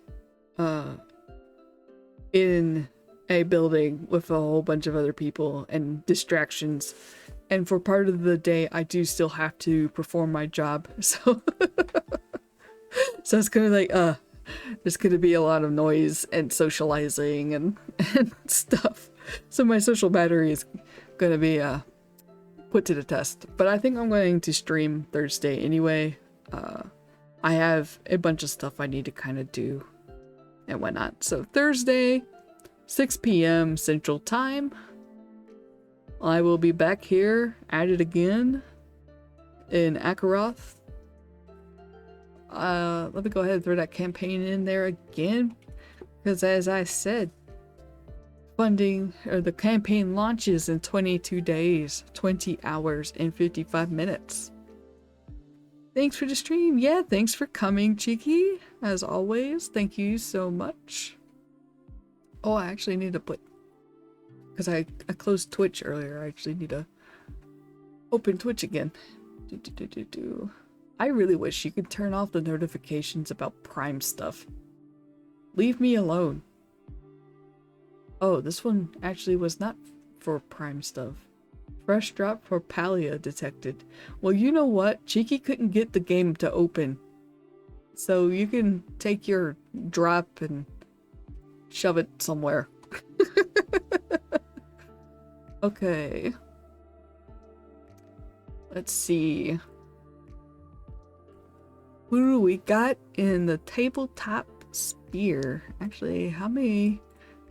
A: in a building with a whole bunch of other people and distractions. And for part of the day, I do still have to perform my job. So, so it's kind of like, there's going to be a lot of noise and socializing and stuff. So my social battery is going to be put to the test. But I think I'm going to stream Thursday anyway. I have a bunch of stuff I need to kind of do and whatnot. So Thursday, 6 p.m. Central Time, I will be back here at it again in Akeroth. Let me go ahead and throw that campaign in there again, because as I said, the campaign launches in 22 days, 20 hours, and 55 minutes. Thanks for the stream. Yeah, thanks for coming, Cheeky. As always, thank you so much. Oh, I actually need to put, because I closed Twitch earlier. I actually need to open Twitch again. I really wish you could turn off the notifications about Prime stuff. Leave me alone. Oh, this one actually was not for Prime stuff. Fresh drop for Palia detected. Well, you know what? Cheeky couldn't get the game to open. So you can take your drop and shove it somewhere. Okay. Let's see. Who do we got in the tabletop spear? Actually, how many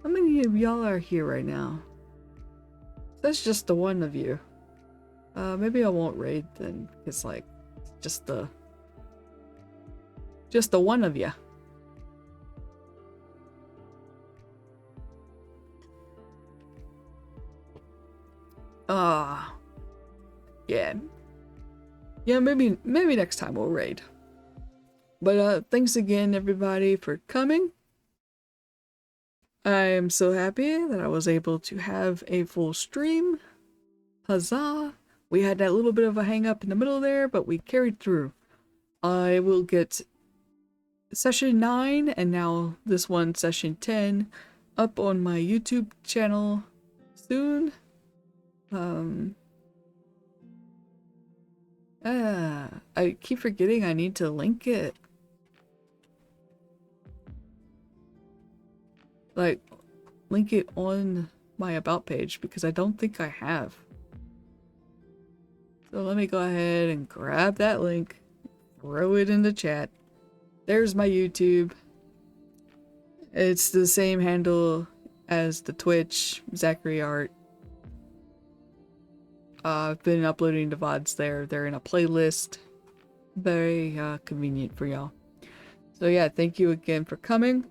A: of y'all are here right now? That's just the one of you. Maybe I won't raid then. It's like just the one of you. Yeah. Yeah, maybe next time we'll raid. But thanks again everybody for coming. I am so happy that I was able to have a full stream. Huzzah! We had that little bit of a hang up in the middle there, but we carried through. I will get session 9 and now this one, session 10, up on my YouTube channel soon. I keep forgetting I need to link it. Like, link it on my about page because I don't think I have. So let me go ahead and grab that link, throw it in the chat. There's my YouTube. It's the same handle as the Twitch, Zachary Art. I've been uploading the VODs there. They're in a playlist. Very convenient for y'all. So yeah, thank you again for coming.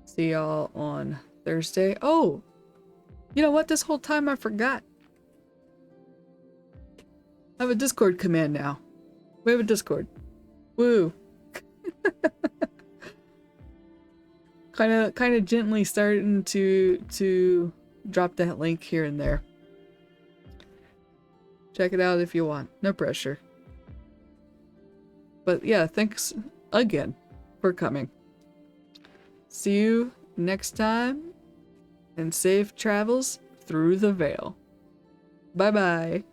A: See y'all on Thursday. Oh! You know what? This whole time I forgot. I have a Discord command now. We have a Discord. Woo! kind of gently starting to drop that link here and there. Check it out if you want. No pressure. But yeah, thanks again for coming. See you next time, and safe travels through the veil. Bye bye.